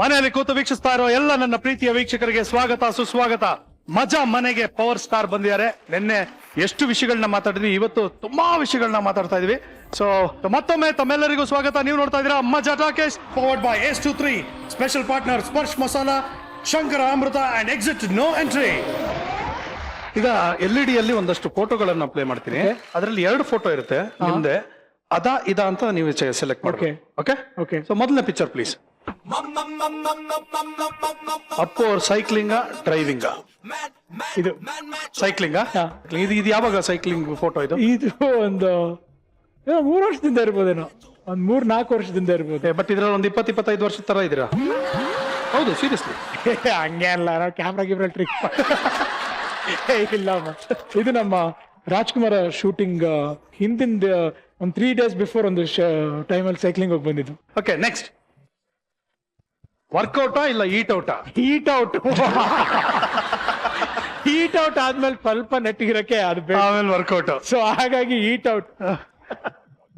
ಮನೆಯಲ್ಲಿ ಕೂತು ವೀಕ್ಷಿಸ್ತಾ ಇರೋ ಎಲ್ಲ ನನ್ನ ಪ್ರೀತಿಯ ವೀಕ್ಷಕರಿಗೆ ಸ್ವಾಗತ ಸುಸ್ವಾಗತ. ಮಜಾ ಮನೆಗೆ ಪವರ್ ಸ್ಟಾರ್ ಬಂದಿದ್ದಾರೆ. ನಿನ್ನೆ ಎಷ್ಟು ವಿಷಯಗಳನ್ನ ಮಾತಾಡಿದ್ವಿ, ಇವತ್ತು ತುಂಬಾ ವಿಷಯಗಳನ್ನ ಮಾತಾಡ್ತಾ ಇದೀವಿ. ಸೊ ಮತ್ತೊಮ್ಮೆ ತಮ್ಮೆಲ್ಲರಿಗೂ ಸ್ವಾಗತ. ನೀವು ನೋಡ್ತಾ ಇದ್ದೀರಾ Maja talkies powered by S23 special partner Sparsh masala, Shankara Amrutha and exit no entry. ಈಗ LED ಅಲ್ಲಿ ಒಂದಷ್ಟು ಫೋಟೋಗಳನ್ನ ಪ್ಲೇ ಮಾಡ್ತೀನಿ. ಅದರಲ್ಲಿ 2 ಫೋಟೋ ಇರುತ್ತೆ ಮುಂದೆ. ಇದಾ ಅಂತ ನೀವು ಸೆಲೆಕ್ಟ್ ಮಾಡಿ. ಓಕೆ ಸೊ ಮೊದಲನೇ ಪಿಕ್ಚರ್ ಪ್ಲೀಸ್. ಅಪ್ಪು ಅವ್ರ ಸೈಕ್ಲಿಂಗ ಡ್ರೈವಿಂಗ? ಇದು ಸೈಕ್ಲಿಂಗ. ಇದು ಯಾವಾಗ ಸೈಕ್ಲಿಂಗ್ ಫೋಟೋ? ಇದು ಒಂದು 3 ವರ್ಷದಿಂದ ಇರ್ಬೋದೇನೋ, ಒಂದ್ 3-4 ವರ್ಷದಿಂದ ಇರ್ಬೋದು. ಬಟ್ ಇದ್ರಲ್ಲಿ ಒಂದು 20-25 ವರ್ಷದ ತರ ಇದ್ದೀರಾ? ಹೌದು, ಸೀರಿಯಸ್ಲಿ. ಹಂಗೆ ಅಲ್ಲ, ನಾವು ಕ್ಯಾಮ್ರಾ ಟ್ರಿಕ್ ಇಲ್ಲಮ್ಮ. ಇದು ನಮ್ಮ ರಾಜ್ಕುಮಾರ್ ಶೂಟಿಂಗ್ ಹಿಂದಿಂದ ಒಂದು 3 days ಬಿಫೋರ್ ಒಂದು ಟೈಮಲ್ಲಿ ಸೈಕ್ಲಿಂಗ್ ಹೋಗಿ ಬಂದಿದ್ದು. Okay, next. ವರ್ಕೌಟಾ ಇಲ್ಲ ಈಟ್ ಔಟಾ? ಈಟ್ ಔಟ್. ಈಟ್ ಔಟ್ ಆದ್ಮೇಲೆ ಸ್ವಲ್ಪ ನೆಟ್ಟಿಗಿರಕ್ಕೆ ಅದು ಆಮೇಲೆ ವರ್ಕೌಟ್. ಸೊ ಹಾಗಾಗಿ ಈಟ್ ಔಟ್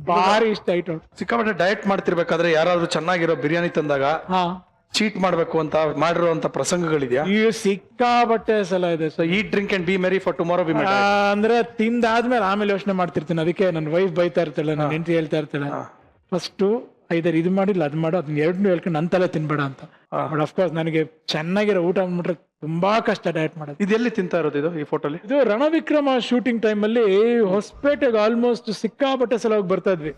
ಭಾರಿ ಇಷ್ಟ. ಈಟ್ ಔಟ್ ಸಿಕ್ಕಾಪಟ್ಟೆ ಡಯಟ್ ಮಾಡ್ತಿರ್ಬೇಕಾದ್ರೆ ಯಾರಾದ್ರೂ ಚೆನ್ನಾಗಿರೋ ಬಿರಿಯಾನಿ ತಂದಾಗ ಚೀಟ್ ಮಾಡ್ಬೇಕು ಅಂತ ಮಾಡಿರುವಂತ ಪ್ರಸಂಗಗಳಿದ್ಯಾ? ಇವು ಸಿಕ್ಕಾಬಟ್ಟೆ ಸಲ ಇದೆ. So eat drink and be merry for tomorrow be merry. ಅಂದ್ರೆ ತಿಂದಾದ್ಮೇಲೆ ಆಮೇಲೆ ಯೋಚನೆ ಮಾಡ್ತಿರ್ತೀನಿ. ಅದಕ್ಕೆ ನನ್ನ ವೈಫ್ ಬೈತಾ ಇರ್ತಾಳೆ, ನನ್ನ ಹೆಂಡತಿ ಹೇಳ್ತಾ ಇರ್ತಾಳೆ, ಫಸ್ಟ್ ಐದರ್ ಇದು ಮಾಡಿಲ್ಲ ಅದು ಮಾಡು, ಅದನ್ನ 2 ಹೇಳ್ಕೊಂಡು ನನ್ನ ತಲೆ ತಿನ್ಬೇಡ ಅಂತ. ಬಟ್ ಅಫ್ಕೋರ್ಸ್ ನನಗೆ ಚೆನ್ನಾಗಿರೋ ಊಟ ಅಂದ್ಬಿಟ್ರೆ ತುಂಬಾ ಕಷ್ಟ ಡಯಟ್ ಮಾಡೋದು. ಇದು ಎಲ್ಲಿ ತಿಂತಾ ಇರೋದು ಇದು ಈ ಫೋಟೋಲಿ? ಇದು ರಣವಿಕ್ರಮ ಶೂಟಿಂಗ್ ಟೈಮ್ ಅಲ್ಲಿ ಹೊಸಪೇಟೆಗೆ ಆಲ್ಮೋಸ್ಟ್ ಸಿಕ್ಕಾಪಟ್ಟೆ ಸಲ ಹೋಗಿ ಬರ್ತಾ ಇದ್ವಿ.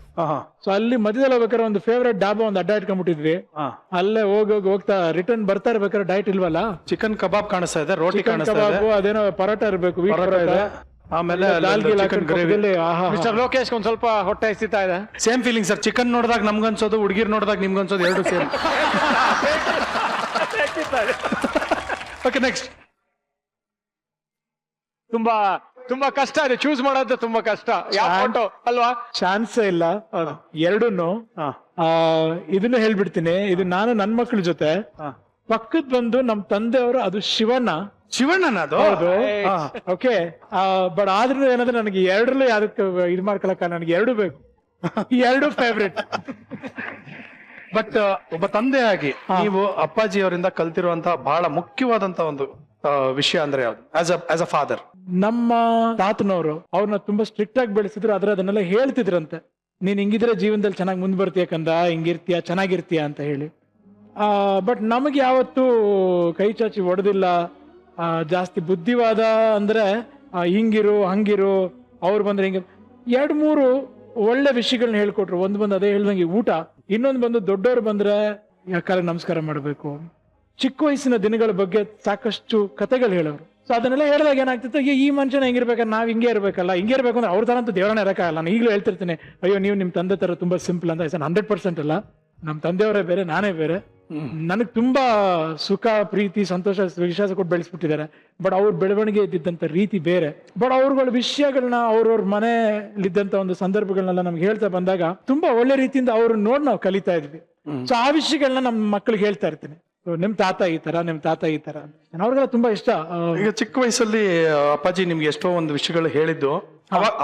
ಸೊ ಅಲ್ಲಿ ಮಧ್ಯದಲ್ಲಿ ಹೋಗ್ಬೇಕಾದ್ರೆ ಒಂದು ಫೇವ್ರೇಟ್ ಡಾಬಾ ಒಂದು ಅಡ್ಡ ಇಟ್ಕೊಂಡ್ಬಿಟ್ಟಿದ್ವಿ. ಅಲ್ಲೇ ಹೋಗ್ತಾ ರಿಟರ್ನ್ ಬರ್ತಾ ಇರ್ಬೇಕಾದ್ರೆ ಡಯಟ್ ಇಲ್ವಲ್ಲ, ಚಿಕನ್ ಕಬಾಬ್ ಕಾಣಿಸ್ತಾ ಇದೆ, ರೋಟಿ ಕಾಣಿಸ್ತಾ ಇದೆ, ಅದೇನೋ ಪರೋಟ ಇರ್ಬೇಕು, ವೀಟ್ ಪರೋಟ, ಆಮೇಲೆ ಮಿಸ್ಟರ್ ಲೋಕೇಶ್ ಒಂದ್ ಸ್ವಲ್ಪ ಹೊಟ್ಟೆ ಹಸಿತಾ ಇದೆ. Same feeling sir. ಚಿಕನ್ ನೋಡಿದಾಗ ನಮ್ಗನ್ಸೋದು, ಹುಡುಗಿರ್ ನೋಡಿದಾಗ ನಿಮ್ಗನ್ಸೋದು, 2 ಸೇಮ್. Okay, next. ತುಂಬಾ ಕಷ್ಟ ಇದೆ ಚೂಸ್ ಮಾಡೋದು, ತುಂಬಾ ಕಷ್ಟ. ಯಾವ ಫೋಟೋ ಅಲ್ವಾ? ಚಾನ್ಸೇ ಇಲ್ಲ ಎರಡೂನು. ಇದನ್ನು ಹೇಳ್ಬಿಡ್ತೀನಿ, ಇದು ನಾನು ನನ್ನ ಮಕ್ಳ ಜೊತೆ ಪಕ್ಕದ ಬಂದು ನಮ್ ತಂದೆಯವರು, ಅದು ಶಿವಣ್ಣನ ಅದು. ಹೌದು. ಓಕೆ, ಬಟ್ ಆದ್ರೂ ಏನಂದ್ರೆ ನನಗೆ 2ರಲ್ಲೂ ಯಾವ್ದಕ್ಕೆ ಇದು ಮಾಡ್ಕೊಳಕ, ನನಗೆ 2 ಬೇಕು. 2 ಫೇವ್ರೇಟ್. ಬಟ್ ಒಬ್ಬ ತಂದೆಯಾಗಿ ನೀವು ಅಪ್ಪಾಜಿ ಅವರಿಂದ ಕಲ್ತಿರುವಂತಹ ಬಹಳ ಮುಖ್ಯವಾದಂತ ಒಂದು ವಿಷಯ ಅಂದ್ರೆ ಯಾವ್ದು ಆಸ್ ಅ ಫಾದರ್? ನಮ್ಮ ತಾತನವರು ಅವ್ರನ್ನ ತುಂಬಾ ಸ್ಟ್ರಿಕ್ಟ್ ಆಗಿ ಬೆಳೆಸಿದ್ರು. ಆದ್ರೆ ಅದನ್ನೆಲ್ಲ ಹೇಳ್ತಿದ್ರಂತೆ, ನೀನ್ ಹಿಂಗಿದ್ರೆ ಜೀವನದಲ್ಲಿ ಚೆನ್ನಾಗಿ ಮುಂದ್ ಬರ್ತೀಯ ಕಂದ, ಹಿಂಗಿರ್ತೀಯ, ಚೆನ್ನಾಗಿರ್ತೀಯ ಅಂತ ಹೇಳಿ. ಬಟ್ ನಮಗೆ ಯಾವತ್ತೂ ಕೈ ಚಾಚಿ ಹೊಡೆದಿಲ್ಲ. ಜಾಸ್ತಿ ಬುದ್ಧಿವಾದ ಅಂದ್ರೆ ಹಿಂಗಿರು ಹಂಗಿರು, ಅವ್ರು ಬಂದ್ರೆ ಹಿಂಗೆ 2-3 ಒಳ್ಳೆ ವಿಷಯಗಳನ್ನ ಹೇಳ್ಕೊಟ್ರು. ಒಂದು ಬಂದು ಅದೇ ಹೇಳ್ದಂಗೆ ಊಟ, ಇನ್ನೊಂದು ಬಂದು ದೊಡ್ಡವ್ರು ಬಂದ್ರೆ ಕಾಲ ನಮಸ್ಕಾರ ಮಾಡ್ಬೇಕು. ಚಿಕ್ಕ ವಯಸ್ಸಿನ ದಿನಗಳ ಬಗ್ಗೆ ಸಾಕಷ್ಟು ಕಥೆಗಳು ಹೇಳೋರು. ಸೊ ಅದನ್ನೆಲ್ಲ ಹೇಳಿದಾಗ ಏನಾಗ್ತಿತ್ತು, ಈ ಮನುಷ್ಯನ ಹೆಂಗಿರ್ಬೇಕಂದ್ರೆ ನಾವ್ ಹಿಂಗೆ ಇರ್ಬೇಕಲ್ಲ, ಹಿಂಗೆ ಇರ್ಬೇಕು ಅಂದ್ರೆ ಅವ್ರ ತರ ಅಂತೂ ದೇವರನ್ನ ಇರಕ್ಕಾಗಲ್ಲ. ನಾನು ಈಗಲೂ ಹೇಳ್ತಿರ್ತೀನಿ, ಅಯ್ಯೋ ನೀವು ನಿಮ್ ತಂದೆ ತರ ತುಂಬಾ ಸಿಂಪಲ್ ಅಂತ. 100% ಅಲ್ಲ, ನಮ್ ತಂದೆಯವರೇ ಬೇರೆ, ನಾನೇ ಬೇರೆ. ನನಗ್ ತುಂಬಾ ಸುಖ, ಪ್ರೀತಿ, ಸಂತೋಷ, ವಿಶ್ವಾಸ ಕೊಟ್ಟು ಬೆಳೆಸ್ಬಿಟ್ಟಿದ್ದಾರೆ. ಬಟ್ ಅವ್ರ ಬೆಳವಣಿಗೆ ಇದ್ದಿದ್ದಂತ ರೀತಿ ಬೇರೆ. ಬಟ್ ಅವ್ರಗಳ ವಿಷಯಗಳನ್ನ ಅವ್ರವ್ರ ಮನೆಯಲ್ಲಿದ್ದಂತ ಒಂದು ಸಂದರ್ಭಗಳನ್ನೆಲ್ಲ ನಮ್ಗೆ ಹೇಳ್ತಾ ಬಂದಾಗ ತುಂಬಾ ಒಳ್ಳೆ ರೀತಿಯಿಂದ ಅವ್ರನ್ನ ನೋಡಿ ನಾವು ಕಲಿತಾ ಇದ್ವಿ. ಸೊ ಆ ವಿಷಯಗಳನ್ನ ನಮ್ಮ ಮಕ್ಳಿಗೆ ಹೇಳ್ತಾ ಇರ್ತೀನಿ, ನಿಮ್ ತಾತ ಈ ತರ, ನಿಮ್ ತಾತ ಈ ತರ. ಅವ್ರಿಗೆಲ್ಲ ತುಂಬಾ ಇಷ್ಟ. ಈಗ ಚಿಕ್ಕ ವಯಸ್ಸಲ್ಲಿ ಅಪ್ಪಾಜಿ ನಿಮ್ಗೆ ಎಷ್ಟೋ ಒಂದು ವಿಷಯಗಳು ಹೇಳಿದ್ದು,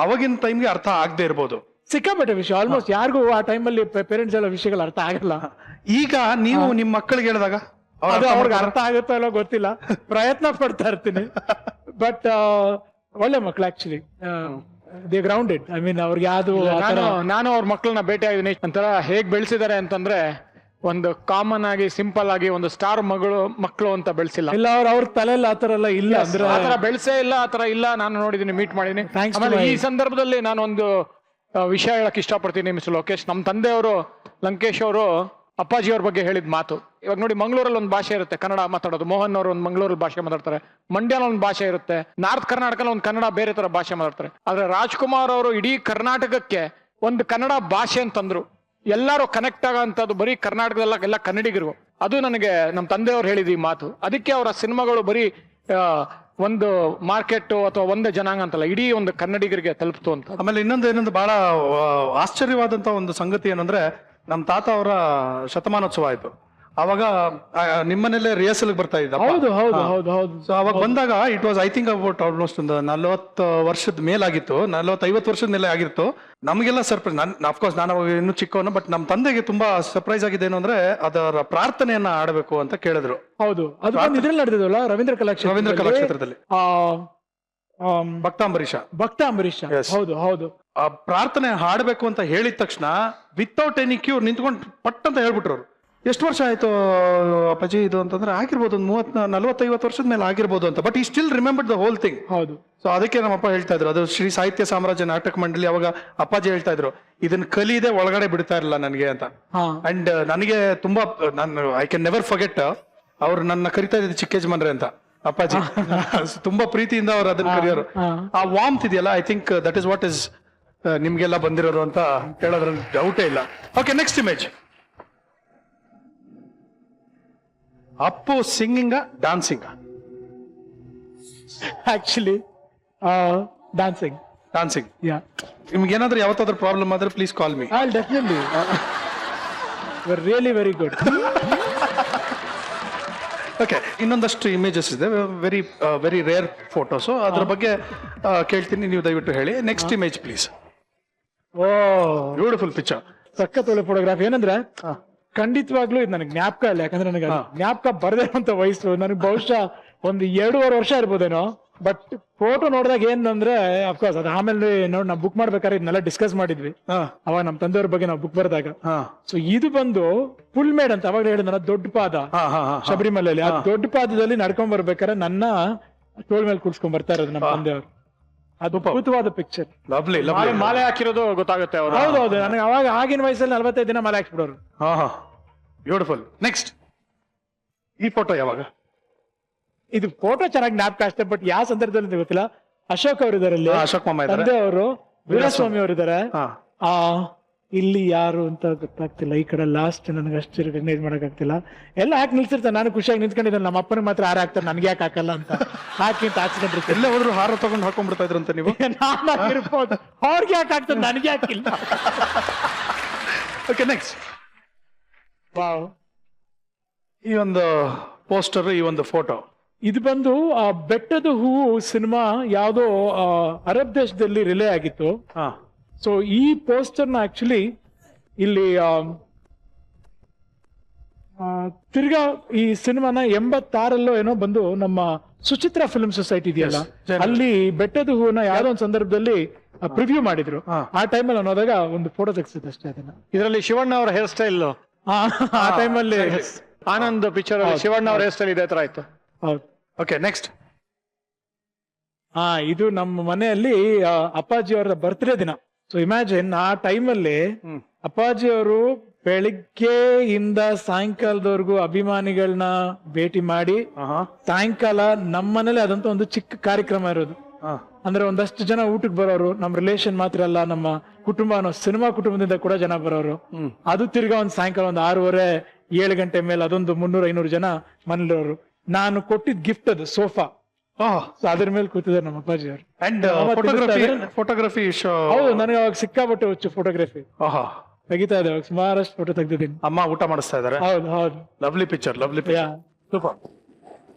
ಅವಾಗಿನ ಟೈಮ್ಗೆ ಅರ್ಥ ಆಗದೆ ಇರ್ಬೋದು. ಸಿಕ್ಕಾಪಟ್ಟೆ ವಿಷಯ, ಆಲ್ಮೋಸ್ಟ್ ಯಾರಿಗೂ ಆ ಟೈಮಲ್ಲಿ ಪೇರೆಂಟ್ಸ್ ಎಲ್ಲ ವಿಷಯಗಳು ಅರ್ಥ ಆಗಲ್ಲ. ಈಗ ನೀವು ನಿಮ್ ಮಕ್ಕಳಿಗೆ ಹೇಳಿದಾಗ ಅದು ಅವ್ರಿಗೆ ಅರ್ಥ ಆಗುತ್ತೋ ಇಲ್ಲೋ ಗೊತ್ತಿಲ್ಲ, ಪ್ರಯತ್ನ ಪಡ್ತಾ ಇರ್ತೀನಿ. ಬಟ್ ಒಳ್ಳೆ ಮಕ್ಳು actually, they grounded. I mean ಅವ್ರಿಗೆ ಯಾವ್ದು, ನಾನು ಅವ್ರ ಮಕ್ಕಳನ್ನ ಭೇಟಿ ಆಗಿದ್ದೀನಿ. ಒಂಥರ ಹೇಗ್ ಬೆಳೆಸಿದ್ದಾರೆ ಅಂತಂದ್ರೆ, ಒಂದು ಕಾಮನ್ ಆಗಿ ಸಿಂಪಲ್ ಆಗಿ ಒಂದು ಸ್ಟಾರ್ ಮಕ್ಕಳು ಅಂತ ಬೆಳೆಸಿಲ್ಲ. ಇಲ್ಲ ಅವ್ರ ತಲೆಯಲ್ಲಿ ಆತರ ಎಲ್ಲ ಇಲ್ಲ, ಅಂದ್ರೆ ಆತರ ಬೆಳೆಸೇ ಇಲ್ಲ, ಆತರ ಇಲ್ಲ. ನಾನು ನೋಡಿದೀನಿ, ಮೀಟ್ ಮಾಡಿದೀನಿ. ಈ ಸಂದರ್ಭದಲ್ಲಿ ನಾನು ಒಂದು ವಿಷಯ ಹೇಳಕ್ ಇಷ್ಟಪಡ್ತೀನಿ ಮಿಸ್ಟರ್ ಲೋಕೇಶ್. ನಮ್ಮ ತಂದೆಯವರು ಲಂಕೇಶ್ ಅವರು ಅಪ್ಪಾಜಿ ಅವ್ರ ಬಗ್ಗೆ ಹೇಳಿದ ಮಾತು. ಇವಾಗ ನೋಡಿ, ಮಂಗಳೂರಲ್ಲಿ ಒಂದು ಭಾಷೆ ಇರುತ್ತೆ ಕನ್ನಡ ಮಾತಾಡೋದು. ಮೋಹನ್ ಅವರು ಒಂದು ಮಂಗಳೂರಲ್ಲಿ ಭಾಷೆ ಮಾತಾಡ್ತಾರೆ, ಮಂಡ್ಯಲ್ಲಿ ಒಂದು ಭಾಷೆ ಇರುತ್ತೆ, ನಾರ್ತ್ ಕರ್ನಾಟಕದಲ್ಲಿ ಒಂದು ಕನ್ನಡ ಬೇರೆ ತರ ಭಾಷೆ ಮಾತಾಡ್ತಾರೆ. ಆದ್ರೆ ರಾಜ್ಕುಮಾರ್ ಅವರು ಇಡೀ ಕರ್ನಾಟಕಕ್ಕೆ ಒಂದು ಕನ್ನಡ ಭಾಷೆ ಅಂತಂದ್ರು. ಎಲ್ಲರೂ ಕನೆಕ್ಟ್ ಆಗೋಂಥದ್ದು ಬರೀ ಕರ್ನಾಟಕದಲ್ಲ, ಎಲ್ಲ ಕನ್ನಡಿಗರು. ಅದು ನನಗೆ ನಮ್ಮ ತಂದೆಯವ್ರು ಹೇಳಿದ ಈ ಮಾತು. ಅದಕ್ಕೆ ಅವರ ಸಿನಿಮಾಗಳು ಬರೀ ಒಂದು ಮಾರ್ಕೆಟ್ ಅಥವಾ ಒಂದೇ ಜನಾಂಗ ಅಂತಲ್ಲ, ಇಡೀ ಒಂದು ಕನ್ನಡಿಗರಿಗೆ ತಲುಪ್ತು ಅಂತ. ಆಮೇಲೆ ಇನ್ನೊಂದು ಬಹಳ ಆಶ್ಚರ್ಯವಾದಂತ ಒಂದು ಸಂಗತಿ ಏನಂದ್ರೆ, ನಮ್ಮ ತಾತ ಅವರ ಶತಮಾನೋತ್ಸವ ಆಯ್ತು. ಅವಾಗ ನಿಮ್ಮನೇಲೆ ರಿಹರ್ಸಲ್ ಬರ್ತಾ ಇದ್ದ. ಹೌದು ಹೌದು ಹೌದು ಹೌದು. ಸೊ ಅವಾಗ ಬಂದಾಗ it was I think about almost ಒಂದು 40 ವರ್ಷದ ಮೇಲಾಗಿತ್ತು, 40-50 ವರ್ಷದ ಮೇಲೆ ಆಗಿತ್ತು. ನಮಗೆಲ್ಲ ಸರ್ಪ್ರೈಸ್. ಅಫ್ಕೋರ್ಸ್ ನಾನು ಅವಾಗ ಇನ್ನೂ ಚಿಕ್ಕವನು, ಬಟ್ ನಮ್ಮ ತಂದೆಗೆ ತುಂಬಾ ಸರ್ಪ್ರೈಸ್ ಆಗಿದೆ ಏನು ಅಂದ್ರೆ ಅದರ ಪ್ರಾರ್ಥನೆಯನ್ನ ಆಡಬೇಕು ಅಂತ ಕೇಳಿದ್ರು. ಹೌದು, ಅದು ಒಂದು ಇದ್ರಲ್ಲಿ ನಡೆದಿದ್ವಲ್ಲ ರವೀಂದ್ರ ಕಲಾಕ್ಷೇತ್ರದಲ್ಲಿ ಭಕ್ತ ಅಂಬರೀಷ. ಹೌದು ಹೌದು. ಆ ಪ್ರಾರ್ಥನೆ ಹಾಡಬೇಕು ಅಂತ ಹೇಳಿದ ತಕ್ಷಣ ವಿತೌಟ್ ಎನಿ ಕ್ಯೂ ನಿಂತ್ಕೊಂಡು ಪಟ್ ಅಂತ ಹೇಳ್ಬಿಟ್ರು ಅವ್ರು. ಎಷ್ಟು ವರ್ಷ ಆಯ್ತು ಅಪ್ಪಾಜಿ ಇದು ಅಂತಂದ್ರೆ ಆಗಿರ್ಬೋದು ಒಂದು 40-50 ವರ್ಷದ ಮೇಲೆ ಆಗಿರ್ಬೋದು ಅಂತ. ಬಟ್ ಈ still remember the whole thing. ಹೌದು. ಸೊ ಅದಕ್ಕೆ ನಮ್ಮಪ್ಪ ಹೇಳ್ತಾ ಇದ್ರು, ಅದು ಶ್ರೀ ಸಾಹಿತ್ಯ ಸಾಮ್ರಾಜ್ಯ ನಾಟಕ ಮಂಡಳಿ. ಅವಾಗ ಅಪ್ಪಾಜಿ ಹೇಳ್ತಾ ಇದ್ರು, ಇದನ್ನ ಕಲಿಯದೆ ಒಳಗಡೆ ಬಿಡ್ತಾ ಇರಲಿಲ್ಲ ನನಗೆ ಅಂತ. ಅಂಡ್ ನನಗೆ ತುಂಬಾ ನಾನು ಐ ಕ್ಯಾನ್ ನೆವರ್ ಫರ್ಗೆಟ್, ಅವ್ರು ನನ್ನ ಕರಿತಾ ಇದ್ದಿದ್ದು ಚಿಕ್ಕ ಯಜಮಾನ್ರೆ ಅಂತ ಅಪ್ಪಾಜಿ. ತುಂಬಾ ಪ್ರೀತಿಯಿಂದ ಅವ್ರು ಅದನ್ನ ಕರೆಯೋರು. ಆ ವಾಮ್ತ್ ಇದೆಯಲ್ಲ, I think that is what is ನಿಮ್ಗೆಲ್ಲ ಬಂದಿರೋದು ಅಂತ ಹೇಳೋದ್ರಲ್ಲಿ ಡೌಟೇ ಇಲ್ಲ. Okay, next image. Appu singing dancing? Actually dancing. Dancing. Yeah. ನಿಮ್ಗೆ ಏನಾದ್ರೂ ಯಾವತ್ತಾದ್ರೂ ಪ್ರಾಬ್ಲಮ್ ಆದ್ರೆ please call me. I'll definitely. Really very good. Okay, ಇನ್ನೊಂದಷ್ಟು ಇಮೇಜಸ್ ಇದೆ, ವೆರಿ ರೇರ್ ಫೋಟೋಸ್. ಅದ್ರ ಬಗ್ಗೆ ಕೇಳ್ತೀನಿ, ನೀವು ದಯವಿಟ್ಟು ಹೇಳಿ. Next image please. Oh, beautiful picture. ಸಖತ್ ಒಳ್ಳೆ ಫೋಟೋಗ್ರಾಫ್. ಏನಂದ್ರೆ ಖಂಡಿತವಾಗ್ಲೂ ಇದು ನನಗೆ ಜ್ಞಾಪಕ ಇಲ್ಲ, ಯಾಕಂದ್ರೆ ನನಗೆ ಜ್ಞಾಪಕ ಬರದೇ ಇರುವಂತ ವಯಸ್ಸು. ನನಗೆ ಬಹುಶಃ ಒಂದು 2.5 ವರ್ಷ ಇರ್ಬೋದೇನೋ. ಬಟ್ ಫೋಟೋ ನೋಡಿದಾಗ ಏನಂದ್ರೆ, ಅಫ್ಕೋರ್ಸ್ ಅದು ಆಮೇಲೆ ನೋಡಿ ನಾವು ಬುಕ್ ಮಾಡ್ಬೇಕಾದ್ರೆ ಇದನ್ನೆಲ್ಲ ಡಿಸ್ಕಸ್ ಮಾಡಿದ್ವಿ ಅವಾಗ ನಮ್ಮ ತಂದೆಯವ್ರ ಬಗ್ಗೆ ನಾವು ಬುಕ್ ಬರೆದಾಗ. ಸೊ ಇದು ಬಂದು ಫುಲ್ ಮೇಡ್ ಅಂತ ಅವಾಗ ಹೇಳಿದ ದೊಡ್ಡ ಪಾದ ಶಬರಿಮಲೆಯಲ್ಲಿ. ಆ ದೊಡ್ಡ ಪಾದದಲ್ಲಿ ನಡ್ಕೊಂಡ್ ಬರ್ಬೇಕಾದ್ರೆ ನನ್ನ ತೋಳ್ ಮೇಲೆ ಕೂರ್ಸ್ಕೊಂಡ್ ಬರ್ತಾ ಇರೋದು ನಮ್ಮ ತಂದೆಯವರು. ಅದು ಅದ್ಭುತವಾದ ಪಿಕ್ಚರ್. ಮಾಲೆ ಹಾಕಿರೋದು ಗೊತ್ತಾಗುತ್ತೆ ಅವರು. ಹೌದೌದು, ನನಗೆ ಅವಾಗ ಆಗಿನ ವಯಸ್ಸಲ್ಲಿ 45 ದಿನ ಮಾಲೆ ಹಾಕ್ಸ್ಬಿಡೋರು. ಬ್ಯೂಟಿಫುಲ್. ನೆಕ್ಸ್ಟ್, ಈ ಫೋಟೋ ಯಾವಾಗ? ಇದು ಫೋಟೋ ಚೆನ್ನಾಗಿ ಜ್ಞಾಪಕ ಅಷ್ಟೇ, ಬಟ್ ಯಾವ ಸಂದರ್ಭದಲ್ಲಿ ಗೊತ್ತಿಲ್ಲ. ಅಶೋಕ್ ಅವರು ಇದಾರೆ, ಅಶೋಕ್ ಮಾಮ ಇದ್ದಾರೆ, ತಂದೆ ಅವರು ವೀರಸ್ವಾಮಿ ಅವರು ಇದ್ದಾರೆ. ಇಲ್ಲಿ ಯಾರು ಅಂತ ಗೊತ್ತಾಗ್ತಿಲ್ಲ. ಈ ಕಡೆ ಲಾಸ್ಟ್ ನನಗೆ ಅಷ್ಟು ರೆಕಗ್ನೈಸ್ ಮಾಡಕ್ ಆಗ್ತಿಲ್ಲ. ಎಲ್ಲ ಹಾಕಿ ನಿಲ್ಸಿರ್ತಾರೆ, ನಾನು ಖುಷಿಯಾಗಿ ನಿಂತ್ಕೊಂಡಿದ್ದೆ. ನಮ್ಮ ಅಪ್ಪನಿಗೆ ಮಾತ್ರ ಹಾರ ಹಾಕ್ತಾರೆ, ನನ್ಗೆ ಯಾಕೆ ಹಾಕಲ್ಲ ಅಂತ ಹಾಕಿ ಅಂತ ಹಾಕ್ಸ್ಕೊಂಡಿರ್ತಾರೆ. ಎಲ್ಲ ಹೋದ್ರು ಹಾರ ತಗೊಂಡು ಹಾಕೊಂಡ್ಬಿಡ್ತಾ ಇದ್ರಂತ ನೀವು. ನಾನು ಹಾಕಿರ್ಬೋದು, ಅವ್ರಿಗೆ ಯಾಕೆ ಹಾಕ್ತಾರೆ, ನನಗೆ ಹಾಕಿಲ್ಲ. Okay, next. ವಾವ್, ಈ ಒಂದು ಪೋಸ್ಟರ್, ಈ ಒಂದು ಫೋಟೋ, ಇದು ಬಂದು ಆ ಬೆಟ್ಟದ ಹೂವು ಸಿನಿಮಾ ಯಾವುದೋ ಅರಬ್ ದೇಶದಲ್ಲಿ ರಿಲೇ ಆಗಿತ್ತು. ಸೊ ಈ ಪೋಸ್ಟರ್ನ ಆಕ್ಚುಲಿ ಇಲ್ಲಿ ತಿರ್ಗಾ ಈ ಸಿನಿಮಾನ 86 ಏನೋ ಬಂದು ನಮ್ಮ ಸುಚಿತ್ರಾ ಫಿಲ್ಮ್ ಸೊಸೈಟಿ ಇದೆಯಲ್ಲ, ಅಲ್ಲಿ ಬೆಟ್ಟದ ಹೂವನ್ನ ಯಾವ್ದೋ ಒಂದು ಸಂದರ್ಭದಲ್ಲಿ ಪ್ರಿವ್ಯೂ ಮಾಡಿದ್ರು. ಆ ಟೈಮಲ್ಲಿ ನಾನು ಹೋದಾಗ ಒಂದು ಫೋಟೋ ತೆಗ್ಸಿದ್ದೆ ಅಷ್ಟೇ. ಅದನ್ನ ಇದರಲ್ಲಿ ಶಿವಣ್ಣ ಅವರ ಹೇರ್ ಸ್ಟೈಲ್ ಆ ಟೈಮಲ್ಲಿ ಆನಂದ್ ಪಿಕ್ಚರ್ ಅಲ್ಲಿ ಶಿವಣ್ಣ ಅವರ ಹೇರ್ ಸ್ಟೈಲ್ ಇದೇ ತರ ಆಯ್ತು. ಹೌದು. Okay, next. ಇದು ನಮ್ಮ ಮನೆಯಲ್ಲಿ ಅಪ್ಪಾಜಿ ಅವರ ಬರ್ತ್ಡೇ ದಿನ. ಸೊ ಇಮ್ಯಾಜಿನ್, ಆ ಟೈಮಲ್ಲಿ ಅಪ್ಪಾಜಿ ಅವರು ಬೆಳಿಗ್ಗೆಯಿಂದ ಸಾಯಂಕಾಲದವರೆಗೂ ಅಭಿಮಾನಿಗಳನ್ನ ಭೇಟಿ ಮಾಡಿ, ಸಾಯಂಕಾಲ ನಮ್ಮ ಮನೇಲಿ ಅದಂತ ಒಂದು ಚಿಕ್ಕ ಕಾರ್ಯಕ್ರಮ ಇರೋದು. ಅಂದ್ರೆ ಒಂದಷ್ಟು ಜನ ಊಟಕ್ಕೆ ಬರೋರು, ನಮ್ಮ ರಿಲೇಷನ್ ಮಾತ್ರ ಅಲ್ಲ, ನಮ್ಮ ಕುಟುಂಬ ಅನ್ನೋ ಸಿನಿಮಾ ಕುಟುಂಬದಿಂದ ಕೂಡ ಜನ ಬರೋರು. ಅದು ತಿರ್ಗಾ ಒಂದು ಸಾಯಂಕಾಲ ಒಂದು 6:30-7 ಗಂಟೆ ಮೇಲೆ ಅದೊಂದು 300-500 ಜನ ಮನೇಲಿರೋರು. ನಾನು ಕೊಟ್ಟಿದ್ ಗಿಫ್ಟ್ ಅದು ಸೋಫಾ. ಅದ್ರ ಮೇಲೆ ಕೂತಿದ್ದಾರೆ ನಮ್ಮ ಅಪ್ಪಾಜಿ ಅವರು. ಅಂಡ್ ಫೋಟೋಗ್ರಫಿ ಹೌದು, ನನಗೆ ಅವಾಗ ಸಿಕ್ಕಾಪಟ್ಟೆ ಹುಚ್ಚು ಫೋಟೋಗ್ರಫಿ. ತೆಗಿತಾ ಇದೆ, ಅವಾಗ ಸುಮಾರಷ್ಟು ಫೋಟೋ ತೆಗ್ದಿದ್ದೀನಿ. ಅಮ್ಮ ಊಟ ಮಾಡಿಸ್ತಾ ಇದಾರೆ. ಹೌದು ಹೌದು. Lovely picture, lovely picture, super.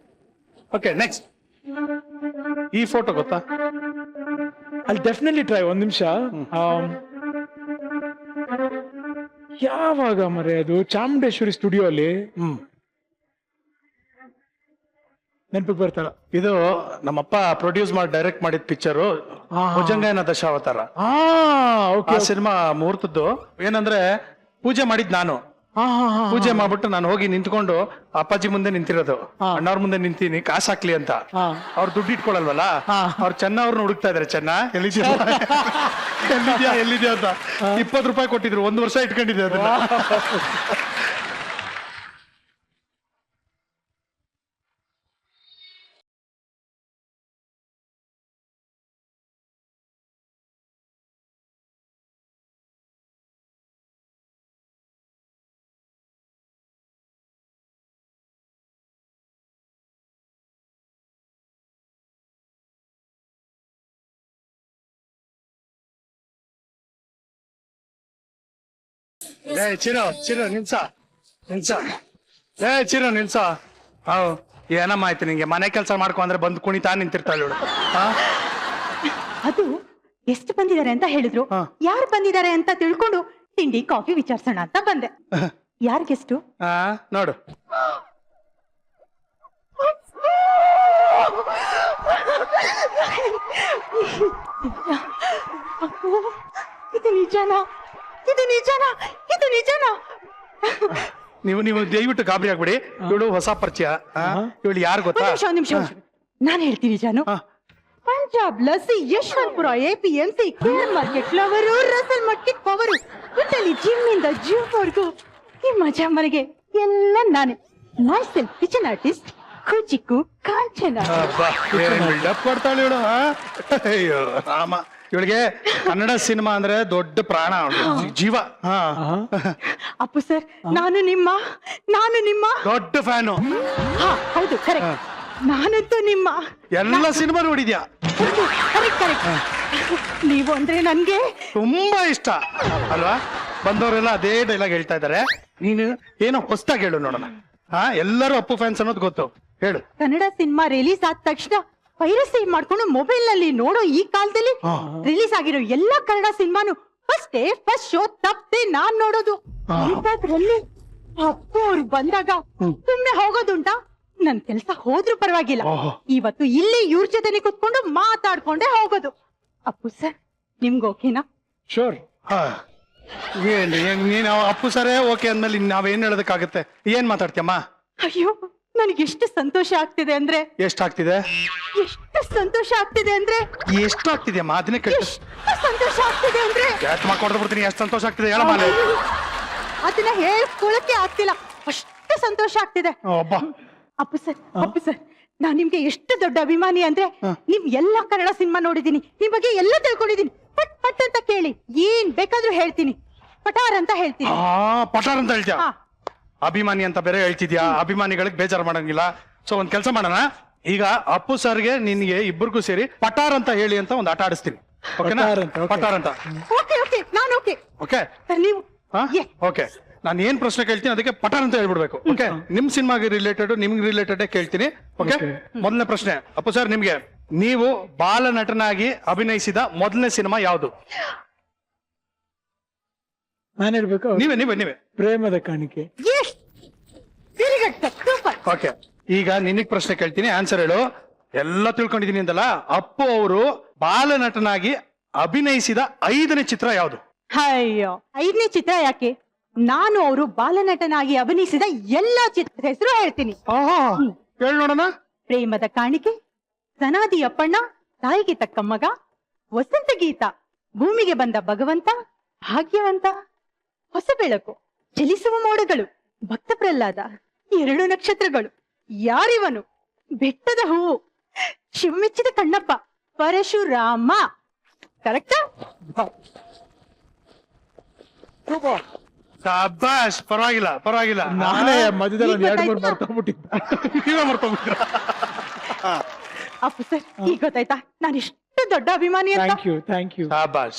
Okay, next. ಈ ಫೋಟೋ ಗೊತ್ತಾ? ಅಲ್ಲಿ ಡೆಫಿನೆಟ್ಲಿ ಟ್ರೈ. ಒಂದ್ ನಿಮಿಷ. ಯಾವಾಗ ಮರೆ ಅದು ಚಾಮುಂಡೇಶ್ವರಿ ಸ್ಟುಡಿಯೋ ಅಲ್ಲಿ ನೆನಪಿಗೆ ಬರ್ತಾರ. ಇದು ನಮ್ಮಪ್ಪ ಪ್ರೊಡ್ಯೂಸ್ ಮಾಡಿ ಡೈರೆಕ್ಟ್ ಮಾಡಿದ ಪಿಕ್ಚರು, ಭುಜಂಗಾಯನ ದಶಾವತಾರ. ಆ ಸಿನಿಮಾ ಮುಹೂರ್ತದ್ದು ಏನಂದ್ರೆ, ಪೂಜೆ ಮಾಡಿದ್ ನಾನು. ಪೂಜೆ ಮಾಡ್ಬಿಟ್ಟು ನಾನು ಹೋಗಿ ನಿಂತ್ಕೊಂಡು ಅಪ್ಪಾಜಿ ಮುಂದೆ ನಿಂತಿರೋದು, ಅಣ್ಣವ್ರ ಮುಂದೆ ನಿಂತೀನಿ ಕಾಸು ಹಾಕ್ಲಿ ಅಂತ. ಅವ್ರು ದುಡ್ಡು ಇಟ್ಕೊಳಲ್ವಲ್ಲ, ಅವ್ರು ಚೆನ್ನ ಅವ್ರನ್ನ ಹುಡುಕ್ತಾ ಇದಾರೆ. ಚೆನ್ನ ಎಲ್ಲಿದ್ಯಾ ಎಲ್ಲಿದ್ಯಾ ಅಂತ 20 ರೂಪಾಯಿ ಕೊಟ್ಟಿದ್ರು. 1 ವರ್ಷ ಇಟ್ಕೊಂಡಿದ್ದೆ ಅದನ್ನ. ಚಿರೋ ನಿಲ್ಸ. ಏ ಚಿರು ನಿಲ್ಸ ಹೌ ಏನಮ್ಮ ಆಯ್ತು ನಿಂಗೆ ಮನೆ ಕೆಲಸ ಮಾಡ್ಕೊ ಅಂದ್ರೆ ಬಂದು ಕುಣಿತಾ ನಿಂತಿರ್ತಾಳೆ ಇವಳು ಅದು ಎಷ್ಟು ಬಂದಿದ್ದಾರೆ ಅಂತ ಹೇಳಿದ್ರು. ಯಾರು ಬಂದಿದ್ದಾರೆ ಅಂತ ತಿಳ್ಕೊಂಡು ತಿಂಡಿ ಕಾಫಿ ವಿಚಾರಿಸೋಣ ಅಂತ ಬಂದೆ. ಯಾರಿಗೆಷ್ಟು? ನೋಡು ಇದು ನಿಜನಾ? ಇದು ನಿಜನಾ? ಇದು ನಿಜನಾ? ನೀವು ನೀವು ದಯವಿಟ್ಟು ಗಾಬರಿ ಆಗ್ಬಿಡಿ. ಇವಳು ಹೊಸ ಪರಿಚಯ. ಇವಳು ಯಾರು ಗೊತ್ತಾ? ಒಂದ್ ನಿಮಿಷ ನಾನು ಹೇಳ್ತೀನಿ Jaanu. Punjab lassi, Yashwanthpur, APMC, KR market, flower, Russell market, power, ಒಟ್ಟಲ್ಲಿ ಜಿಮ್ ಇಂದ ಜಿಮ್ ವರ್ಗು ಈ ಮಜಾ ಮನೆಗೆ ಎಲ್ಲ ನಾನೇ. Myself kitchen artist Kuchikku Kanchana. Build up ಕೊಡ್ತಾಳೆ ಇವಳು. ಅಯ್ಯೋ ರಾಮ, ಇವಳಿಗೆ ಕನ್ನಡ ಸಿನಿಮಾ ಅಂದ್ರೆ ದೊಡ್ಡ ಪ್ರಾಣ, ಜೀವ. ಅಪ್ಪು ಸರ್, ನಾನು ನಿಮ್ಮ ದೊಡ್ಡ ಫ್ಯಾನು. ಹೌದು, ಕರೆಕ್ಟ್. ನಾನಂತೂ ನಿಮ್ಮ ಎಲ್ಲ ಸಿನಿಮಾ ನೋಡಿದ್ಯಾ? ಕರೆಕ್ಟ್. ನೀವು ಅಂದ್ರೆ ನನ್ಗೆ ತುಂಬಾ ಇಷ್ಟ ಅಲ್ವಾ? ಬಂದವರೆಲ್ಲ ಅದೇ ಡೈಲಾಗ್ ಹೇಳ್ತಾ ಇದಾರೆ. ನೀನು ಏನೋ ಹೊಸ್ದಾಗಿ ಹೇಳು ನೋಡೋಣ. ಎಲ್ಲರೂ ಅಪ್ಪು ಫ್ಯಾನ್ಸ್ ಅನ್ನೋದು ಗೊತ್ತು, ಹೇಳು. ಕನ್ನಡ ಸಿನಿಮಾ ರಿಲೀಸ್ ಆದ ತಕ್ಷಣ ಪೈರಸಿ ಮಾಡ್ಕೊಂಡು ಮೊಬೈಲ್ ನಲ್ಲಿ ನೋಡೋ ಈ ಕಾಲದಲ್ಲಿ ರಿಲೀಸ್ ಆಗಿರೋ ಎಲ್ಲಾ ಕನ್ನಡ ಸಿನಿಮಾನು ಫಸ್ಟ್ ಶೋ ತಪ್ಪದೆ ನಾನ್ ನೋಡೋದು. ಇಂಥದ್ರಲ್ಲಿ ಅಪ್ಪು ಅವ್ರು ಬಂದಾಗ ಸುಮ್ನೆ ಹೋಗೋದುಂಟಾ? ನನ್ ಕೆಲ್ಸ ಹೋದ್ರೂ ಪರವಾಗಿಲ್ಲ, ಇವತ್ತು ಇಲ್ಲಿ ಇವ್ರ ಜೊತೆನೆ ಕುತ್ಕೊಂಡು ಮಾತಾಡ್ಕೊಂಡೆ ಹೋಗೋದು. ಅಪ್ಪು ಸರ್, ನಿಮ್ಗೆ ಓಕೆನಾ? ಶೋರ್. ನೀನ್ ಅಪ್ಪು ಸರೇ ಓಕೆ ಅಂದ್ಮೇಲೆ ನಾವೇನ್ ಹೇಳೋದಕ್ಕಾಗತ್ತೆ? ಏನ್ ಮಾತಾಡ್ತೀಯಮ್ಮ? ಅಯ್ಯೋ, ನನಗೆ ಎಷ್ಟು ಸಂತೋಷ ಆಗ್ತಿದೆ ಅಂದ್ರೆ. ಎಷ್ಟಾಗ್ತಿದೆ? ಎಷ್ಟು ಸಂತೋಷ ಆಗ್ತಿದೆ ಅಂದ್ರೆ. ಎಷ್ಟು ಆಗ್ತಿದೆಯಮ್ಮ? ಅದನ್ನೇ ಕೇಳ. ಎಷ್ಟು ಸಂತೋಷ ಆಗ್ತಿದೆ ಅಂದ್ರೆ ಯಾಕೆ ಮಾಡ್ಕೊಡ್ದು ಬಿಡ್ತೀನಿ. ಎಷ್ಟು ಸಂತೋಷ ಆಗ್ತಿದೆ ಹೇಳಮ್ಮ. ಅದನ್ನ ಹೇಳ್ಕೊಳಕ್ಕೆ ಆಗ್ತಿಲ್ಲ, ಅಷ್ಟು ಸಂತೋಷ ಆಗ್ತಿದೆ. ಅಪ್ಪು ಸರ್, ನಾನ್ ನಿಮ್ಗೆ ಎಷ್ಟು ದೊಡ್ಡ ಅಭಿಮಾನಿ ಅಂದ್ರೆ, ನಿಮ್ ಎಲ್ಲಾ ಕನ್ನಡ ಸಿನಿಮಾ ನೋಡಿದೀನಿ, ನಿಮ್ ಬಗ್ಗೆ ಎಲ್ಲ ತಿಳ್ಕೊಂಡಿದೀನಿ. ಪಟ್ ಪಟ್ ಅಂತ ಕೇಳಿ ಏನ್ ಬೇಕಾದ್ರೂ ಹೇಳ್ತೀನಿ, ಪಟಾರ್ ಅಂತ ಹೇಳ್ತೀನಿ. ಪಟಾರ್ ಅಂತ ಹೇಳ್ತೀಯ? ಅಭಿಮಾನಿ ಅಂತ ಬೇರೆ ಹೇಳ್ತಿದ್ಯಾ? ಅಭಿಮಾನಿಗಳಿಗೆ ಬೇಜಾರು ಮಾಡಂಗಿಲ್ಲ. ಸೊ ಒಂದ್ ಕೆಲಸ ಮಾಡೋಣ, ಈಗ ಅಪ್ಪು ಸರ್ಗೆ ನಿನ್ಗೆ ಇಬ್ಬರಿಗೂ ಸೇರಿ ಪಟಾರ್ ಅಂತ ಹೇಳಿ ಅಂತ ಒಂದು ಆಟ ಆಡಿಸ್ತೀನಿ. ಓಕೆನಾ? ಪಟಾರ್ ಅಂತ. ಓಕೆ, ನಾನು ಓಕೆ. ಓಕೆ ನೀವು ಓಕೆ. ನಾನು ಏನ್ ಪ್ರಶ್ನೆ ಕೇಳ್ತೀನಿ ಅದಕ್ಕೆ ಪಟಾರ್ ಅಂತ ಹೇಳ್ಬಿಡ್ಬೇಕು. ಓಕೆ, ನಿಮ್ ಸಿನಿಮಾಗೆ ರಿಲೇಟೆಡ್, ನಿಮ್ಗೆ ರಿಲೇಟೆಡ್ ಕೇಳ್ತೀನಿ. ಓಕೆ, ಮೊದಲನೇ ಪ್ರಶ್ನೆ ಅಪ್ಪು ಸರ್ ನಿಮ್ಗೆ. ನೀವು ಬಾಲನಟನಾಗಿ ಅಭಿನಯಿಸಿದ ಮೊದಲನೇ ಸಿನಿಮಾ ಯಾವುದು? ನಾನು ಹೇಳ್ಬೇಕು? ನೀವೇ. ಪ್ರೇಮದ ಕಾಣಿಕೆ. ಓಕೆ, ಈಗ ನಿನಗ್ ಪ್ರಶ್ನೆ ಕೇಳ್ತೀನಿ, ಆನ್ಸರ್ ಹೇಳು. ಎಲ್ಲ ತಿಳ್ಕೊಂಡಿದೀನಿ ಅಂತಲ್ಲ. ಅಪ್ಪು ಅವರು ಬಾಲನಟನಾಗಿ ಅಭಿನಯಿಸಿದ 5ನೇ ಚಿತ್ರ ಯಾವುದು? ಅಯ್ಯೋ, 5ನೇ ಚಿತ್ರ ಯಾಕೆ, ನಾನು ಅವರು ಬಾಲನಟನಾಗಿ ಅಭಿನಯಿಸಿದ ಎಲ್ಲಾ ಚಿತ್ರ ಹೆಸರು ಹೇಳ್ತೀನಿ. ಹೇಳಿ ನೋಡೋಣ. ಪ್ರೇಮದ ಕಾಣಿಕೆ, ಸನಾದಿ ಅಪ್ಪಣ್ಣ, ತಾಯಿಗೆ ತಕ್ಕ ಮಗ, ವಸಂತ ಗೀತ, ಭೂಮಿಗೆ ಬಂದ ಭಗವಂತ, ಭಾಗ್ಯವಂತ, ಹೊಸ ಬೆಳಕು, ಚಲಿಸುವ ಮೋಡಗಳು, ಭಕ್ತ ಪ್ರಹ್ಲಾದ, 2 ನಕ್ಷತ್ರಗಳು, ಯಾರಿವನು, ಬೆಟ್ಟದ ಹೂವು, ಶಿವಮೆಚ್ಚಿದ ಕಣ್ಣಪ್ಪ, ಪರಶುರಾಮ. ಕರೆಕ್ಟಾ? ಶಾಬಾಷ್, ಪರವಾಗಿಲ್ಲ. ನಾನೇ ಮಧ್ಯದಲ್ಲಿ ಒಂದು 2-3 ಮರ್ತೋಗ್ಬಿಟ್ಟಿದ್ದೆ. ನೀವೇ ಮರ್ತೋಗ್ಬಿಟ್ರ? ಅಪ್ಪು ಸರ್, ಈಗ ಗೊತ್ತಾಯ್ತಾ ನಾನು ಎಷ್ಟು ದೊಡ್ಡ ಅಭಿಮಾನಿ ಅಂತ? Thank you.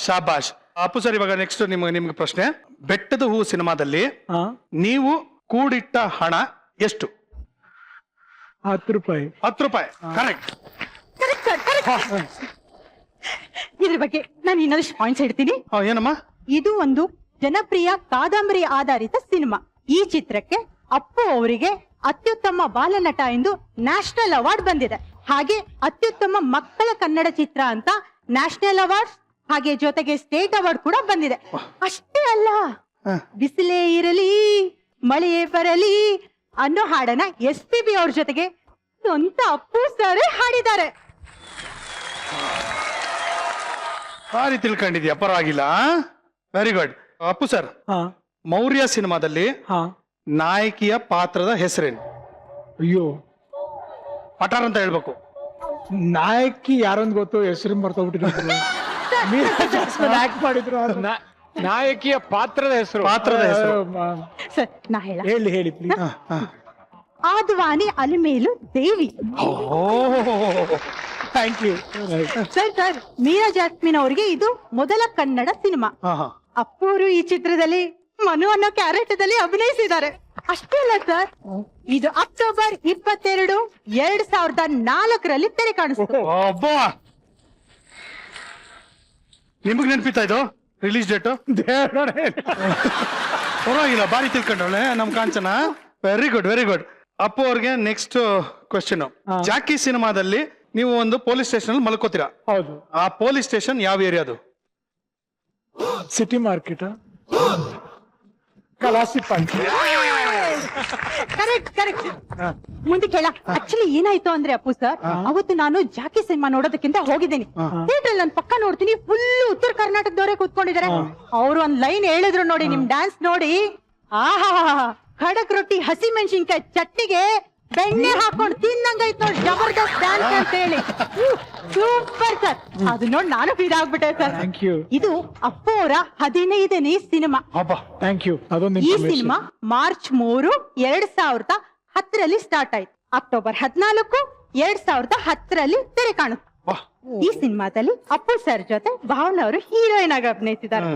ಶಾಬಾಷ್. ಅಪ್ಪು ಸರ್, ಇವಾಗ ನೆಕ್ಸ್ಟ್ ನಿಮ್ಗೆ ಪ್ರಶ್ನೆ. ಬೆಟ್ಟದ ಹೂ ಸಿನಿಮಾದಲ್ಲಿ ನೀವು ಕೂಡಿಟ್ಟ ಹಣ ಎಷ್ಟು? 10 ರೂಪಾಯಿ. 10 ರೂಪಾಯಿ. ಕರೆಕ್ಟ್. ಇದ್ರ ಬಗ್ಗೆ ನಾನು ಇನ್ನೊಂದಿಷ್ಟು ಪಾಯಿಂಟ್ಸ್ ಹೇಳ್ತೀನಿ. ಏನಮ್ಮ? ಇದು ಒಂದು ಜನಪ್ರಿಯ ಕಾದಂಬರಿ ಆಧಾರಿತ ಸಿನಿಮಾ. ಈ ಚಿತ್ರಕ್ಕೆ ಅಪ್ಪು ಅವರಿಗೆ ಅತ್ಯುತ್ತಮ ಬಾಲನಟ ಎಂದು ನ್ಯಾಷನಲ್ ಅವಾರ್ಡ್ ಬಂದಿದೆ. ಹಾಗೆ ಅತ್ಯುತ್ತಮ ಮಕ್ಕಳ ಕನ್ನಡ ಚಿತ್ರ ಅಂತ ನ್ಯಾಷನಲ್ ಅವಾರ್ಡ್, ಹಾಗೆ ಜೊತೆಗೆ ಸ್ಟೇಟ್ ಅವಾರ್ಡ್ ಕೂಡ ಬಂದಿದೆ. ಅಷ್ಟೇ ಅಲ್ಲ, ಬಿಸಿಲೇ ಇರಲಿ ಮಳೆಯೇ ಬರಲಿ ಅನ್ನೋ ಹಾಡನ್ನ SPB ಅವ್ರ ಜೊತೆಗೆ ಸ್ವಂತ ಅಪ್ಪು ಸರೇ ಹಾಡಿದ್ದಾರೆ. ಭಾರಿ ತಿಳ್ಕೊಂಡಿದ್ಯಾ, ಪರವಾಗಿಲ್ಲ. Very good. Appu sir, Maurya ಸಿನಿಮಾದಲ್ಲಿ ನಾಯಕಿಯ ಪಾತ್ರದ ಹೆಸರೇನು? ಅಯ್ಯೋ, ಪಟಾರ್ ಅಂತ ಹೇಳ್ಬೇಕು. ನಾಯಕಿ ಯಾರೊಂದು ಗೊತ್ತು, ಹೆಸರು ಮರ್ತೋಗ್ಬಿಟ್ಟಿದ್ರು. ಆಕ್ಟ್ ಮಾಡಿದ್ರು. ನಾಯಕಿಯ ಪಾತ್ರದ ಹೆಸರು? ಸರ್, ನಾ ಹೇಳಿ please. Advani Alamelu Devi. Thank you sir, Meera Jasmine ಅವರಿಗೆ ಇದು ಮೊದಲ ಕನ್ನಡ ಸಿನಿಮಾ. ಅಪ್ಪು ಅವರು ಈ ಚಿತ್ರದಲ್ಲಿ ಮನು ಅನ್ನೋ ಕ್ಯಾರೆಕ್ಟರ್ ದಲ್ಲಿ ಅಭಿನಯಿಸಿದ್ದಾರೆ. ಅಷ್ಟೇ ಅಲ್ಲ ಸರ್, ಇದು ಅಕ್ಟೋಬರ್ 22, 2004 ತೆರೆ ಕಾಣಿಸ್ತು. ಅಬ್ಬಾ, ನಿಮಗ್ ನೆನ್ಪಿತ್ತಾ ಇದು ರಿಲೀಸ್ ಡೇಟು? ಪರವಾಗಿಲ್ಲ, ಬಾರಿ ತಿಳ್ಕೊಂಡವಳೆ ನಮ್ Kanchana. Very good, very good. Appu ಅವ್ರಿಗೆ ನೆಕ್ಸ್ಟ್ ಕ್ವೆಶ್ಚನ್. ಜಾಕಿ ಸಿನಿಮಾದಲ್ಲಿ ನೀವು ಒಂದು ಪೊಲೀಸ್ ಸ್ಟೇಷನ್ ಅಲ್ಲಿ ಮಲ್ಕೋತೀರಾ. ಹೌದು. ಆ ಪೊಲೀಸ್ ಸ್ಟೇಷನ್ ಯಾವ ಏರಿಯಾದು? City market, Kalasi point. Correct correct. ಮುಂದೆ ಕೇಳ. ಆಕ್ಚುಲಿ ಏನಾಯ್ತು ಅಂದ್ರೆ ಅಪ್ಪು ಸರ್, ಅವತ್ತು ನಾನು ಜಾಕಿ ಸಿನಿಮಾ ನೋಡೋದಕ್ಕಿಂತ ಹೋಗಿದ್ದೀನಿ. ಥಿಯೇಟರ್ ನಾನು ಪಕ್ಕ ನೋಡ್ತೀನಿ, ಫುಲ್ ಉತ್ತರ ಕರ್ನಾಟಕದವರೇ ಕೂತ್ಕೊಂಡಿದ್ದಾರೆ. ಅವ್ರು ಒಂದ್ ಲೈನ್ ಹೇಳಿದ್ರು ನೋಡಿ, ನಿಮ್ ಡ್ಯಾನ್ಸ್ ನೋಡಿ, ಆಹಾ, ಖಡಕ್ ರೊಟ್ಟಿ, ಹಸಿ ಮೆಣಸಿನ್ಕಾಯಿ ಚಟ್ನಿಗೆ ಬೆಣ್ಣೆ ಹಾಕೊಂಡು ತಿನ್ನಂಗಾಯ್ತು ನೋಡಿ, ಜಬರ್ದಸ್ತ್ ಡ್ಯಾನ್ಸ್ ಅಂತ ಹೇಳಿ. ಸೂಪರ್ ಸರ್, ಅದು ನೋಡಿ ನಾನು ಫೀಲ್ ಆಗ್ಬಿಟ್ಟೆ ಸರ್. Thank you. ಇದು ಅಪ್ಪು ಅವರ 15ನೇ ಸಿನಿಮಾ. Thank you. ಅದೊಂದು ಈ ಸಿನಿಮಾ ಮಾರ್ಚ್ 3, 2010 ಸ್ಟಾರ್ಟ್ ಆಯ್ತು. ಅಕ್ಟೋಬರ್ 14, 2010 ತೆರೆ ಕಾಣುತ್ತೆ. ಈ ಸಿನಿಮಾದಲ್ಲಿ ಅಪ್ಪು ಸರ್ ಜೊತೆ ಭಾವನಾ ಅವರು ಹೀರೋಯಿನ್ ಆಗಿ ಅಭಿನಯಿಸಿದ್ದಾರೆ.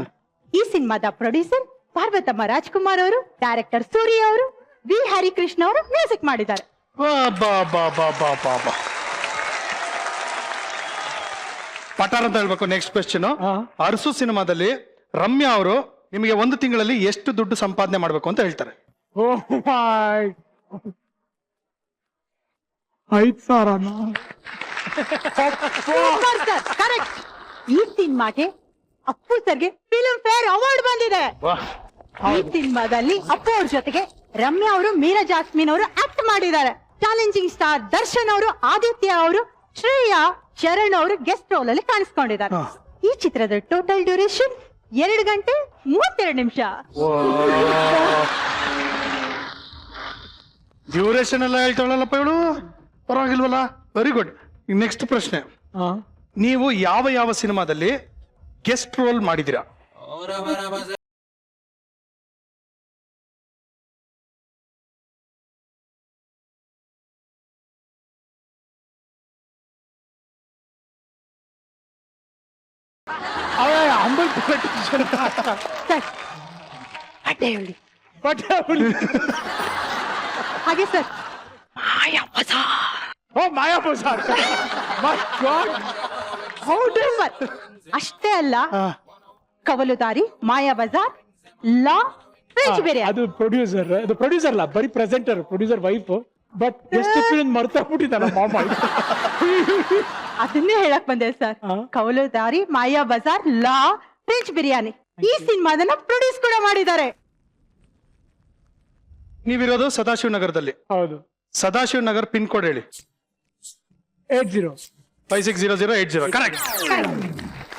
ಈ ಸಿನಿಮಾದ ಪ್ರೊಡ್ಯೂಸರ್ ಪಾರ್ವತಮ್ಮ ರಾಜ್ಕುಮಾರ್ ಅವರು, ಡೈರೆಕ್ಟರ್ ಸೂರ್ಯ ಅವರು, ವಿ ಹರಿಕೃಷ್ಣ ಅವರು ಮ್ಯೂಸಿಕ್ ಮಾಡಿದ್ದಾರೆ. ಪಟಾರ್ ಅಂತ ಹೇಳ್ಬೇಕು. Next question. ಅರಸು ಸಿನಿಮಾದಲ್ಲಿ ರಮ್ಯಾ ಅವರು ನಿಮಗೆ 1 ತಿಂಗಳಲ್ಲಿ ಎಷ್ಟು ದುಡ್ಡು ಸಂಪಾದನೆ ಮಾಡ್ಬೇಕು ಅಂತ ಹೇಳ್ತಾರೆ? 5,000. ಕರೆಕ್ಟ್. ಈ ಸಿನಿಮಾಗೆ ಅಪ್ಪು ಸರ್ಗೆ ಫಿಲ್ಮ್ ಫೇರ್ ಅವಾರ್ಡ್ ಬಂದಿದೆ. ಈ ಸಿನಿಮಾದಲ್ಲಿ ಅಪ್ಪು ಅವ್ರ ಜೊತೆಗೆ ರಮ್ಯಾ ಅವರು, ಮೀರಾ ಜಾಸ್ಮಿನ್ ಅವರು ಆಕ್ಟ್ ಮಾಡಿದ್ದಾರೆ. ಚಾಲೆಂಜಿಂಗ್ ಸ್ಟಾರ್ ದರ್ಶನ್ ಅವರು, ಆದಿತ್ಯ ಅವರು, ಶ್ರೇಯಾ ಶರಣ್ ಅವರು ಗೆಸ್ಟ್ ರೋಲ್ ಅಲ್ಲಿ ಕಾಣಿಸ್ಕೊಂಡಿದ್ದಾರೆ. ಈ ಚಿತ್ರದ ಟೋಟಲ್ ಡ್ಯೂರೇಷನ್ 2 ಗಂಟೆ 32 ನಿಮಿಷ. ಡ್ಯೂರೇಷನ್ ಎಲ್ಲ ಹೇಳ್ತಾಳಲ್ಲಪ್ಪ ಇವಳು, ಪರವಾಗಿಲ್ವಲ್ಲ. Very good. ನೆಕ್ಸ್ಟ್ ಪ್ರಶ್ನೆ. ನೀವು ಯಾವ ಯಾವ ಸಿನಿಮಾದಲ್ಲಿ ಗೆಸ್ಟ್ ರೋಲ್ ಮಾಡಿದ್ದೀರಾ? ಸರ್, ಅಡ್ಡೆ ಹೇಳಿ. ಹಾಗೆ ಸರ್, ಮಾಯಾ ಬಜಾರ್. ಅಷ್ಟೇ ಅಲ್ಲ, ಕವಲುದಾರಿ, ಮಾಯಾ ಬಜಾರ್, ಲಾ, ಫ್ರೆಂಚ್ ಬಿರಿಯಾನಿ. ಅದು ಪ್ರೊಡ್ಯೂಸರ್, ಅದು ಪ್ರೊಡ್ಯೂಸರ್ ಅಲ್ಲ, ಬರೀ ಪ್ರೆಸೆಂಟರ್, ಪ್ರೊಡ್ಯೂಸರ್ ವೈಫ್. ಬಟ್ ಎಷ್ಟು ಮರ್ತಾಗ್ಬಿಟ್ಟಿದ್ದಾನ ಮಾಮ. ಅದನ್ನೇ ಹೇಳಕ್ ಬಂದೆ ಸರ್. ಕವಲುದಾರಿ, ಮಾಯಾ ಬಜಾರ್, ಲಾ, ಫ್ರೆಂಚ್ ಬಿರಿಯಾನಿ ಈ ಸಿನಿಮಾದನ್ನ ಪ್ರೊಡ್ಯೂಸ್ ಕೂಡ ಮಾಡಿದ್ದಾರೆ. ನೀವಿರೋದು ಸದಾಶಿವ ನಗರದಲ್ಲಿ. ಹೌದು. ಸದಾಶಿವ ನಗರ್ ಪಿನ್ ಕೋಡ್ ಹೇಳಿ. 80 560080. Correct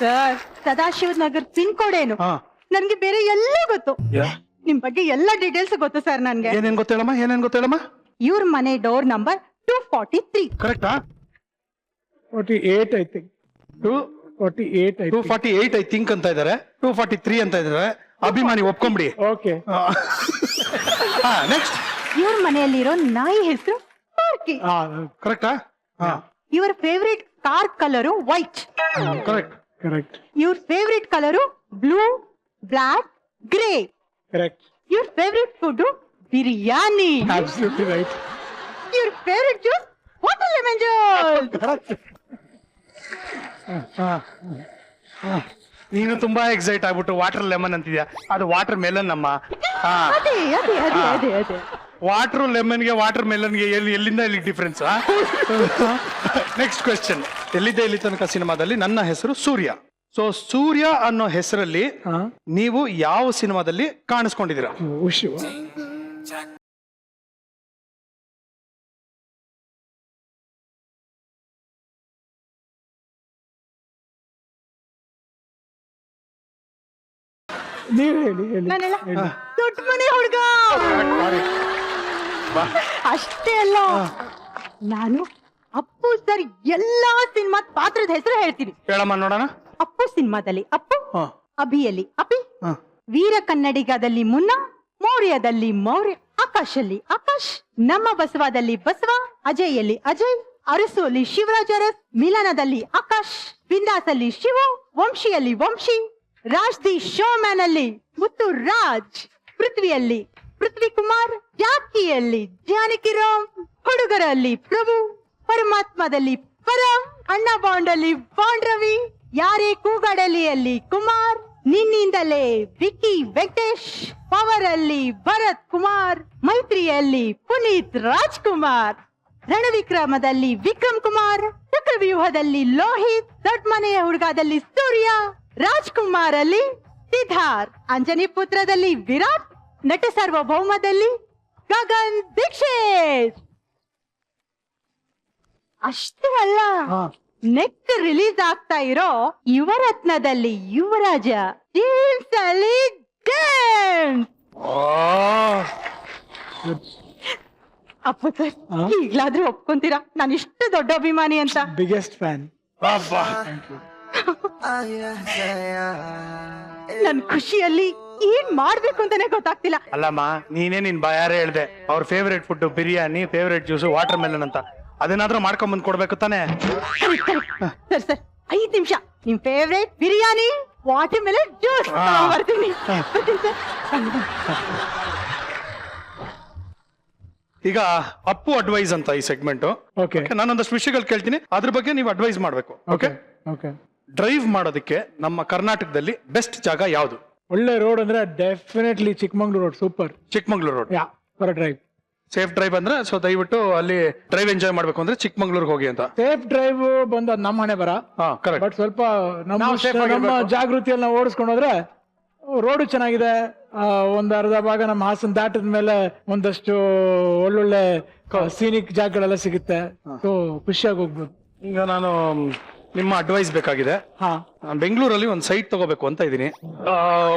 sir, Sadashiva Nagar pin code ಏನು? ನನ್ಗೆ ಬೇರೆ ಎಲ್ಲ ಗೊತ್ತು. ನಿಮ್ ಬಗ್ಗೆ ಎಲ್ಲ ಡೀಟೇಲ್ಸ್ ಗೊತ್ತು ಸರ್ ನನ್ಗೆ. ಏನೇನ್ ಗೊತ್ತೇಳಮ್ಮ, ಏನೇನ್ ಗೊತ್ತೇಳಮ್ಮ? ಇವ್ರ ಮನೆ ಡೋರ್ ನಂಬರ್ 243. ಕರೆಕ್ಟಾ? 48 ಐ ಥಿಂಕ್. 248 ಐ ಥಿಂಕ್ ಅಂತ ಇದಾರೆ. 243 ಅಂತ ಇದಾರೆ. ಅಭಿಮಾನಿ ಒಪ್ಕೊಂಬಿಡಿ. ಓಕೆ. ನೆಕ್ಸ್ಟ್. ಇವ್ರ ಮನೆಯಲ್ಲಿರೋ ನಾಯಿ ಹೆಸರು ಪಾರ್ಕಿ. ಕರೆಕ್ಟಾ? ಇವ್ರ favourite car colour white. Correct. Correct. ಇವ್ರ favourite colour blue, black, grey. Correct. ಇವ್ರ favourite food biryani. Absolutely right. ಇವ್ರ favourite juice water lemon juice. ನೀನು ತುಂಬಾ ಎಕ್ಸೈಟ್ ಆಗ್ಬಿಟ್ಟು ವಾಟರ್ ಲೆಮನ್ ಅಂತಿದ್ಯಾ. ಅದು ವಾಟರ್ ಮೆಲನ್ ಅಮ್ಮ. ಅದೇ ಅದೇ ಅದೇ ಅದೇ ಅದೇ ವಾಟರ್ ಲೆಮನ್ಗೆ ವಾಟರ್ ಮೆಲನ್ಗೆ ಎಲ್ಲಿಂದ ಇಲ್ಲಿ ಡಿಫ್ರೆನ್ಸ್? Next question. ಎಲ್ಲಿದ್ದೆ ಇಲ್ಲಿ ತನಕ ಸಿನಿಮಾದಲ್ಲಿ ನನ್ನ ಹೆಸರು ಸೂರ್ಯ. ಸೊ ಸೂರ್ಯ ಅನ್ನೋ ಹೆಸರಲ್ಲಿ ನೀವು ಯಾವ ಸಿನಿಮಾದಲ್ಲಿ ಕಾಣಿಸ್ಕೊಂಡಿದ್ದೀರಾ? ನೀವ್ ಹೇಳಿ. ನಾನೆಲ್ಲ ದೊಡ್ಡ ಮನೆ ಹುಡುಗ. ಅಷ್ಟೇ ಅಲ್ಲ, ನಾನು ಅಪ್ಪು ಸರ್ ಎಲ್ಲಾ ಸಿನಿಮಾ ಪಾತ್ರದ ಹೆಸರು ಹೇಳ್ತೀನಿ. ಹೇಳಮ್ಮ ನೋಡೋಣ. ಅಪ್ಪು ಸಿನಿಮಾದಲ್ಲಿ ಅಪ್ಪು, ಅಭಿಯಲ್ಲಿ ಅಪಿ, ವೀರ ಕನ್ನಡಿಗದಲ್ಲಿ ಮುನ್ನ, ಮೌರ್ಯದಲ್ಲಿ ಮೌರ್ಯ, ಆಕಾಶಲ್ಲಿ ಆಕಾಶ್, ನಮ್ಮ ಬಸವದಲ್ಲಿ ಬಸವ, ಅಜಯಲ್ಲಿ ಅಜಯ್, ಅರಸೋಲಿ ಶಿವರಾಜ್ ಅರಸ್, ಮಿಲನದಲ್ಲಿ ಆಕಾಶ್, ಬಿಂದಾಸಲ್ಲಿ ಶಿವ, ವಂಶಿಯಲ್ಲಿ ವಂಶಿ, ರಾಜ್ ದಿ ಶೋಮ್ಯಾನ್ ಅಲ್ಲಿ ಮುತ್ತು ರಾಜ್, ಪೃಥ್ವಿಯಲ್ಲಿ ಪೃಥ್ವಿ ಕುಮಾರ್, ಜಾಕಿಯಲ್ಲಿ ಜಾನಕಿರಾಮ್, ಹುಡುಗರಲ್ಲಿ ಪ್ರಭು, ಪರಮಾತ್ಮದಲ್ಲಿ ಪರಂ, ಅಣ್ಣ ಬಾಂಡಲ್ಲಿ ಬಾಂಡ್ ರವಿ, ಯಾರೇ ಕೂಗಾಡಲಿಯಲ್ಲಿ ಕುಮಾರ್, ನಿನ್ನಿಂದಲೇ ವಿಕ್ಕಿ ವೆಂಕಟೇಶ್, ಪವರ್ ಅಲ್ಲಿ ಭರತ್ ಕುಮಾರ್, ಮೈತ್ರಿಯಲ್ಲಿ ಪುನೀತ್ ರಾಜ್ಕುಮಾರ್, ರಣವಿಕ್ರಮದಲ್ಲಿ ವಿಕ್ರಮ್ ಕುಮಾರ್, ಚಕ್ರವ್ಯೂಹದಲ್ಲಿ ಲೋಹಿತ್, ದೊಡ್ಡ ಮನೆಯ ಹುಡುಗದಲ್ಲಿ ಸೂರ್ಯ, ರಾಜ್ಕುಮಾರ್ ಅಲ್ಲಿ ಸಿದ್ಧಾರ್ಥ್, ಅಂಜನಿ ಪುತ್ರದಲ್ಲಿ ವಿರಾಟ್, ನಟ ಸಾರ್ವಭೌಮದಲ್ಲಿ ಗಗನ್ ದೀಕ್ಷಿತ್. ಅಷ್ಟೇ ಅಲ್ಲ, ನೆಕ್ಸ್ಟ್ ರಿಲೀಸ್ ಆಗ್ತಾ ಇರೋ ಯುವರತ್ನದಲ್ಲಿ ಯುವರಾಜ ಜೇಮ್ಸ್ ಅಲ್ಲಿ ಜೇಮ್ಸ್. ಅಪ್ಪ ಸರ್, ಈಗ್ಲಾದ್ರೂ ಒಪ್ಕೊಂತೀರಾ ನಾನು ಇಷ್ಟು ದೊಡ್ಡ ಅಭಿಮಾನಿ ಅಂತ? Biggest fan. ನನ್ ಖುಷಿಯಲ್ಲಿ ಏನ್ ಮಾಡ್ಬೇಕು ಅಂತಾನೆ ಗೊತ್ತಾಗ್ತಿಲ್ಲ. ಅಲ್ಲಮ್ಮ, ನೀನೇ ನಿನ್ ಬಾಯಾರೆ ಹೇಳ್ದೆ ಅವ್ರ favourite food biryani, favourite juice water melon ಅಂತ. ಅದನ್ನಾದ್ರೂ ಮಾಡ್ಕೊಂಡ್ ಬಂದ್ ಕೊಡ್ಬೇಕು ತಾನೆ? ಸರ್ ಸರ್ 5 ನಿಮಿಷ, ನಿಮ್ favourite biryani, water melon juice ಬರ್ತೀನಿ. ಈಗ ಅಪ್ಪು ಅಡ್ವೈಸ್ ಅಂತ ಈ ಸೆಗ್ಮೆಂಟ್. ಓಕೆ, ನಾನೊಂದಷ್ಟು ವಿಷಯಗಳು ಕೇಳ್ತೀನಿ, ಅದ್ರ ಬಗ್ಗೆ ನೀವು ಅಡ್ವೈಸ್ ಮಾಡ್ಬೇಕು. Okay, okay. ಡ್ರೈವ್ ಮಾಡೋದಕ್ಕೆ ನಮ್ಮ ಕರ್ನಾಟಕದಲ್ಲಿ ಬೆಸ್ಟ್ ಜಾಗ ಯಾವುದು? ಒಳ್ಳೆ ರೋಡ್ ಅಂದ್ರೆ definitely Chikmagalur road. Super. Chikmagalur road yeah, for drive. Safe drive ಅಂದ್ರೆ, ಸೊ ದಯವಿಟ್ಟು ಅಲ್ಲಿ ಡ್ರೈವ್ ಎಂಜಾಯ್ ಮಾಡ್ಬೇಕು ಅಂದ್ರೆ ಚಿಕ್ಕಮಂಗ್ಳೂರ್ಗೆ ಹೋಗಿ ಅಂತ. ಸೇಫ್ ಡ್ರೈವ್ ಬಂದು ಅದ್ ನಮ್ಮ ಹಣೆ ಬರ. ಕರೆಕ್ಟ್. ಬಟ್ ಸ್ವಲ್ಪ ನಮ್ಮ ಜಾಗೃತಿಯಲ್ಲಿ ನಾವು ಓಡಿಸ್ಕೊಂಡು ಹೋದ್ರೆ ರೋಡು ಚೆನ್ನಾಗಿದೆ. ಒಂದ್ ಅರ್ಧ ಭಾಗ ನಮ್ಮ ಹಾಸನ ದಾಟದ ಮೇಲೆ ಒಂದಷ್ಟು ಒಳ್ಳೊಳ್ಳೆ ಸೀನಿಕ್ ಜಾಗಗಳೆಲ್ಲ ಸಿಗುತ್ತೆ. ಸೊ ಖುಷಿಯಾಗಿ ಹೋಗ್ಬೋದು. ಈಗ ನಾನು ನಿಮ್ಮ ಅಡ್ವೈಸ್ ಬೇಕಾಗಿದೆ. ನಾನು ಬೆಂಗಳೂರಲ್ಲಿ ಒಂದು ಸೈಟ್ ತಗೋಬೇಕು ಅಂತ ಇದೀನಿ.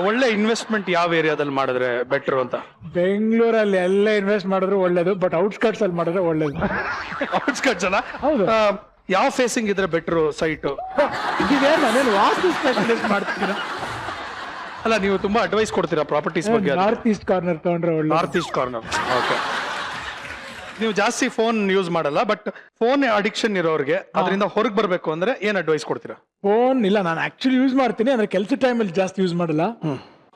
ಒಳ್ಳೆ ಇನ್ವೆಸ್ಟ್ಮೆಂಟ್ ಯಾವ ಏರಿಯಾದಲ್ಲಿ ಮಾಡಿದ್ರೆ ಬೆಟರ್ ಅಂತ? ಬೆಂಗಳೂರಲ್ಲಿ ಎಲ್ಲ ಇನ್ವೆಸ್ಟ್ ಮಾಡಿದ್ರು ಒಳ್ಳೇದು, ಬಟ್ ಔಟ್ಸ್ಕಟ್ಸ್ ಅಲ್ಲಿ ಮಾಡಿದ್ರೆ ಒಳ್ಳೇದು. ಔಟ್ಸ್ಕಟ್ಸ್ ಅಲ್ಲ? ಹೌದು. ಯಾವ ಫೇಸಿಂಗ್ ಇದ್ರೆ ಬೆಟರ್ ಸೈಟ್? ನಾನೇನು ವಾಸ್ತು ಸ್ಪೆಷಲಿಸ್ಟ್ ಮಾಡ್ತೀರಾ? ಅಲ್ಲ, ನೀವು ತುಂಬಾ ಅಡ್ವೈಸ್ ಕೊಡ್ತೀರಾ ಪ್ರಾಪರ್ಟೀಸ್ ಬಗ್ಗೆ. ನಾರ್ತ್ ಈಸ್ಟ್ ಕಾರ್ನರ್ ತಗೊಂಡ್ರೆ ಒಳ್ಳೆ. North East corner. ಓಕೆ. ನೀವು ಜಾಸ್ತಿ ಫೋನ್ ಯೂಸ್ ಮಾಡಲ್ಲ, ಬಟ್ ಫೋನ್ ಅಡಿಕ್ಷನ್ ಇರೋರಿಗೆ ಅದರಿಂದ ಹೊರಗೆ ಬರ್ಬೇಕು ಅಂದ್ರೆ ಏನ್ ಅಡ್ವೈಸ್ ಕೊಡ್ತೀರಾ? ಫೋನ್ ಇಲ್ಲ, ನಾನು ಆಕ್ಚುಲಿ ಯೂಸ್ ಮಾಡ್ತೀನಿ, ಅಂದ್ರೆ ಕೆಲಸ ಟೈಮಲ್ಲಿ ಜಾಸ್ತಿ ಯೂಸ್ ಮಾಡಲ್ಲ.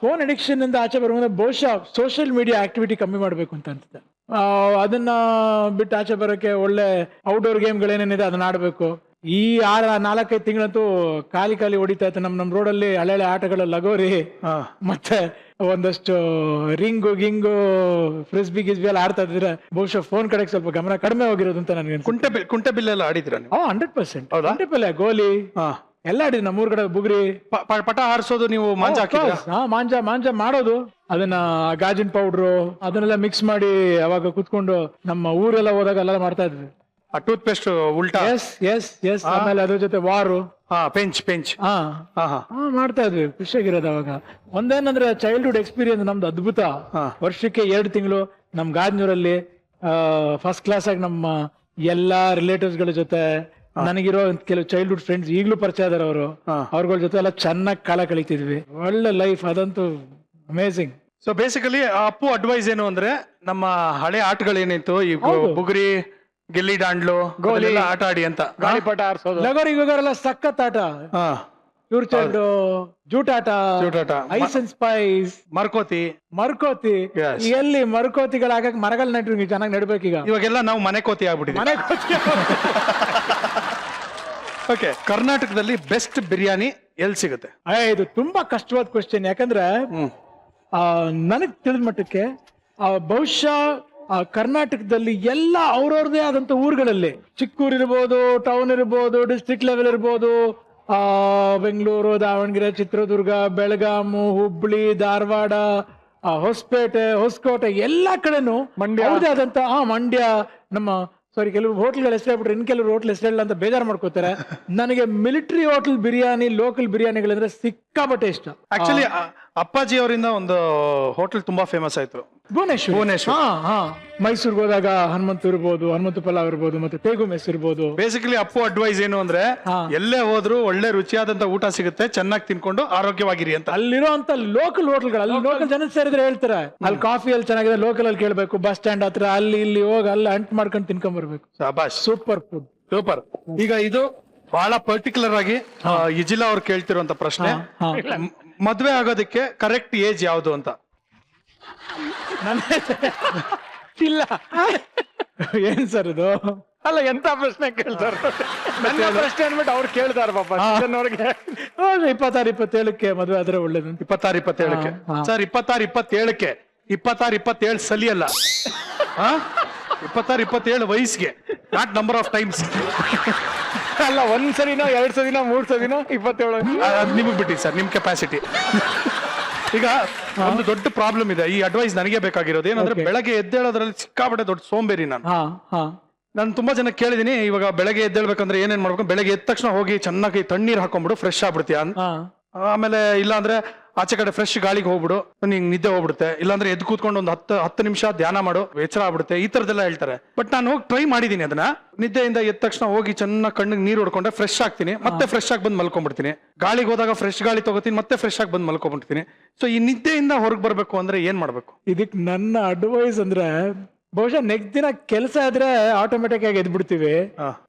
ಫೋನ್ ಅಡಿಕ್ಷನ್ ಇಂದ ಆಚೆ ಬರುವಂದ್ರೆ ಬಹುಶಃ ಸೋಷಿಯಲ್ ಮೀಡಿಯಾ ಆಕ್ಟಿವಿಟಿ ಕಮ್ಮಿ ಮಾಡ್ಬೇಕು ಅಂತ ಅನ್ಸುತ್ತೆ. ಅದನ್ನ ಬಿಟ್ಟು ಆಚೆ ಬರೋಕೆ ಒಳ್ಳೆ ಔಟ್ಡೋರ್ ಗೇಮ್ಗಳೇನೇನಿದೆ ಅದನ್ನ ಆಡ್ಬೇಕು. ಈ 4-5 ತಿಂಗಳಂತೂ ಖಾಲಿ ಹೊಡಿತಾ ಇತ್ತು ನಮ್ ರೋಡಲ್ಲಿ ಹಳೆ ಆಟಗಳ ಲಗೋರಿ, ಮತ್ತೆ ಒಂದಷ್ಟು ರಿಂಗು ಗಿಂಗು ಫ್ರಿಸ್ಬಿ ಗಿಸ್ಬಿ ಎಲ್ಲ ಆಡ್ತಾ ಇದ್ರೆ ಬಹುಶಃ ಫೋನ್ ಕಡೆಗೆ ಸ್ವಲ್ಪ ಗಮನ ಕಡಿಮೆ ಹೋಗಿರೋದು ಅಂತ ನನಗೆ. ಕುಂಟೆ ಬಿಲ್ಲೆ ಎಲ್ಲ ಆಡಿದ್ರ ನೀವು? 100%. ಕುಂಟೆ ಬಿಲ್ಲೆ, ಗೋಲಿ ಎಲ್ಲ ಆಡಿದ್ರಿ. ನಮ್ಮೂರ್ ಕಡೆ ಬುಗ್ರಿ, ಪಟ ಹಾರಿಸೋದು, ನೀವು ಮಾಂಜ ಹಾಕಿದ್ರ? ಮಾಂಜ ಮಾಡೋದು, ಅದನ್ನ ಗಾಜಿನ ಪೌಡ್ರು ಅದನ್ನೆಲ್ಲ ಮಿಕ್ಸ್ ಮಾಡಿ ಅವಾಗ ಕುತ್ಕೊಂಡು ನಮ್ಮ ಊರೆಲ್ಲ ಹೋದಾಗ ಎಲ್ಲ ಮಾಡ್ತಾ ಇದ್ವಿ. ಆ ಟೂತ್ ಪೇಸ್ಟ್ ಉಲ್ಟಾ. ಎಸ್. ಆಮೇಲೆ ಅದ್ರ ಜೊತೆ ವಾರು, ಪೆಂಚ್ ಮಾಡ್ತಾ ಇದ್ವಿ. ಖುಷಿಯಾಗಿರೋದು ಅವಾಗ. ಒಂದೇನಂದ್ರೆ ಚೈಲ್ಡ್ಹುಡ್ ಎಕ್ಸ್ಪೀರಿಯನ್ಸ್ ನಮ್ದು ಅದ್ಭುತ. ವರ್ಷಕ್ಕೆ 2 ತಿಂಗಳು ನಮ್ ಗಾಜನೂರಲ್ಲಿ ಫಸ್ಟ್ ಕ್ಲಾಸ್ ಆಗಿ ನಮ್ಮ ಎಲ್ಲಾ ರಿಲೇಟಿವ್ಸ್ ಗಳ ಜೊತೆ, ನನಗಿರೋ ಕೆಲವು ಚೈಲ್ಡ್ಹುಡ್ ಫ್ರೆಂಡ್ಸ್ ಈಗಲೂ ಪರಿಚಯ ಇದಾರೆ, ಅವರು ಅವ್ರಗಳ ಜೊತೆ ಎಲ್ಲ ಚೆನ್ನಾಗಿ ಕಾಲ ಕಳೀತಿದ್ವಿ. ಒಳ್ಳೆ ಲೈಫ್, ಅದಂತೂ amazing. So basically Appu advice ಏನು ಅಂದ್ರೆ, ನಮ್ಮ ಹಳೆ ಆಟಗಳೇನಿತ್ತು, ಈ ಬುಗುರಿ, ಗಿಲ್ಲಿ ದಾಂಡ್ಲು, ಗೋಲಿ ಆಟ ಆಡಿ ಅಂತ. ಗಾಳಿಪಟ ಆರಿಸೋದು, ಲಗೋರಿ ಗಿಗೋರೆಲ್ಲ ಸಖತ್ ಆಟ. ಇವ್ರ ಚೆಂಡು, ಜೂಟಾಟ, ಐಸ್ ಅಂಡ್ ಸ್ಪೈಸ್, ಮರ್ಕೋತಿ. ಎಲ್ಲಿ ಮರ್ಕೋತಿಗಳಾಗ ಮರಗಳ ನೆಟ್ರು ಚೆನ್ನಾಗಿ ನೆಡ್ಬೇಕೀಗ. ಇವಾಗೆಲ್ಲ ನಾವು ಮನೆ ಕೋತಿ ಆಗ್ಬಿಟ್ಟಿದ್ವಿ. ಓಕೆ, ಕರ್ನಾಟಕದಲ್ಲಿ ಬೆಸ್ಟ್ ಬಿರಿಯಾನಿ ಎಲ್ಲಿ ಸಿಗುತ್ತೆ? ಇದು ತುಂಬಾ ಕಷ್ಟವಾದ ಕ್ವಶನ್. ಯಾಕಂದ್ರೆ ನನಗ್ ತಿಳಿದ ಮಟ್ಟಕ್ಕೆ ಬಹುಶಃ ಕರ್ನಾಟಕದಲ್ಲಿ ಎಲ್ಲ ಅವ್ರವ್ರದೇ ಆದಂತ ಊರುಗಳಲ್ಲಿ, ಚಿಕ್ಕೂರು ಇರ್ಬೋದು, ಟೌನ್ ಇರ್ಬೋದು, ಡಿಸ್ಟ್ರಿಕ್ಟ್ ಲೆವೆಲ್ ಇರ್ಬೋದು, ಬೆಂಗಳೂರು, ದಾವಣಗೆರೆ, ಚಿತ್ರದುರ್ಗ, ಬೆಳಗಾಮು, ಹುಬ್ಳಿ, ಧಾರವಾಡ, ಹೊಸಪೇಟೆ, ಹೊಸಕೋಟೆ, ಎಲ್ಲಾ ಕಡೆನೂ ಅವ್ರದೇ ಆದಂತ ಮಂಡ್ಯ, ನಮ್ಮ ಕೆಲವು ಹೋಟ್ಲ್ಗಳ ಹೆಸರು ಹೇಳ್ಬಿಟ್ರೆ ಇನ್ ಕೆಲವರು ಹೋಟ್ಲ್ ಹೆಸರು ಹೇಳಲ್ಲ ಅಂತ ಬೇಜಾರು ಮಾಡ್ಕೋತಾರೆ. ನನಗೆ ಮಿಲಿಟರಿ ಹೋಟೆಲ್ ಬಿರಿಯಾನಿ, ಲೋಕಲ್ ಬಿರಿಯಾನಿಗಳಂದ್ರೆ ಸಿಕ್ಕಾಪಟ್ಟೆ ಇಷ್ಟ. ಆಕ್ಚುಲಿ ಅಪ್ಪಾಜಿ ಅವರಿಂದ ಒಂದು ಹೋಟೆಲ್ ತುಂಬಾ ಫೇಮಸ್ ಆಯ್ತು, ಭುವನೇಶ್ವರ್. ಮೈಸೂರ್ಗೆ ಹೋದಾಗ ಹನುಮಂತ ಇರ್ಬೋದು, ಹನುಮಂತ ಪಲಾವ್ ಇರ್ಬೋದು, ಮತ್ತೆ ತೇಗು ಮೆಸ್ ಇರ್ಬೋದು. ಬೇಸಿಕಲಿ ಅಪ್ಪು ಅಡ್ವೈಸ್ ಏನು ಅಂದ್ರೆ, ಎಲ್ಲೇ ಹೋದ್ರು ಒಳ್ಳೆ ರುಚಿಯಾದಂತ ಊಟ ಸಿಗುತ್ತೆ, ಚೆನ್ನಾಗಿ ತಿನ್ಕೊಂಡು ಆರೋಗ್ಯವಾಗಿರಿ ಅಂತ. ಅಲ್ಲಿರೋ ಅಂತ ಲೋಕಲ್ ಹೋಟೆಲ್ಗಳು, ಅಲ್ಲಿ ಲೋಕಲ್ ಜನ ಸೇರಿದ್ರೆ ಹೇಳ್ತಾರೆ, ಅಲ್ಲಿ ಕಾಫಿ ಅಲ್ಲಿ ಚೆನ್ನಾಗಿದೆ, ಲೋಕಲ್ ಅಲ್ಲಿ ಕೇಳ್ಬೇಕು, ಬಸ್ ಸ್ಟ್ಯಾಂಡ್ ಹತ್ರ ಅಲ್ಲಿ ಇಲ್ಲಿ ಹೋಗಿ ಅಲ್ಲಿ ಅಂಟ್ ಮಾಡ್ಕೊಂಡು ತಿನ್ಕೊಂಡ್ ಬರ್ಬೇಕು. Super food, super. ಈಗ ಇದು ಬಹಳ ಪರ್ಟಿಕ್ಯುಲರ್ ಆಗಿ ಇಜಿಲಾ ಅವ್ರು ಕೇಳ್ತಿರುವಂತ ಪ್ರಶ್ನೆ, ಮದ್ವೆ ಆಗೋದಕ್ಕೆ ಕರೆಕ್ಟ್ ಏಜ್ ಯಾವ್ದು ಅಂತ? ಇಲ್ಲ ಏನ್ ಸರ್ ಇದು? ಅಲ್ಲ ಎಂತ ಪ್ರಶ್ನೆ ಕೇಳ್ತಾರ ನನ್ನ ಪ್ರಶ್ನೆ ಅನ್ಬಿಟ್ಟು ಅವ್ರು ಕೇಳ್ತಾರ ಪಾಪ ಅವ್ರಿಗೆ. 26-27ಕ್ಕೆ ಮದುವೆ ಆದ್ರೆ ಒಳ್ಳೇದು. 26-27ಕ್ಕೆ ಹಾ. ಸರ್ 26-27ಕ್ಕೆ 26-27 ಸಲಿ ಅಲ್ಲ 26-27 ವಯಸ್ಸಿಗೆ, ನಾಟ್ ನಂಬರ್ ಆಫ್ ಟೈಮ್ಸ್. ಅಲ್ಲ ಒಂದ್ ಸರಿನೋ 2 ಸರಿನೋ 3 ಸರಿನೋ 27. ಅದು ನಿಮಗ್ ಬಿಟ್ಟಿ ಸರ್, ನಿಮ್ ಕೆಪಾಸಿಟಿ. ಈಗ ಒಂದು ದೊಡ್ಡ ಪ್ರಾಬ್ಲಮ್ ಇದೆ. ಈ ಅಡ್ವೈಸ್ ನನಗೆ ಬೇಕಾಗಿರೋದು ಏನಂದ್ರೆ, Okay. ಬೆಳಗ್ಗೆ ಎದ್ದೇಳೋದ್ರಲ್ಲಿ ಸಿಕ್ಕಾಪಟ್ಟೆ ದೊಡ್ಡ ಸೋಂಬೇರಿ ನಾನು. ಹಾ ಹಾ ನಾನು ತುಂಬಾ ಜನ ಕೇಳಿದೀನಿ, ಇವಾಗ ಬೆಳಗ್ಗೆ ಎದ್ದೇಳ್ಬೇಕಂದ್ರೆ ಏನೇನ್ ಮಾಡ್ಬೇಕು, ಬೆಳಗ್ಗೆ ಎದ್ದ ತಕ್ಷಣ ಹೋಗಿ ಚೆನ್ನಾಗಿ ತಣ್ಣೀರ್ ಹಾಕೊಂಡ್ಬಿಡು, ಫ್ರೆಶ್ ಆಗ್ಬಿಡ್ತೀಯ. ಹಾ ಆಮೇಲೆ ಇಲ್ಲ ಅಂದ್ರೆ ಆಚೆ ಕಡೆ ಫ್ರೆಶ್ ಗಾಳಿಗೆ ಹೋಗ್ಬಿಡು, ನಿಂಗೆ ನಿದ್ದೆ ಹೋಗ್ಬಿಡುತ್ತೆ. ಇಲ್ಲಾಂದ್ರೆ ಎದ್ದು ಕೂತ್ಕೊಂಡು ಒಂದು 10 ನಿಮಿಷ ಧ್ಯಾನ ಮಾಡು, ಎಚ್ಚರ ಆಗ್ಬಿಡುತ್ತೆ. ಈ ತರದೆಲ್ಲ ಹೇಳ್ತಾರೆ. ಬಟ್ ನಾನು ಹೋಗಿ ಟ್ರೈ ಮಾಡಿದೀನಿ ಅದನ್ನ. ನಿದ್ದೆಯಿಂದ ಎದ್ದ ತಕ್ಷಣ ಹೋಗಿ ಚೆನ್ನಾಗಿ ಕಣ್ಣಿಗೆ ನೀರು ಹೊಡ್ಕೊಂಡ್ರೆ ಫ್ರೆಶ್ ಆಗ್ತೀನಿ, ಮತ್ತೆ ಫ್ರೆಶ್ ಆಗಿ ಬಂದು ಮಲ್ಕೊಂಡ್ಬಿಡ್ತೀನಿ. ಗಾಳಿಗೆ ಹೋದಾಗ ಫ್ರೆಶ್ ಗಾಳಿ ತಗೋತೀನಿ, ಮತ್ತೆ ಫ್ರೆಶ್ ಆಗಿ ಬಂದು ಮಲ್ಕೊಂಡ್ಬಿಡ್ತೀನಿ. ಸೊ ಈ ನಿದ್ದೆಯಿಂದ ಹೊರಗೆ ಬರ್ಬೇಕು ಅಂದ್ರೆ ಏನ್ ಮಾಡ್ಬೇಕು? ಇದಕ್ ನನ್ನ ಅಡ್ವೈಸ್ ಅಂದ್ರೆ, ಬಹುಶಃ ನೆಕ್ಸ್ಟ್ ದಿನ ಕೆಲಸ ಇದ್ರೆ ಆಟೋಮೆಟಿಕ್ ಆಗಿ ಎದ್ಬಿಡ್ತೀವಿ.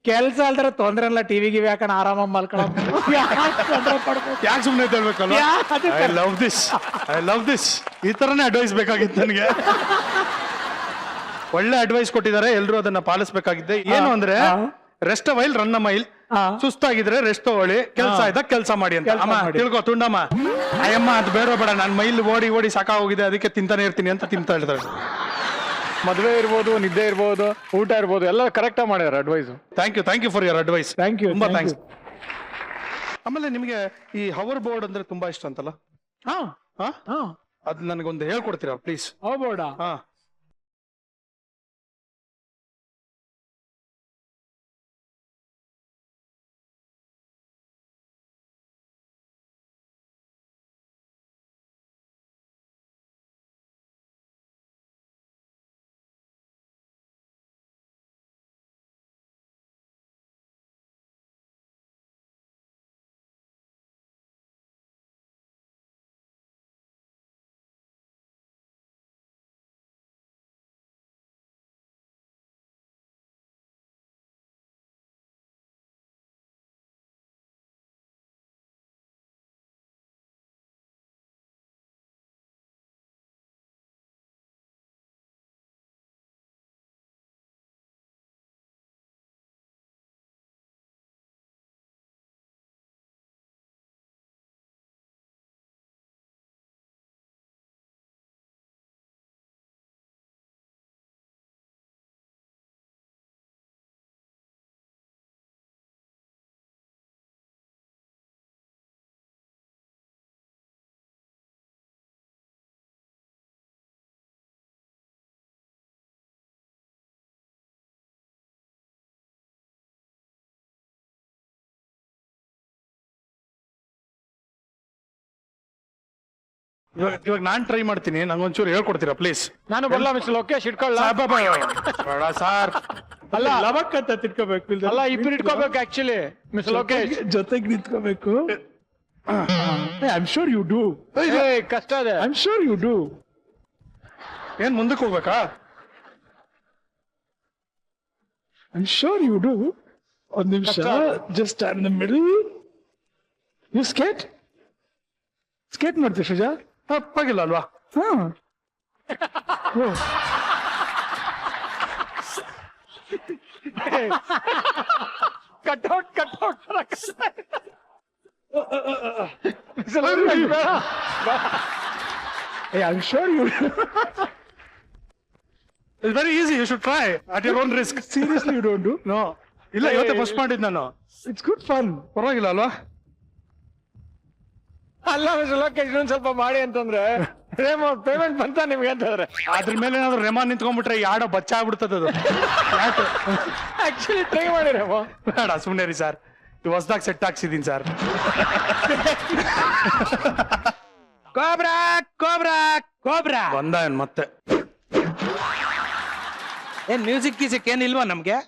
ಕೆಲಸ ಅಲ್ದ್ರೆ ತೊಂದ್ರೆ ಇಲ್ಲ, ಟಿವಿ ಗಿವಿ ಹಾಕೊಂಡು ಆರಾಮಾಗಿ ಮಲ್ಕೊಳ್ಳೋದು. ಯಾಕೆ ಸುಮ್ಮನೆ ಹೇಳ್ಬೇಕಲ್ವಾ? I love this. ಈ ತರನೇ ಅಡ್ವೈಸ್ ಬೇಕಾಗಿತ್ತು ನನಗೆ. ಒಳ್ಳೆ ಅಡ್ವೈಸ್ ಕೊಟ್ಟಿದ್ದಾರೆ, ಎಲ್ರು ಅದನ್ನ ಪಾಲಿಸ್ಬೇಕಾಗಿದೆ. ಏನು ಅಂದ್ರೆ, ರೆಸ್ಟ್ ವೈಲ್ ರನ್ ಮೈಲ್. ಸುಸ್ತಾಗಿದ್ರೆ ರೆಸ್ಟ್ ತಗೊಳ್ಳಿ, ಕೆಲಸ ಇದ್ದಾಗ ಕೆಲಸ ಮಾಡಿ ಅಂತ. ಅಮ್ಮ ತಿಳ್ಕೊ ತುಂಡಮ್ಮ, ಅಯ್ಯಮ್ಮ ಅದು ಬೇಡ ಬೇಡ, ನಾನು ಮೈಲ್ ಓಡಿ ಸಾಕಾಗೋಗಿದೆ, ಅದಕ್ಕೆ ತಿಂತಾನೆ ಇರ್ತೀನಿ ಅಂತ ತಿಂತಾ ಹೇಳ್ತಾರೆ. ಮದ್ವೆ ಇರ್ಬೋದು, ನಿದ್ದೆ ಇರ್ಬೋದು, ಊಟ ಇರ್ಬೋದು, ಎಲ್ಲ ಕರೆಕ್ಟ್ ಆಗಿ ಮಾಡ್ಯಾರ advice. Thank you for your advice. Thank you ತುಂಬಾ ಥ್ಯಾಂಕ್ಸ್. ಆಮೇಲೆ ನಿಮಗೆ ಈ ಹವರ್ ಬೋರ್ಡ್ ಅಂದ್ರೆ ತುಂಬಾ ಇಷ್ಟ ಅಂತಲ್ಲ? ಹಾ ಹಾ, ಹಾ ಅದ್ ನನಗೊಂದು ಹೇಳ್ಕೊಡ್ತೀರಾ ಪ್ಲೀಸ್? ಹೋಗ್ಬೋಡ. ಹಾ. ಇವಾಗ ನಾನ್ ಟ್ರೈ ಮಾಡ್ತೀನಿ, ನಂಗೊಂಚೂರು ಹೇಳ್ಕೊಡ್ತೀರಾ ಪ್ಲೀಸ್? ನಾನು ಬರಲ್ಲ ಮಿಸ್ಟರ್ ಲೋಕೇಶ್, ಇಟ್ಕೊಳ್ಳ. ಬೇಡ ಸಾರ್, ಅಲ್ಲ ಲವಕ್ ಅಂತ ತಿಳ್ಕೋಬೇಕು. ಅಲ್ಲ ಇಬ್ರು ಇಟ್ಕೋಬೇಕು ಆಕ್ಚುಲಿ ಮಿಸ್ಟರ್ ಲೋಕೇಶ್. ಜೊತೆಗೆ ನಿಂತ್ಕೋಬೇಕು. I am sure you do. ಕಷ್ಟ ಇದೆ. I am sure you do. ಏನ್ ಮುಂದಕ್ಕೆ ಹೋಗ್ಬೇಕಾ? I am sure you do. ಒಂದ್ ನಿಮಿಷ, just stand in the middle. You skate ಮಾಡ್ತೀವಿ ಸುಜಾ? ತಪ್ಪಾಗಿಲ್ಲ ಅಲ್ವಾ? ಹಾ. Cutout I am sure you. It's very easy, you should try at your own risk. Seriously you don't do? No, ಇಲ್ಲ ಇವತ್ತೇ first ಮಾಡಿದ್ ನಾನು. It's good fun. ಪರವಾಗಿಲ್ಲ ಅಲ್ವಾ? ಅಲ್ಲ ಮಿಸ್ಟರ್ ಲೋಕೇಶ್, ಇನ್ನೊಂದ್ ಸ್ವಲ್ಪ ಮಾಡಿ ಅಂತಂದ್ರೆ ಪೇಮೆಂಟ್ ಬಂತ ನಿಮ್ಗೆ ಅಂತಂದ್ರೆ, ಅದ್ರ ಮೇಲೆ ಏನಾದ್ರು ರೆಮಾನ್ ನಿಂತ್ಕೊಂಡ್ಬಿಟ್ರೆ ಯಾಡೋ ಬಚ್ಚ ಆಗ್ಬಿಡ್ತದ ಅದು. ಯಾಕೆ? ಆಕ್ಚುಲಿ ಟ್ರೈ ಮಾಡಿರೇಮೋ. ಬೇಡ ಸುಮ್ನೆ ರೀ ಸರ್, ಹೊಸದಾಗಿ ಸೆಟ್ ಹಾಕ್ಸಿದೀನಿ ಸರ್. Cobra cobra cobra. ಬಂದ ಏನ್ ಮತ್ತೆ? ಏನ್ ಮ್ಯೂಸಿಕ್ ಗೀಸಿಕ್ ಏನ್ ಇಲ್ವಾ ನಮ್ಗೆ?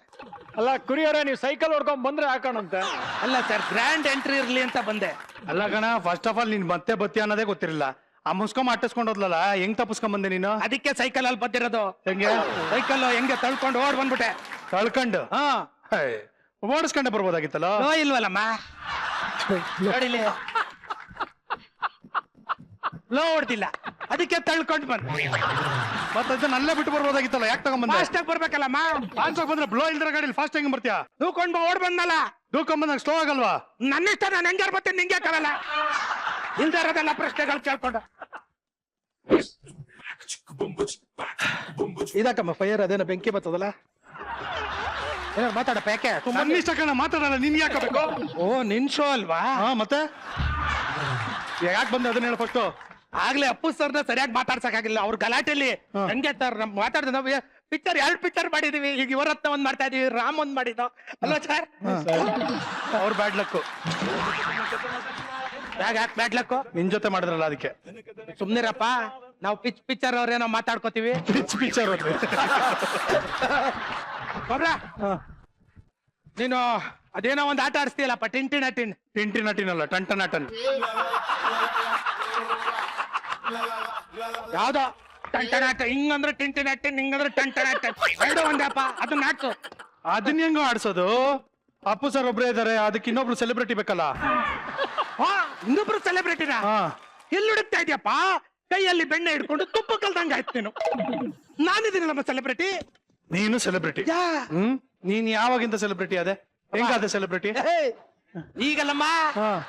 ಅಲ್ಲ ಕುರಿಯರ, ನೀವು ಸೈಕಲ್ ಹೊಡ್ಕೊಂಡ್ ಬಂದ್ರೆ ಹಾಕೋಣಂತೆ. ಅಲ್ಲ ಸರ್, ಗ್ರ್ಯಾಂಡ್ ಎಂಟ್ರಿ ಇರ್ಲಿ ಅಂತ ಬಂದೆ. ಅಲ್ಲ ಕಣ, ಫಸ್ಟ್ ಆಫ್ ಆಲ್ ನೀನ್ ಮತ್ತೆ ಬತ್ತಿ ಅನ್ನೋದೇ ಗೊತ್ತಿರಲಿಲ್ಲ. ಆ ಮುಸ್ಕೊಂಡ್ ಅಟ್ಟಿಸ್ಕೊಂಡೋದ್ಲಲ್ಲ, ಹೆಂಗ್ ತಪ್ಪಿಸ್ಕೊಂಡ್ ಬಂದೆ ನೀನು? ಅದಕ್ಕೆ ಸೈಕಲ್ ಅಲ್ಲಿ ಬಂದಿರೋದು. ಹೆಂಗೆ? ಸೈಕಲ್ ಹೆಂಗೆ ತಳ್ಕೊಂಡು ಓಡ್ ಬಂದ್ಬಿಟ್ಟೆ. ತಳ್ಕಂಡು ಹಾ, ಓಡಿಸ್ಕೊಂಡೆ ಬರ್ಬೋದಾಗಿತ್ತಲ್ಲ. ನೋ ಇಲ್ವಲ್ಲಮ್ಮ, ನೋಡಿಲಿ ಲೋ ಹೊಡ್ದಿಲ್ಲ, ಅದಕ್ಕೆ ತಳ್ಕೊಂಡ್ ಬಂದ್. ಮತ್ತೆ ಅದನ್ನ ಅಲ್ಲೇ ಬಿಟ್ಟು ಬರ್ಬೋದಾಗಿತ್ತಲ್ಲ, ಯಾಕೆ ತಗೊಂಬಂದೆ? ಫಾಸ್ಟ್ ಆಗಿ ಬರ್ಬೇಕಲ್ಲಮ್ಮ. ಆನ್ಸರ್ ಬಂದ್ರೆ ಬ್ಲೋ ಇಲ್ದ್ರ ಗಾಡಿಲಿ ಫಾಸ್ಟ್ ಹೆಂಗ್ ಬರ್ತೀಯಾ? ತೂಕೊಂಡ್ ಓಡ್ ಬಂದಲ್ಲ. ಬಂದಾಗ ಸ್ಲೋ ಆಗಲ್ವಾ? ನನ್ನ ಇಷ್ಟ, ನಾನು ಹೆಂಗಾರ ಬರ್ತೀನಿ, ನಿಂಗೆ ಕಾಲಲ್ಲ. ಇಲ್ದೇ ಇರೋದೆಲ್ಲ ಪ್ರಶ್ನೆಗಳು ಕೇಳ್ಕೊಂಡ. ಇದಕ್ಕಮ್ಮ ಫೈರ್ ಅದೇನೋ ಬೆಂಕಿ ಬರ್ತದಲ್ಲ, ಏನಾರು ಮಾತಾಡಪ್ಪ. ಯಾಕೆ ನನ್ನ ಇಷ್ಟ ಕಣ, ಮಾತಾಡಲ್ಲ, ನಿನ್ಗೆ ಯಾಕಬೇಕು? ಓ ನಿನ್ ಶೋ ಅಲ್ವಾ? ಹಾ ಮತ್ತೆ ಯಾಕೆ ಬಂದೆ ಅದನ್ನ ಹೇಳ ಫಸ್ಟ್. ಆಗ್ಲೇ ಅಪ್ಪು ಸರ್ನ ಸರಿಯಾಗಿ ಮಾತಾಡ್ಸಕ್ಕಾಗಿಲ್ಲ ಅವ್ರ ಗಲಾಟೆಲಿ. ಹಂಗೆ ಸರ್ ನಮ್ ಮಾತಾಡ್ದ ನಾವು ಪಿಕ್ಚರ್ 2 ಪಿಕ್ಚರ್ ಮಾಡಿದೀವಿ. ಈಗ ಇವರತ್ನ ಒಂದ್ ಮಾಡ್ತಾ ಇದೀವಿ, ರಾಮ್ ಒಂದ್ ಮಾಡಿದ್ದು ಅಲ್ವಾ ಸರ್? ಅವ್ರ ಬ್ಯಾಡ್ ಲಕ್. ಯಾಕೆ ಬ್ಯಾಡ್ ಲಕ್? ನಿನ್ ಜೊತೆ ಮಾಡಿದ್ರಲ್ಲ ಅದಕ್ಕೆ. ಸುಮ್ನಿರಪ್ಪ, ನಾವು ಪಿಕ್ಚರ್ ಅವ್ರೇನೋ ಮಾತಾಡ್ಕೋತೀವಿ. ಪಿಕ್ಚರ್ ಗೊಬ್ರ ನೀನು ಅದೇನೋ ಒಂದ್ ಆಟ ಆಡಿಸ್ತೀಯಲ್ಲಪ್ಪ, ಟಿಂಟಿನ ನಟಿನಲ್ಲ, ಟಂಟನಟನ್. ಯಾವ್ದೋ ಟಂಟನಾಟ. ಹಿಂಗಂದ್ರೆ ಟಿಂಟಿನಟ್ಟಿನ್, ಹಿಂಗಂದ್ರೆ ಟಂಟನಾಟನ್, ಎರಡು ಒಂದಪ್ಪ. ಅದನ್ನ ಆಡ್ಸು. ಅದನ್ನ ಹೆಂಗೋ ಆಡ್ಸೋದು? ಅಪ್ಪು ಸರ್ ಒಬ್ರೇ ಇದಾರೆ, ಅದಕ್ಕೆ ಇನ್ನೊಬ್ರು ಸೆಲೆಬ್ರಿಟಿ ಬೇಕಲ್ಲ. ಇನ್ನೊಬ್ರು ಸೆಲೆಬ್ರಿಟಿನ ಹಾ, ಎಲ್ಲಿ ಹುಡುಕ್ತಾ ಇದೆಯಪ್ಪ? ಕೈಯಲ್ಲಿ ಬೆಣ್ಣೆ ಹಿಡ್ಕೊಂಡು ತುಪ್ಪ ಕಲ್ದಂಗ ಆಯ್ತು ನೀನು. ನಾನಿದ್ದೀನಲ್ಲಮ್ಮ ಸೆಲೆಬ್ರಿಟಿ. ನೀನು ಸೆಲೆಬ್ರಿಟಿ. ನೀನ್ ಯಾವಾಗಿಂದ ಸೆಲೆಬ್ರಿಟಿ ಅದೇ? ಹೆಂಗಾದ ಸೆಲೆಬ್ರಿಟಿ? ಈಗಲ್ಲಮ್ಮ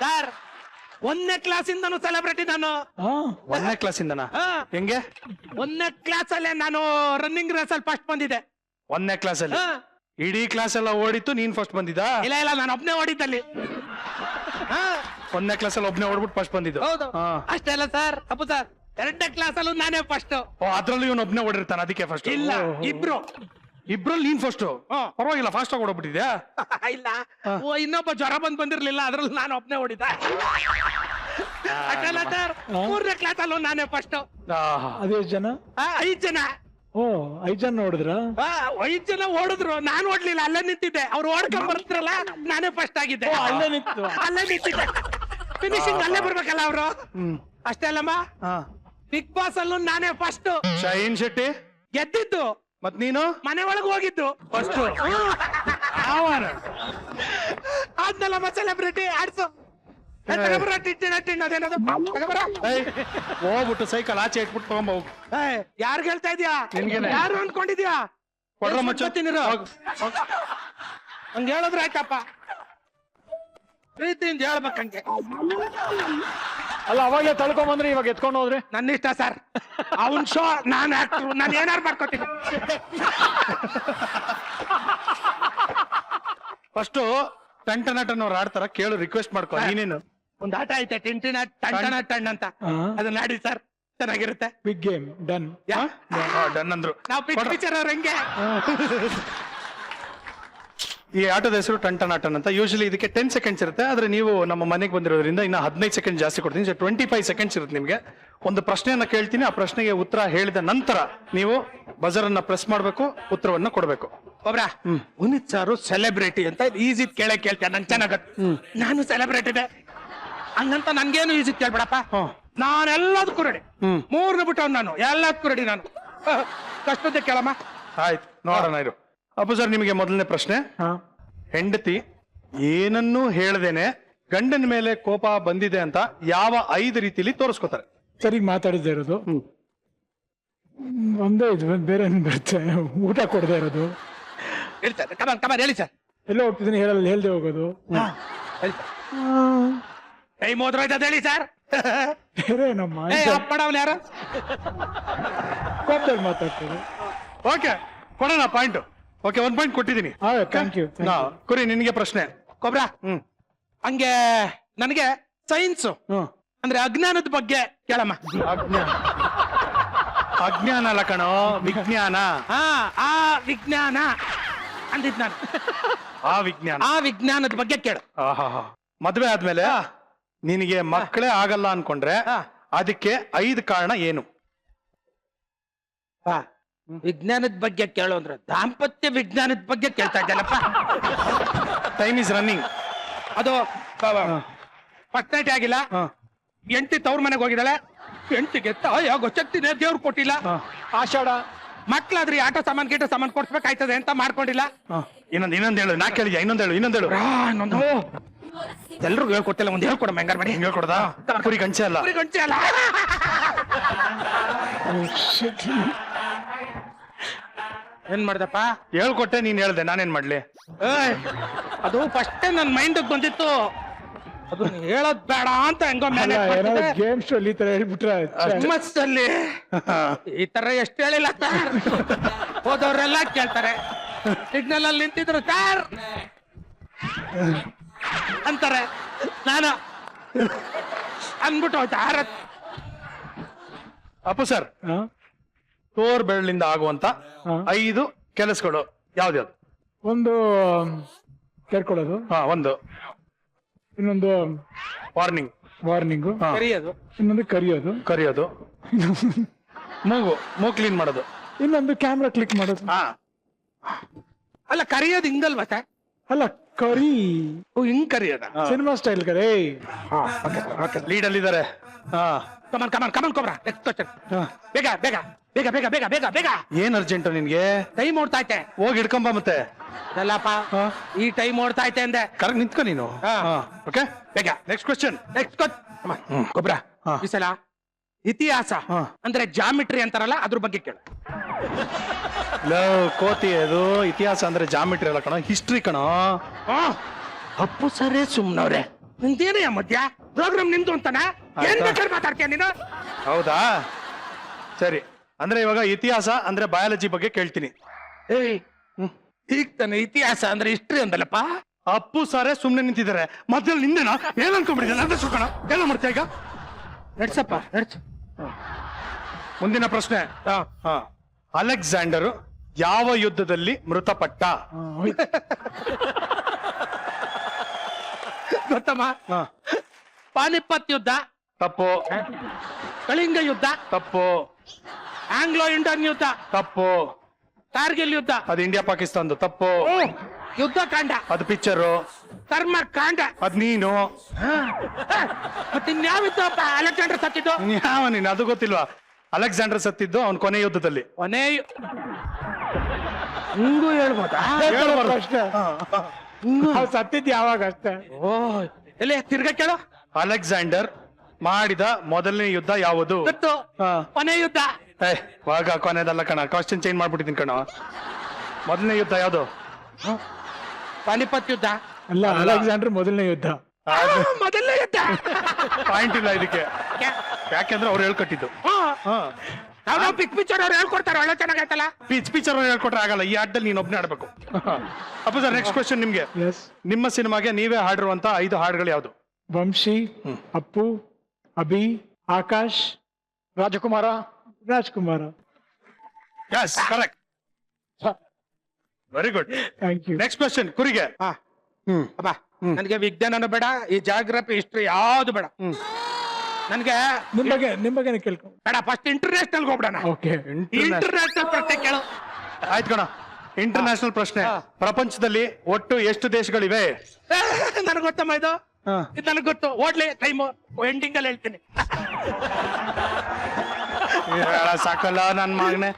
ಸರ್, 1ನೇ ಕ್ಲಾಸಿಂದನು ಸೆಲೆಬ್ರಿಟಿ ನಾನು. 1ನೇ ಕ್ಲಾಸಿಂದನಾ? ಹಾ. ಹೆಂಗೆ? 1ನೇ ಕ್ಲಾಸ್ ಅಲ್ಲೇ ನಾನು ರನ್ನಿಂಗ್ ರೇಸ್ ಅಲ್ಲಿ ಫಸ್ಟ್ ಬಂದಿದ್ದೆ. 1ನೇ ಕ್ಲಾಸ್ ಅಲ್ಲಿ ಹಾ. ಇಡೀ ಕ್ಲಾಸ್ ಎಲ್ಲ ಓಡಿತ್ತು, ನೀನ್ ಫಸ್ಟ್ ಬಂದಿದ್ದ? ಇಲ್ಲ ನಾನು ಒಬ್ನೇ ಓಡಿದ್ದಲ್ಲಿ. 1ನೇ ಕ್ಲಾಸ್ ಅಲ್ಲಿ ಒಬ್ನೇ ಓಡ್ಬಿಟ್ಟು ಫಸ್ಟ್ ಬಂದಿದ್ದು? ಹೌದು. ಹಾ. ಅಷ್ಟೇ ಅಲ್ಲ ಸರ್, ಅಪ್ಪು ಸರ್ 2ನೇ ಕ್ಲಾಸ್ ಅಲ್ಲೂ ನಾನೇ ಫಸ್ಟ್. ಓ, ಅದ್ರಲ್ಲೂ ಇವನ್ ಒಬ್ನೇ ಓಡಿರ್ತಾನ, ಅದಕ್ಕೆ ಫಸ್ಟ್? ಇಲ್ಲ, ಇಬ್ರು. ಇಬ್ರಲ್ಲಿ ನೀನ್ ಫಸ್ಟ್? ಪರವಾಗಿಲ್ಲ, ಫಾಸ್ಟ್ ಆಗಿ ಓಡೋಗ್ಬಿಟ್ಟಿದ್ಯಾ? ಇಲ್ಲ, ಇನ್ನೊಬ್ಬ ಜ್ವರ ಬಂದಿರ್ಲಿಲ್ಲ, ಅದ್ರಲ್ಲಿ ನಾನು ಒಬ್ನೇ ಓಡಿದ. ಅಷ್ಟಲ್ಲ ಸರ್, 3ನೇ ಕ್ಲಾಸ್ ಅಲ್ಲೂ ನಾನೇ ಫಸ್ಟ್. ಅದೆಷ್ಟು ಜನ? 5 ಜನ. ಓ, 5 ಜನ ನೋಡಿದ್ರ? 5 ಜನ ಓಡಿದ್ರು, ನಾನು ಓಡ್ಲಿಲ್ಲ, ಅಲ್ಲೇ ನಿಂತಿದ್ದೆ. ಅವ್ರು ಓಡ್ಕೊಂಡ್ ಬರ್ತಿರಲ್ಲ, ನಾನೇ ಫಸ್ಟ್ ಆಗಿದ್ದೆ. ಅಲ್ಲೇ ನಿಂತು. ಅಲ್ಲೇ ನಿಂತಿದ್ದೆ. ಫಿನಿಶಿಂಗ್ ಅಲ್ಲೇ ಬರ್ಬೇಕಲ್ಲ ಅವರು. ಅಷ್ಟೇ ಅಲ್ಲಮ್ಮ, ಬಿಗ್ ಬಾಸ್ ಅಲ್ಲೂ ನಾನೇ ಫಸ್ಟ್. ಶೈನ್ ಶೆಟ್ಟಿ ಗೆದ್ದಿದ್ದು, ಮತ್ ನೀನು ಮನೆ ಒಳಗೆ ಹೋಗಿದ್ದು ಫಸ್ಟ್. ಆದ್ನಲ್ಲಮ್ಮ ಸೆಲೆಬ್ರಿಟಿ. ಆಡ್ಸು. ಹೋಗ್ಬಿಟ್ಟು ಸೈಕಲ್ ಆಚೆ ಇಟ್ಬಿಟ್ಟು ತಗೊಂಬ ಹೋಗು. ಯಾರ್ಗ್ ಹೇಳ್ತಾ ಇದೀಯಾ? ನಿನ್ಗೇನೆ. ಯಾರು ಅನ್ಕೊಂಡಿದ್ಯಾ? ಕೊಡ್ರ ಮಚ್ಚ. ಹಂಗ ಹೇಳಿದ್ರೆ ಆಯ್ತಪ್ಪ, ಪ್ರೀತಿಯಿಂದ ಹೇಳ್ಬೇಕಂಗೆ. ಅಲ್ಲ, ಅವಾಗಲೇ ತಳ್ಕೊಂಬಂದ್ರೆ ಇವಾಗ ಎತ್ಕೊಂಡು ಹೋದ್ರೆ ನನ್ನ ಇಷ್ಟ ಸರ್. ಅವನ್ ಶೋ, ನಾನ್ ಆಕ್ಟ್ರು, ನಾನು ಏನಾರು ಮಾಡ್ಕೋತೀನಿ. ಫಸ್ಟ್ ಟಂಟನಟನ್ ಅವ್ರು ಆಡ್ತಾರ, ಕೇಳು, ರಿಕ್ವೆಸ್ಟ್ ಮಾಡ್ಕೊ. ನೀನೇನು ಒಂದ್ ಆಟ ಐತೆ, ಟಿಂಟಿನ ಟಂಟನ ಟಣ್ ಅಂತ, ಅದನ್ನ ಆಡಿ ಸರ್, ಚೆನ್ನಾಗಿರುತ್ತೆ. Big game done. ಡನ್ ಅಂದ್ರು. ನಾವು ಪಿಕ್ಚರ್ ಅವ್ರ ಹೆಂಗೆ. ಈ ಆಟದ ಹೆಸರು ಟಂಟನಟನ್ ಅಂತ. ಯೂಶಲಿ ಇದಕ್ಕೆ 10 ಸೆಕೆಂಡ್ಸ್ ಇರುತ್ತೆ, ಆದ್ರೆ ನೀವು ನಮ್ಮ ಮನೆಗೆ ಬಂದಿರೋದ್ರಿಂದ ಇನ್ನ 15 ಸೆಕೆಂಡ್ ಜಾಸ್ತಿ ಕೊಡ್ತೀನಿ. 25 ಸೆಕೆಂಡ್ಸ್ ಇರುತ್ತೆ ನಿಮ್ಗೆ. ಒಂದು ಪ್ರಶ್ನೆಯನ್ನ ಕೇಳ್ತೀನಿ, ಆ ಪ್ರಶ್ನೆಗೆ ಉತ್ತರ ಹೇಳಿದ ನಂತರ ನೀವು ಬಜರ್ ಅನ್ನ ಪ್ರೆಸ್ ಮಾಡ್ಬೇಕು, ಉತ್ತರವನ್ನ ಕೊಡ್ಬೇಕು. ಒಬ್ರ ಪುನೀತ್ ಸಾರು ಸೆಲೆಬ್ರಿಟಿ ಅಂತ ಈಸಿ ಕೇಳ್ತೇನೆ, ನಂಗೆ ಚೆನ್ನಾಗತ್ತೆ. ನಾನು ಸೆಲೆಬ್ರಿಟಿದೆ ಹಂಗಂತ ನನ್ಗೇನು ಈಸಿ ಕೇಳ್ಬೇಡಪ್ಪ. ನಾನೆಲ್ಲದಕ್ಕೂ ರೆಡಿ. 3ನ ಬಿಟ್ಟು ನಾನು ಎಲ್ಲದಕ್ಕೂ ರೆಡಿ. ನಾನು ಕಷ್ಟದ ಕೇಳಮ್ಮ. ಆಯ್ತು, ನೋಡೋಣ ಇರು. ಅಪ್ಪು ಸರ್, ನಿಮಗೆ ಮೊದಲನೇ ಪ್ರಶ್ನೆ. ಹೆಂಡತಿ ಏನನ್ನೂ ಹೇಳ್ದೇನೆ ಗಂಡನ ಮೇಲೆ ಕೋಪ ಬಂದಿದೆ ಅಂತ ಯಾವ 5 ರೀತಿಲಿ ತೋರಿಸ್ಕೋತಾರೆ? ಸರಿ ಮಾತಾಡದೇ ಇರೋದು, ಒಂದೇ ಇದು, ಬೇರೆ ಏನ್ ಬರುತ್ತೆ? ಊಟ ಕೊಡದೇ ಇರೋದು, ಹೇಳ್ತಾರೆ. ಕಮಾನ್ ಹೇಳಿ ಸರ್. ಎಲ್ಲ ಹೋಗ್ತಿದ್ದೀನಿ ಹೇಳ್ದೆ ಹೋಗೋದು, ಟೈಮ್ ಹೋದ್ರೋಯ್ತದ ಹೇಳಿ ಸರ್. ಬೇರೆ ನಮ್ಮ ಅಪ್ಪಡವನ್ ಯಾರು? ಕೋಪದಲ್ಲಿ ಮಾತಾಡ್ತಾರೆ. ಓಕೆ, ಕೊಡೋಣ ಪಾಯಿಂಟ್. ಓಕೆ, 1 ಪಾಯಿಂಟ್ ಕೊಟ್ಟಿದ್ದೀನಿ. Thank you. ಕುರಿ, ನಿನ್ಗೆ ಪ್ರಶ್ನೆ. ಕೊಬ್ರ ಹಂಗೆ ನನಗೆ ಸೈನ್ಸ್ ಅಂದ್ರೆ ಅಜ್ಞಾನದ ಬಗ್ಗೆ ಕೇಳಮ್ಮ. ಅಜ್ಞಾನ ಅಲ್ಲ ಕಣೋ, ವಿಜ್ಞಾನ. ಆ ವಿಜ್ಞಾನ ಅಂದಿದ್ ನಾನು. ಆ ವಿಜ್ಞಾನದ ಬಗ್ಗೆ ಕೇಳು. ಮದ್ವೆ ಆದ್ಮೇಲೆ ನಿನಗೆ ಮಕ್ಕಳೇ ಆಗಲ್ಲ ಅನ್ಕೊಂಡ್ರೆ ಅದಕ್ಕೆ 5 ಕಾರಣ ಏನು? ವಿಜ್ಞಾನದ ಬಗ್ಗೆ ಕೇಳು ಅಂದ್ರೆ ದಾಂಪತ್ಯ ವಿಜ್ಞಾನದ ಬಗ್ಗೆ ಕೇಳ್ತಾ ಇದ್ದಲ್ಲಪ್ಪ. Time is running. ಅದು ಫಸ್ಟ್ ನೈಟ್ ಆಗಿಲ್ಲ, ಹೆಂಡತಿ ತವ್ರ ಮನೆಗೆ ಹೋಗಿದ್ದಾಳೆ. ಹೆಂಡತಿಗೆ ಗೊತ್ತಿನ ದೇವ್ರು ಕೊಟ್ಟಿಲ್ಲ. ಆಷಾಢ ಮಕ್ಳಾದ್ರಿ ಆಟ ಸಾಮಾನ್ ಕೊಡ್ಸ್ಬೇಕಾಯ್ತದೆ ಅಂತ ಮಾಡ್ಕೊಂಡಿಲ್ಲ. ಇನ್ನೊಂದು ಹೇಳು, ನಾ ಕೇಳಿದ್ಯಾ? ಇನ್ನೊಂದು ಹೇಳು. ಎಲ್ರಿಗೂ ಹೇಳ್ಕೊಟ್ಟಿಲ್ಲ, ಒಂದ್ ಹೇಳ್ಕೊಡಮ್ಮ ಹೆಂಗಾರ ಮಾಡಿ. ಹಿಂಗ್ ಹೇಳ್ಕೊಡ್ದಾ? ಕುರಿ ಗಂಚೆ ಅಲ್ಲ. ಕುರಿ ಗಂಟೆ ಅಲ್ಲ. ಏನ್ ಮಾಡ್ದಪ್ಪ? ಹೇಳ್ಕೊಟ್ಟೆ, ನೀನ್ ಹೇಳ್ದೆ, ನಾನೇನ್ ಮಾಡ್ಲಿ? ಏಯ್, ಅದು ಫಸ್ಟ್ ನನ್ ಮೈಂಡ್ ಬಂದಿತ್ತು, ಅದು ಹೇಳೋದ್ ಬೇಡ ಅಂತ ಹೆಂಗೋ ಮೇಲೆ ಏನಾದ್ರು ಗೇಮ್ ಶೋ ಈ ತರ ಹೇಳ್ಬಿಟ್ರೆ ಅಲ್ಲಿ ಈ ತರ ಎಷ್ಟು ಹೇಳಿಲ್ಲ ಸರ್. ಹೋದವ್ರೆಲ್ಲ ಕೇಳ್ತಾರೆ, ಸಿಗ್ನಲ್ ಅಲ್ಲಿ ನಿಂತಿದ್ರು ಸರ್ ಅಂತಾರೆ. ನಾನು ಅನ್ಬಿಟ್ಟು ಹೋಯ್ತು ಆರತ್. ಅಪ್ಪು ಸರ್, ಹಾ? ತೋರ್ ಬೆರಳಿಂದ ಆಗುವಂತ ಹಾ. 5 ಕೆಲಸಗಳು ಯಾವ್ದ್ಯಾವ್ದು? ಒಂದು ಕೇಳ್ಕೊಳ್ಳೋದು, ಒಂದು ಇನ್ನೊಂದು ವಾರ್ನಿಂಗ್, ವಾರ್ನಿಂಗು, ಕರಿಯೋದು, ಇನ್ನೊಂದು ಕರಿಯೋದು, ಕರಿಯೋದು, ಮೂಗು ಕ್ಲೀನ್ ಮಾಡೋದು, ಇನ್ನೊಂದು ಕ್ಯಾಮ್ರಾ ಕ್ಲಿಕ್ ಮಾಡೋದು. ಹಾ. ಅಲ್ಲ ಕರಿಯೋದು ಹಿಂಗಲ್ವಾ ಸರ್? ಅಲ್ಲ ಕರಿ ಹಿಂಗ್ ಕರಿಯೋದ? ಸಿನಿಮಾ ಸ್ಟೈಲ್ ಕರೆ. ಲೀಡ್ ಅಲ್ಲಿ ಇದಾರೆ. Come on come on come on cobra. Next question. ಬೇಗ ಬೇಗ ಬೇಗ ಬೇಗ ಬೇಗ ಬೇಗ ಬೇಗ. ಏನ್ ಅರ್ಜೆಂಟ್ ನಿನ್ಗೆ? ಟೈಮ್ ಓಡ್ತಾ ಐತೆ. ಹೋಗಿ ಹಿಡ್ಕೊಂಬ ಮತ್ತೆ. ಅಲ್ಲಪ್ಪ, ಈ ಟೈಮ್ ಓಡ್ತಾ ಐತೆ ಅಂದೆ. ಕರೆಕ್ಟ್ ನಿಂತ್ಕೊ ನೀನು. ಓಕೆ, ಬೇಗ ನೆಕ್ಸ್ಟ್ ಕ್ವಶನ್. ನೆಕ್ಸ್ಟ್ ಗೊಬ್ಬರ. ಈ ಸಲ ಇತಿಹಾಸ ಅಂದ್ರೆ ಜಾಮಿಟ್ರಿ ಅಂತಾರಲ್ಲ, ಅದ್ರ ಬಗ್ಗೆ ಕೇಳು. ಕೋತಿ, ಅದು ಇತಿಹಾಸ ಅಂದ್ರೆ ಜಾಮಿಟ್ರಿ ಅಲ್ಲ ಕಣ, ಹಿಸ್ಟ್ರಿ ಕಣ. ಅಪ್ಪು ಸರೇ ಸುಮ್ನವ್ರೆ. ನಿಂದೇನಯ್ಯ ಮಧ್ಯ ಪ್ರೋಗ್ರಾಮ್ ನಿಂದು ಅಂತಾನ? ಏನ್ ಬೇಕಾದ್ರೆ ಮಾತಾಡ್ತೀಯ ನೀನು? ಹೌದಾ, ಸರಿ. ಅಂದ್ರೆ ಇವಾಗ ಇತಿಹಾಸ ಅಂದ್ರೆ ಬಯಾಲಜಿ ಬಗ್ಗೆ ಕೇಳ್ತೀನಿ. ಏಯ್, ಈಗ ತಾನೆ ಇತಿಹಾಸ ಅಂದ್ರೆ ಹಿಸ್ಟ್ರಿ ಅಂದಲ್ಲಪ್ಪ. ಅಪ್ಪು ಸಾರೇ ಸುಮ್ನೆ ನಿಂತಿದ್ದಾರೆ, ಮಧ್ಯದಲ್ಲಿ ನಿಂದೇನಾ? ಏನ್ ಅನ್ಕೊಂಡ್ಬಿಟ್ಟಿದ್ದೆ? ಅಂದ್ರೆ ಸುಕಣ ಎಲ್ಲ ಮಾಡ್ತೀಯ ಈಗ? ನಡ್ಸಪ್ಪ ನಡ್ಸು. ಮುಂದಿನ ಪ್ರಶ್ನೆ. ಅಲೆಕ್ಸಾಂಡರ್ ಯಾವ ಯುದ್ಧದಲ್ಲಿ ಮೃತಪಟ್ಟ? ಗೊತ್ತಮ್ಮ? ಪಾನಿಪತ್ ಯುದ್ಧ ತಪ್ಪು. ಕಳಿಂಗ ಯುದ್ಧ ತಪ್ಪು. ಆಂಗ್ಲೋ ಇಂಡಿಯನ್ ಯುದ್ಧ ತಪ್ಪು. ಕಾರ್ಗಿಲ್ ಯುದ್ಧ ಅದು ಇಂಡಿಯಾ ಪಾಕಿಸ್ತಾನದು. ತಪ್ಪು. ಯುದ್ಧ ಕಾಂಡ ಅದು ಪಿಕ್ಚರು. ಕರ್ಮ ಕಾಂಡ ಅದ್ ನೀನು. ಮತ್ತೆ ಇನ್ಯಾವ ಯುದ್ಧಪ್ಪ ಅಲೆಕ್ಸಾಂಡರ್ ಸತ್ತಿದ್ದು? ಯಾವ ನೀನು? ಅದು ಗೊತ್ತಿಲ್ವಾ? ಅಲೆಕ್ಸಾಂಡರ್ ಸತ್ತಿದ್ದು ಅವನ್ ಕೊನೆ ಯುದ್ಧದಲ್ಲಿ. ಕೊನೆ ಹಿಂಗೂ ಹೇಳ್ಬೋದಾ? ಅಷ್ಟೇ, ಸತ್ತಿದ್ ಯಾವಾಗ ಅಷ್ಟೇ. ಓ, ಎಲ್ಲಿ ತಿರ್ಗ ಕೇಳು. ಅಲೆಕ್ಸಾಂಡರ್ ಮಾಡಿದ ಮೊದಲನೇ ಯುದ್ಧ ಯಾವುದು? ಗೊತ್ತು, ಕೊನೆ ಯುದ್ಧ. ವಾಗ ಕೊನೆದಲ್ಲ ಕಣ, ಕ್ವಶನ್ ಚೇಂಜ್ ಮಾಡ್ಬಿಟ್ಟಿದ್ದೀನಿ ಕಣ. ಮೊದಲನೇ ಯುದ್ಧ ಯಾವುದು? ಪಾನಿಪತ್ ಯುದ್ಧ ಅಲ್ಲ, ಅಲೆಕ್ಸಾಂಡರ್ ಮೊದಲನೇ ಯುದ್ಧ. ಮೊದಲನೇ ಯುದ್ಧ. ಪಾಯಿಂಟ್ ಇಲ್ಲ ಇದಕ್ಕೆ, ಯಾಕೆಂದ್ರೆ ಅವ್ರು ಹೇಳ್ಕೊಟ್ಟಿದ್ದು. ನಾವು ಪಿಕ್ ಪಿಕ್ಚರ್ ಅವ್ರು ಹೇಳ್ಕೊಡ್ತಾರೆ, ಒಳ್ಳೆ ಚೆನ್ನಾಗೈತಲ್ಲ. ಪಿಕ್ಚರ್ ಹೇಳ್ಕೊಟ್ರೆ ಆಗಲ್ಲ, ಈ ಆಟದಲ್ಲಿ ನೀನ್ ಒಬ್ನೇ ಆಡ್ಬೇಕು. ಅಪ್ಪ ಸರ್, ನೆಕ್ಸ್ಟ್ ಕ್ವಶನ್ ನಿಮ್ಗೆ. ಎಸ್. ನಿಮ್ಮ ಸಿನಿಮಾಗೆ ನೀವೇ ಹಾಡಿರುವಂತ 5 ಹಾಡುಗಳು ಯಾವುದು? Vamshi, Appu, Abhi, Akash, Rajakumara. Rajkumar. Yes, correct. Very good. Thank you. Next question ಕುರಿಗೆ. ಅಬ್ಬಾ, ನನಗೆ ವಿಜ್ಞಾನನೂ ಬೇಡ, ಈ ಜಾಗ್ರಫಿ ಹಿಸ್ಟ್ರಿ ಯಾವ್ದು ಬೇಡ. ನನ್ಗೆ ನಿಮ್ ಬಗ್ಗೆ ಕೇಳ್ಕೊ. ಬೇಡ, ಫಸ್ಟ್ ಇಂಟರ್ನ್ಯಾಷನಲ್ ಹೋಗ್ಬಿಡೋಣ. ಓಕೆ. ಇಂಟರ್ನ್ಯಾಷನಲ್ ಪ್ರಶ್ನೆ ಕೇಳು. ಆಯ್ತು ಕಣ, ಇಂಟರ್ನ್ಯಾಷನಲ್ ಪ್ರಶ್ನೆ. ಪ್ರಪಂಚದಲ್ಲಿ ಒಟ್ಟು ಎಷ್ಟು ದೇಶಗಳಿವೆ? ನನಗೆ ಗೊತ್ತಮ್ಮ ಇದು ನನಗೆ ಗೊತ್ತು. ಓಡ್ಲಿ, ಟೈಮ್ ಎಂಡಿಂಗ್ ಅಲ್ಲಿ ಹೇಳ್ತೀನಿ. ಸಾಕಲ್ಲ ನನ್ ಮಗನೆ.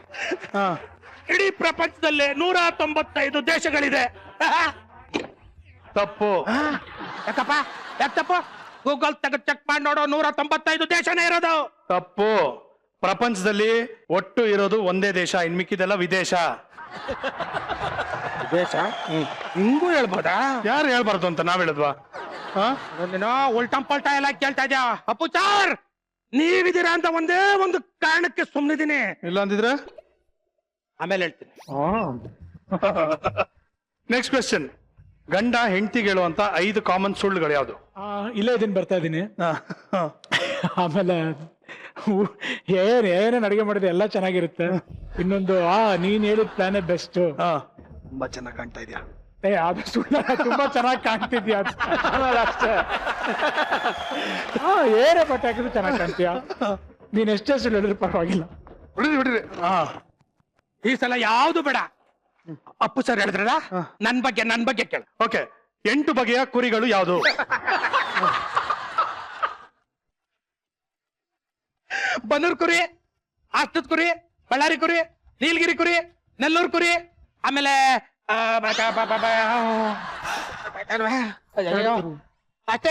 ಇಡೀ ಪ್ರಪಂಚದಲ್ಲಿ 195 ದೇಶಗಳಿದೆ. ತಪ್ಪು. ಯಾಕಪ್ಪ? ಯಾಕೆ ತಪ್ಪು? ಗೂಗಲ್ ತೆಗೆದು ಚೆಕ್ ಮಾಡಿ ನೋಡೋ, 195 ದೇಶನೇ ಇರೋದು. ತಪ್ಪು. ಪ್ರಪಂಚದಲ್ಲಿ ಒಟ್ಟು ಇರೋದು ಒಂದೇ ದೇಶ, ಇನ್ ಮಿಕ್ಕಿದೆಲ್ಲ ವಿದೇಶ. ದೇಶ ಹಿಂಗೂ ಹೇಳ್ಬೋದಾ? ಯಾರು ಹೇಳ್ಬಾರ್ದು ಅಂತ ನಾವ್ ಹೇಳಿದ್ವಾ? ಉಲ್ಟಂ ಪಲ್ಟಾ ಎಲ್ಲ ಕೇಳ್ತಾ ಇದ್ಯಾ? ಅಪ್ಪು ಚಾರ್, ನೀವಿದ್ದೀರಾ ಅಂತ ಒಂದೇ ಒಂದು ಕಾರಣಕ್ಕೆ ಸುಮ್ಮನಿದ್ದೀನಿ. ಇಲ್ಲ ಅಂದಿದ್ರೆ ಆಮೇಲೆ ಹೇಳ್ತೀನಿ. Next question. ಗಂಡ ಹೆಂಡತಿಗೆ ಹೇಳುವಂತ 5 ಕಾಮನ್ ಸುಳ್ಳುಗಳು ಯಾವುದು? ಇಲ್ಲೇ ಇದೀನಿ, ಬರ್ತಾ ಇದೀನಿ. ಆಮೇಲೆ ಏನೇನ್ ಅಡಿಗೆ ಮಾಡಿದ್ರೆ ಎಲ್ಲ ಚೆನ್ನಾಗಿರುತ್ತೆ. ಇನ್ನೊಂದು, ನೀನ್ ಹೇಳಿದ ಪ್ಲಾನೇ ಬೆಸ್ಟ್. ತುಂಬಾ ಚೆನ್ನಾಗಿ ಕಾಣ್ತಾ ಇದೆಯಾ? ಅದು ಸುಳ್ಳ, ತುಂಬಾ ಚೆನ್ನಾಗಿ ಕಾಣ್ತಿದ್ಯಾ ಅಷ್ಟೇ. ಏನೇ ಬಟ್ಟೆ ಹಾಕಿದ್ರು ಚೆನ್ನಾಗಿ ಕಾಣ್ತೀಯ. ನೀನ್ ಎಷ್ಟೇ ಸುಳ್ಳು ಹೇಳಿದ್ರು ಪರವಾಗಿಲ್ಲ. ಬಿಡ್ರಿ. ಈ ಸಲ ಯಾವ್ದು ಬೇಡ. ಅಪ್ಪು ಸರ್ ಹೇಳಿದ್ರಲ್ಲ, ನನ್ ಬಗ್ಗೆ ಕೇಳು. ಓಕೆ. 8 ಬಗೆಯ ಕುರಿಗಳು ಯಾವುದು? ಬನ್ನೂರ್ ಕುರಿ, ಆಸ್ತದ ಕುರಿ, ಬಳ್ಳಾರಿ ಕುರಿ, ನೀಲಗಿರಿ ಕುರಿ, ನೆಲ್ಲೂರು ಕುರಿ, ಆಮೇಲೆ ಅಷ್ಟೇ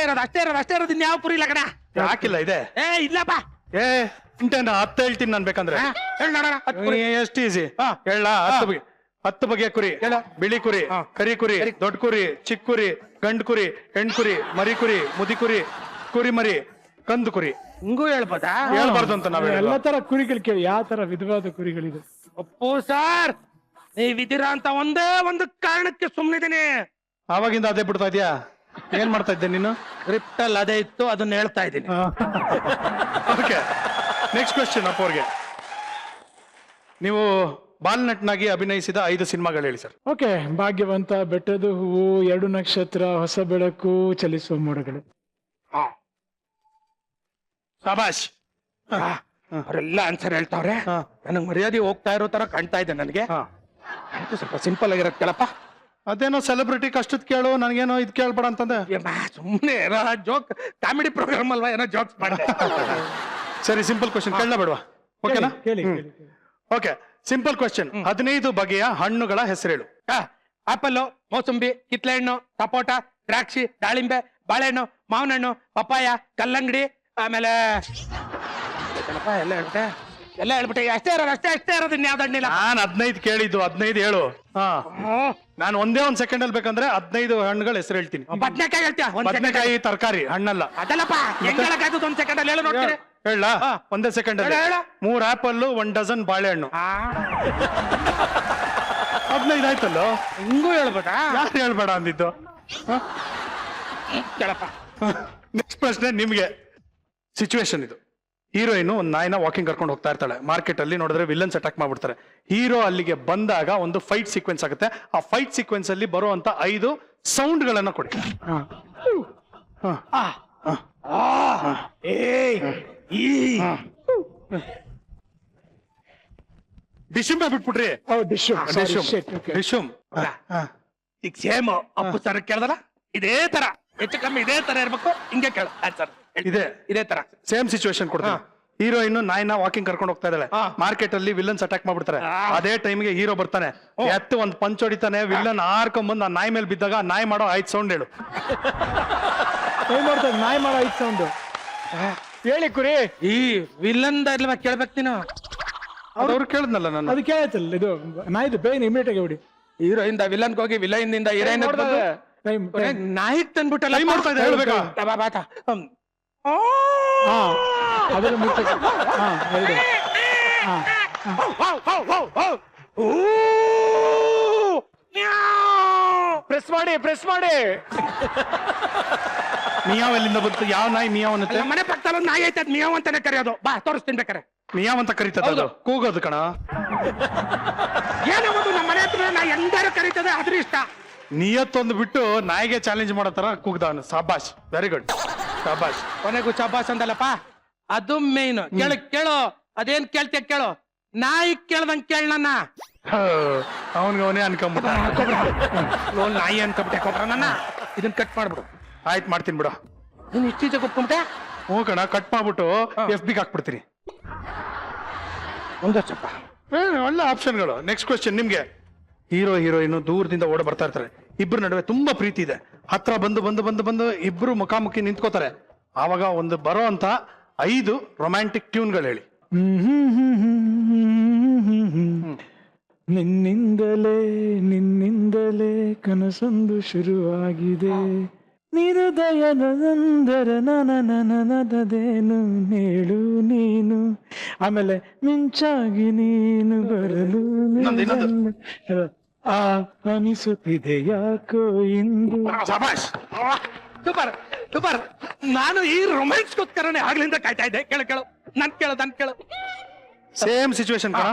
ಇರೋದು ಇನ್ಯಾವ ಕುರಿ ಇಲ್ಲ ಕಣ. ಹಾಕಿಲ್ಲ ಇದೆ. ಇಲ್ಲಪ್ಪ. ಏ ಇಂಟೇನ 10 ಹೇಳ್ತೀನಿ ನಾನ್ ಬೇಕಂದ್ರೆ. ಹೇಳ ನೋಡೋಣ. ಎಷ್ಟು ಈಸಿ ಹೇಳ. 10 ಬಗೆಯ ಕುರಿ. ಬಿಳಿ ಕುರಿ, ಕರಿ ಕುರಿ, ದೊಡ್ಡ ಕುರಿ, ಚಿಕ್ಕ ಕುರಿ, ಗಂಡು ಕುರಿ, ಹೆಣ್ ಕುರಿ, ಮರಿ ಕುರಿ, ಮುದಿ ಕುರಿ, ಕುರಿ ಮರಿ, ಕಂದು ಕುರಿ. ಹಿಂಗೂ ಹೇಳ್ಬೋದಾ? ಹೇಳ್ಬಾರ್ದು ಅಂತ ನಾವ್ ಎಲ್ಲ ತರ ಕುರಿಗಳು ಕೇಳಿ ಯಾವ ತರ ವಿಧವಾದ ಕುರಿಗಳಿದೆ. ಅಪ್ಪು ಸರ್, ನೀವಿದ್ದೀರಾ ಅಂತ ಒಂದೇ ಒಂದು ಕಾರಣಕ್ಕೆ ಸುಮ್ಮನಿದ್ದೀನಿ. ಆವಾಗಿಂದ ಅದೇ ಬಿಡ್ತಾ ಇದೀಯಾ? ಏನ್ ಮಾಡ್ತಾ ಇದ್ದೆ ನೀನು? ಸ್ಕ್ರಿಪ್ಟ್ ಅಲ್ಲಿ ಅದೇ ಇತ್ತು, ಅದನ್ನ ಹೇಳ್ತಾ ಇದ್ದೀನಿ. ಓಕೆ, ನೆಕ್ಸ್ಟ್ ಕ್ವೆಶ್ಚನ್ ಅಪ್ಪ ಅವ್ರಿಗೆ. ನೀವು ಬಾಲ್ನಟ್ನಾಗಿ ಅಭಿನಯಿಸಿದ 5 ಸಿನಿಮಾಗಳು ಹೇಳಿ ಸರ್. ಓಕೆ, ಭಾಗ್ಯವಂತ, ಬೆಟ್ಟದ ಹೂವು, 2 ನಕ್ಷತ್ರ, ಹೊಸ ಬೆಳಕು, ಚಲಿಸುವ ಮೋಡಗಳು. ಶಬಾಷ್. ಅವರೆಲ್ಲ ಆನ್ಸರ್ ಹೇಳ್ತಾವ್ರೆ. ನನಗ್ ಮರ್ಯಾದೆ ಹೋಗ್ತಾ ಇರೋ ತರ ಕಾಣ್ತಾ ಇದೆ ನನಗೆ. ಸ್ವಲ್ಪ ಸಿಂಪಲ್ ಆಗಿರೋದ್ ಕೇಳಪ್ಪ. ಅದೇನೋ ಸೆಲೆಬ್ರಿಟಿ ಕಷ್ಟದ್ ಕೇಳು, ನನಗೇನೋ ಇದ್ ಕೇಳ್ಬೇಡ ಅಂತಂದೆ. ಸುಮ್ನೆ ಏನೋ ಜೋಕ್, ಕಾಮಿಡಿ ಪ್ರೋಗ್ರಾಮ್ ಅಲ್ವಾ, ಏನೋ ಜೋಕ್ಸ್ ಮಾಡಿದೆ. ಸರಿ, ಸಿಂಪಲ್ ಕ್ವಶನ್ ಕೇಳಲ್ಲ ಬೇಡವಾ? ಓಕೆನಾ? ಕೇಳಿ. Okay, simple question. 15 ಬಗೆಯ ಹಣ್ಣುಗಳ ಹೆಸರೇಳು. ಆಪಲ್, ಮೋಸಂಬಿ, ಕಿತ್ಲೆಹಣ್ಣು, ಸಪೋಟ, ದ್ರಾಕ್ಷಿ, ದಾಳಿಂಬೆ, ಬಾಳೆಹಣ್ಣು, ಮಾವಿನ ಹಣ್ಣು, ಪಪ್ಪಾಯ, ಕಲ್ಲಂಗಡಿ, ಆಮೇಲೆ ಎಲ್ಲ ಹೇಳ್ಬಿಟ್ಟೆ. ಅಷ್ಟೇ ಇರೋದು ಇನ್ಯಾವ್ದು ಹಣ್ಣಿಲ್ಲ. ನಾನ್ 15 ಕೇಳಿದ್ದು, 15 ಹೇಳು. ನಾನು ಒಂದೇ ಒಂದ್ ಸೆಕೆಂಡ್ ಅಲ್ಲಿ ಬೇಕಂದ್ರೆ 15 ಹಣ್ಣುಗಳ ಹೆಸರು ಹೇಳ್ತೀನಿ. ಬದ್ನೆಕಾಯಿ ಹೇಳ್ತೀಯ? ಬದನೆಕಾಯಿ ತರಕಾರಿ, ಹಣ್ಣಲ್ಲ. ಅದಲ್ಲಪ್ಪ, ಹೆಂಗ್ ಹೇಳಕ್ಕಾಯ್ತದ? ಒಂದ್ ಸೆಕೆಂಡ್ ಅಲ್ಲಿ ಹೇಳು ನೋಡ್ತೀನಿ. ಹೇಳ ಒಂದೇ ಸೆಕೆಂಡ್ ಅಲ್ಲಿ. ಹೇಳು. 3 ಆಪಲ್, 1 ಡಜನ್ ಬಾಳೆಹಣ್ಣು. 15 ಆಯ್ತಲ್ಲ? ಹಿಂಗೂ ಹೇಳ್ಬೋದಾ? ಯಾರು ಹೇಳ್ಬೇಡ ಅಂದಿದ್ದು? ಕೇಳಪ್ಪ. ನೆಕ್ಸ್ಟ್ ಪ್ರಶ್ನೆ ನಿಮ್ಗೆ. ಸಿಚುವೇಶನ್ ಇದು. ಹೀರೋಯಿನ್ ಒಂದ್ ನಾಯಿನ ವಾಕಿಂಗ್ ಕರ್ಕೊಂಡು ಹೋಗ್ತಾ ಇರ್ತಾಳೆ. ಮಾರ್ಕೆಟ್ ಅಲ್ಲಿ ನೋಡಿದ್ರೆ ವಿಲನ್ಸ್ ಅಟ್ಯಾಕ್ ಮಾಡ್ಬಿಡ್ತಾರೆ. ಹೀರೋ ಅಲ್ಲಿಗೆ ಬಂದಾಗ ಒಂದು ಫೈಟ್ ಸೀಕ್ವೆನ್ಸ್ ಆಗುತ್ತೆ. ಆ ಫೈಟ್ ಸೀಕ್ವೆನ್ಸ್ ಅಲ್ಲಿ ಬರುವಂತ 5 ಸೌಂಡ್ ಗಳನ್ನ ಕೊಡಿ. ಡಿಶುಮ್ ಬಿಟ್ಬಿಟ್ರಿ. ಡಿಶುಮ್. ಈಗ ಸೇಮ್ ಅಪ್ಪು ಸರ್ ಕೇಳ್ದಲ್ಲ, ಇದೇ ತರ ಹೆಚ್ಚು ಕಮ್ಮಿ ಇದೇ ತರ ಇರ್ಬೇಕು. ಹಿಂಗೆ ಕೇಳ ಆನ್ಸರ್. ಇದೇ ತರ ಸೇಮ್ ಸಿಚುವೇಶನ್ ಕೊಡ್ತಾರೆ. ಹೀರೋಯಿನ್ ನಾಯಿನ ವಾಕಿಂಗ್ ಕರ್ಕೊಂಡು ಹೋಗ್ತಾ ಇದ್ದಾಳೆ. ಮಾರ್ಕೆಟ್ ಅಲ್ಲಿ ವಿಲನ್ಸ್ ಅಟ್ಯಾಕ್ ಮಾಡ್ಬಿಡ್ತಾರೆ. ಅದೇ ಟೈಮ್ಗೆ ಹೀರೋ ಬರ್ತಾನೆ, ಎತ್ತು ಒಂದ್ ಪಂಚ್ ಹೊಡಿತಾನೆ. ವಿಲ್ಲನ್ ಹಾರ್ಕೊಂಡ್ ಆ ನಾಯಿ ಮೇಲೆ ಬಿದ್ದಾಗ ನಾಯಿ ಮಾಡೋ 5 ಸೌಂಡ್ ಹೇಳು. ನಾಯಿ ಮಾಡೋ 5 ಸೌಂಡ್ ಹೇಳಿ ಕುರಿ. ಈ ವಿಲನ್ ಇಲ್ವಾ ಕೇಳ್ಬೇಕು ನೀನು? ಅವ್ರು ಕೇಳಿದ್ನಲ್ಲ ನಾನು. ಅದು ಕೇಳತ್ತಲ್ಲ, ಇದು ನಾಯಿದು ಬೇಗ ಇಮಿಡಿಯೇಟ್ ಆಗಿ ಬಿಡಿ. ಹೀರೋಯಿಂದ ವಿಲನ್ಗೆ ಹೋಗಿ, ವಿಲನ್ ಹೀರೋಯಿನ್ ನಾಯಿಗ್ ತಂದ್ಬಿಟ್ಟಲ್ಲ ಮಾಡ್ತಾ ಇದೆ. ಹೇಳ್ಬೇಕಾ? ಅದರ ಪ್ರೆಸ್ ಮಾಡಿ. ಮಿಯಾವ್ ಎಲ್ಲಿಂದ ಬಂತು? ಯಾವ ನಾಯಿ ಮಿಯಾವ್ ಅನ್ನತ್ತೆ? ಮನೆ ಪಕ್ಕದಲ್ಲಿ ಒಂದು ನಾಯಿ ಐತೆ, ಅದ್ ಮಿಯಾವ್ ಅಂತಾನೆ ಕರೆಯೋದು. ಬಾ ತೋರಿಸ್ತೀನಿ ಬೇಕಾರೆ. ಮಿಯಾವ್ ಅಂತ ಕರೀತದ? ಅದು ಕೂಗೋದು ಕಣ. ಏನದು ನಮ್ಮ ಮನೆ ಹತ್ರ ನಾ ಎಂದಾರು ಕರೀತದೆ, ಅದ್ರ ಇಷ್ಟ. ನಿಯತ್ತೊಂದು ಬಿಟ್ಟು ನಾಯಿಗೆ ಚಾಲೆಂಜ್ ಮಾಡೋ ತರ ಕೂಗ್ದವನು. ಸಾಬಾಷ್, ವೆರಿ ಗುಡ್, ಶಾಬಾಷ್. ಕೊನೆಗೂ ಶಾಬಾಷ್ ಅಂದಲ್ಲಪ್ಪ, ಅದು ಮೇನ್. ಕೇಳು, ಅದೇನ್ ಕೇಳ್ತೀಯ ಕೇಳು. ನಾಯಿ ಕೇಳ್ದಂಗ್ ಕೇಳ ನನ್ನ. ಅವನ್ಗೆ ಅವನೇ ಅನ್ಕೊಂಬಿಟ್ಟ. ನಾಯಿ ಅನ್ಕೊಂಬಿಟ್ಟೆ ಕೊಟ್ರ ನನ್ನ. ಇದನ್ನ ಕಟ್ ಮಾಡ್ಬಿಡು. ಆಯ್ತು, ಮಾಡ್ತೀನಿ ಬಿಡು. ನೀನ್ ಇಷ್ಟೀಚೆ ಒಪ್ಕೊಂಬಿಟ್ಟೆ? ಹ್ಞೂ ಕಣ, ಕಟ್ ಮಾಡ್ಬಿಟ್ಟು FB ಹಾಕ್ಬಿಡ್ತೀನಿ. ಒಂದಚ್ಚಪ್ಪ, ಒಳ್ಳೆ ಆಪ್ಷನ್ಗಳು. ನೆಕ್ಸ್ಟ್ ಕ್ವೆಶ್ಚನ್ ನಿಮ್ಗೆ. ಹೀರೋಯಿನ್ ದೂರದಿಂದ ಓಡ ಬರ್ತಾ ಇರ್ತಾರೆ. ಇಬ್ರು ನಡುವೆ ತುಂಬಾ ಪ್ರೀತಿ ಇದೆ. ಹತ್ರ ಬಂದು ಇಬ್ರು ಮುಖಾಮುಖಿ ನಿಂತ್ಕೋತಾರೆ. ಆವಾಗ ಒಂದು ಬರೋ ಅಂತ 5 ರೊಮ್ಯಾಂಟಿಕ್ ಟ್ಯೂನ್ಗಳು ಹೇಳಿ. ನಿನ್ನಿಂದಲೇ ಕನಸೊಂದು ಶುರುವಾಗಿದೆ, ನಿರುದಯನಂದರ ನನದೇನು ಹೇಳು ನೀನು, ಆಮೇಲೆ ಮಿಂಚಾಗಿ ನೀನು ಬರಲು ಅನಿಸುತ್ತಿದೆ ಯಾಕೋ ಇಂದು. ಸೂಪರ್. ನಾನು ಈ ರೊಮ್ಯಾನ್ಸ್ಗೋಸ್ಕರನೇ ಆಗ್ಲಿಂದ ಕಾಯ್ತಾ ಇದ್ದೆ. ಕೇಳು ನನ್ ಕೇಳು. ಸೇಮ್ ಸಿಚುವೇಶನ್ ಕಣ.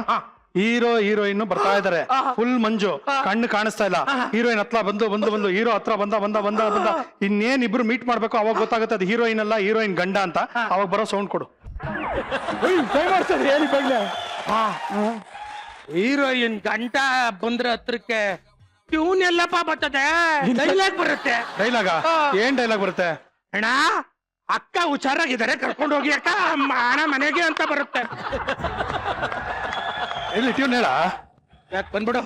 ಹೀರೋಯಿನ್ ಬರ್ತಾ ಇದಾರೆ. ಫುಲ್ ಮಂಜು, ಕಣ್ಣು ಕಾಣಿಸ್ತಾ ಇಲ್ಲ. ಹೀರೋಯಿನ್ ಹತ್ರ ಬಂದು ಹೀರೋ ಹತ್ರ ಬಂದ ಇನ್ನೇನ್ ಇಬ್ರು ಮೀಟ್ ಮಾಡ್ಬೇಕು. ಅವಾಗ ಗೊತ್ತಾಗುತ್ತೆ ಅದು ಹೀರೋಯಿನ್ ಅಲ್ಲ, ಹೀರೋಯಿನ್ ಗಂಡ ಅಂತ. ಅವಾಗ ಬರೋ ಸೌಂಡ್ ಕೊಡು. ಹೀರೋಯಿನ್ ಗಂಟ ಬಂದ್ರೆ ಹತ್ರಕ್ಕೆ ಟ್ಯೂನ್ ಎಲ್ಲಪ್ಪ ಬರ್ತದೆ. ಡೈಲಾಗ್ ಬರುತ್ತೆ. ಡೈಲಾಗ? ಏನ್ ಡೈಲಾಗ್ ಬರುತ್ತೆ ಅಣ್ಣ? ಅಕ್ಕ ಹುಷಾರಾಗಿದ್ದಾರೆ, ಕರ್ಕೊಂಡು ಹೋಗಿ ಅಕ್ಕ, ಅಣ್ಣ ಮನೆಗೆ ಅಂತ ಬರುತ್ತೆ. ಎಲ್ಲಿ ಟ್ಯೂನ್ ಹೇಳ? ಯಾಕೆ ಬಂದ್ಬಿಡು.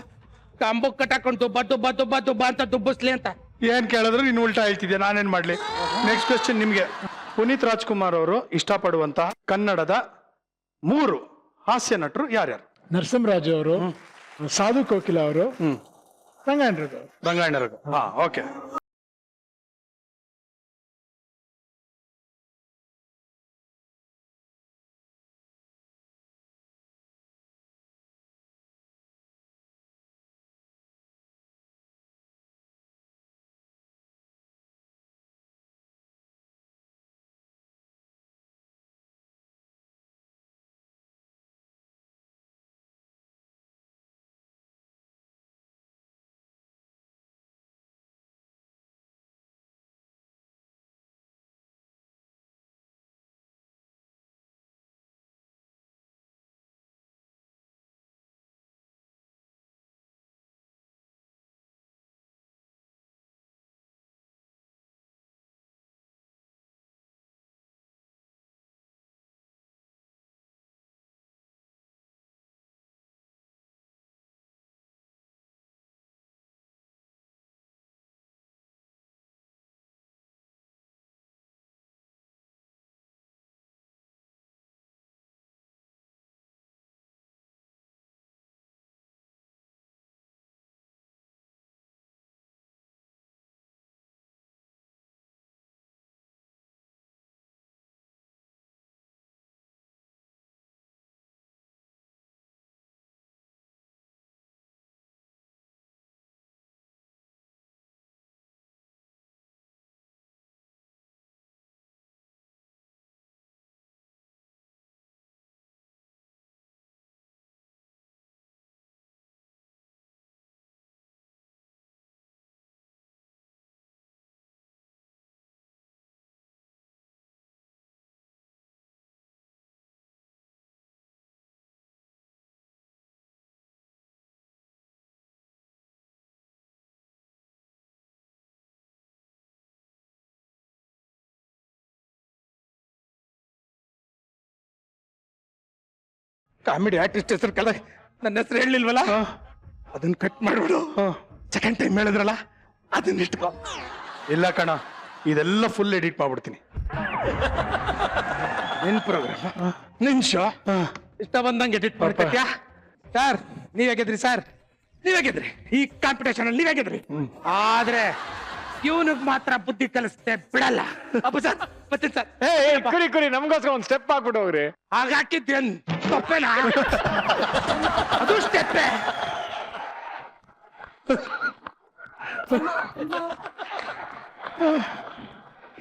ಕಂಬಕ್ ಕಟ್ಟಾಕೊಂಡು ದುಬ್ಬ ಅಂತ ದುಬ್ಬಸ್ಲಿ ಅಂತ. ಏನ್ ಕೇಳಿದ್ರು ನೀನು ಉಲ್ಟಾ ಹೇಳ್ತಿದ್ಯಾ, ನಾನೇನ್ ಮಾಡ್ಲಿ. ನೆಕ್ಸ್ಟ್ ಕ್ವೆಶ್ಚನ್ ನಿಮ್ಗೆ. ಪುನೀತ್ ರಾಜ್ಕುಮಾರ್ ಅವರು ಇಷ್ಟಪಡುವಂತಹ ಕನ್ನಡದ 3 ಹಾಸ್ಯ ನಟರು ಯಾರ್ಯಾರು? ನರಸಿಂಹರಾಜು ಅವರು, ಸಾಧು ಕೋಕಿಲ ಅವರು, ರಂಗಾಯಣರು. ರಂಗಾಯಣರು. ಹಾ, ಓಕೆ. ಕಾಮಿಡಿ ಆರ್ಟಿಸ್ಟ್ ಹೆಸರು ಕೆಳಗೆ ನನ್ನ ಹೆಸರು ಹೇಳಿಲ್ವಲ್ಲ, ಅದನ್ನ ಕಟ್ ಮಾಡ್ಬಿಡು. ಸೆಕೆಂಡ್ ಟೈಮ್ ಹೇಳಿದ್ರಲ್ಲ ಅದನ್ನ ಇಟ್ಕೋ. ಇಲ್ಲ ಕಣ, ಇದೆಲ್ಲ ಫುಲ್ ಎಡಿಟ್ ಮಾಡ್ಬಿಡ್ತೀನಿ. ನಿನ್ ಪ್ರೋಗ್ರಾಮ್, ನಿನ್ ಶೋ ಇಷ್ಟ ಬಂದಂಗೆ ಎಡಿಟ್ ಮಾಡ್ಕೊತ್ಯಾ? ಸರ್ ನೀವ್ ಹೇಗಿದ್ರಿ ಸರ್? ನೀವ್ ಹೇಗಿದ್ರಿ ಈ ಕಾಂಪಿಟೇಷನ್ ಅಲ್ಲಿ? ನೀವ್ ಹೇಗಿದ್ರಿ? ಆದ್ರೆ ಇವನಿಗೆ ಮಾತ್ರ ಬುದ್ಧಿ ಕಲಿಸ್ತೆ ಬಿಡಲ್ಲ. ಅಪ್ಪು ಸರ್ ಬರ್ತೀನಿ ಸರ್. ಕುರಿ ನಮ್ಗೋಸ್ಕರ ಒಂದ್ ಸ್ಟೆಪ್ ಹಾಕ್ಬಿಟ್ಟು ಹೋಗ್ರಿ. ಆಗ ಹಾಕಿದ್ದೇನ್ ತಪ್ಪೇನಾ? ಅದು ಸ್ಟೆಪ್ಪೆ.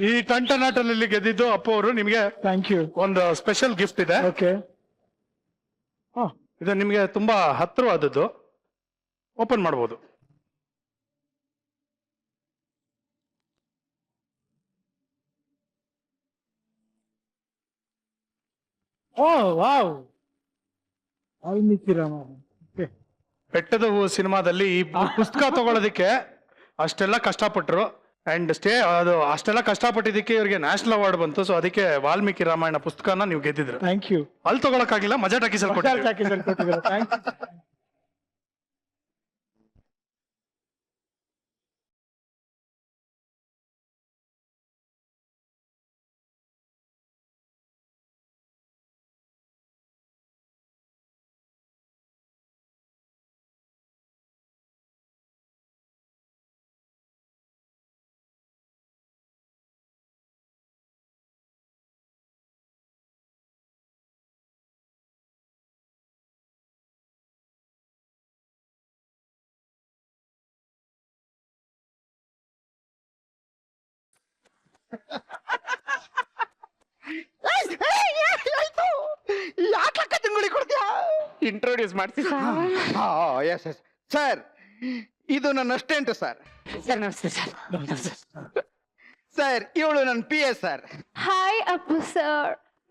ಈ ಟಂಟನಾಟನಲ್ಲಿ ಗೆದ್ದಿದ್ದು ಅಪ್ಪು ಅವರು, ನಿಮಗೆ ಥ್ಯಾಂಕ್ ಯು. ಒಂದು ಸ್ಪೆಷಲ್ ಗಿಫ್ಟ್ ಇದೆ. ಓಕೆ. ಇದು ನಿಮಗೆ ತುಂಬಾ ಹತ್ತಿರವಾದದ್ದು, ಓಪನ್ ಮಾಡಬಹುದು. ಓ ವಾವ್, ವಾಲ್ಮೀಕಿ ರಾಮ. ಬೆಟ್ಟದ ಹೂ ಸಿನಿಮಾದಲ್ಲಿ ಈ ಪುಸ್ತಕ ತಗೊಳ್ಳೋದಕ್ಕೆ ಅಷ್ಟೆಲ್ಲ ಕಷ್ಟಪಟ್ಟರು. ಅಂಡ್ ಅದು ಅಷ್ಟೆಲ್ಲ ಕಷ್ಟಪಟ್ಟಿದ್ದಕ್ಕೆ ಇವ್ರಿಗೆ ನ್ಯಾಷನಲ್ ಅವಾರ್ಡ್ ಬಂತು. ಸೊ ಅದಕ್ಕೆ ವಾಲ್ಮೀಕಿ ರಾಮಾಯಣ ಪುಸ್ತಕನ ನೀವು ಗೆದ್ದಿದ್ರು. Thank you. ಅಲ್ಲಿ ತಗೊಳಕ್ಕಾಗಿಲ್ಲ, ಮಜಾ ಟಾಕೀಸಲ್ಲಿ ಕೊಟ್ಟಿದ್ದೀವಿ. Thank you. ಯಾಕೆ ತಿಂಗಳಿಗೆ ಕೊಡ್ತೀಯಾ? ಇಂಟ್ರೊಡ್ಯೂಸ್ ಮಾಡ್ತೀವಿ ಎಸ್ ಎಸ್ ಸರ್, ಇದು ನನ್ನ ಅಸ್ಟೆಂಟ್ ಸರ್. ಸರ್ ನಮಸ್ತೆ ಸರ್. ಸರ್, ಇವಳು ನನ್ನ PA sir. Hi, Apu sir.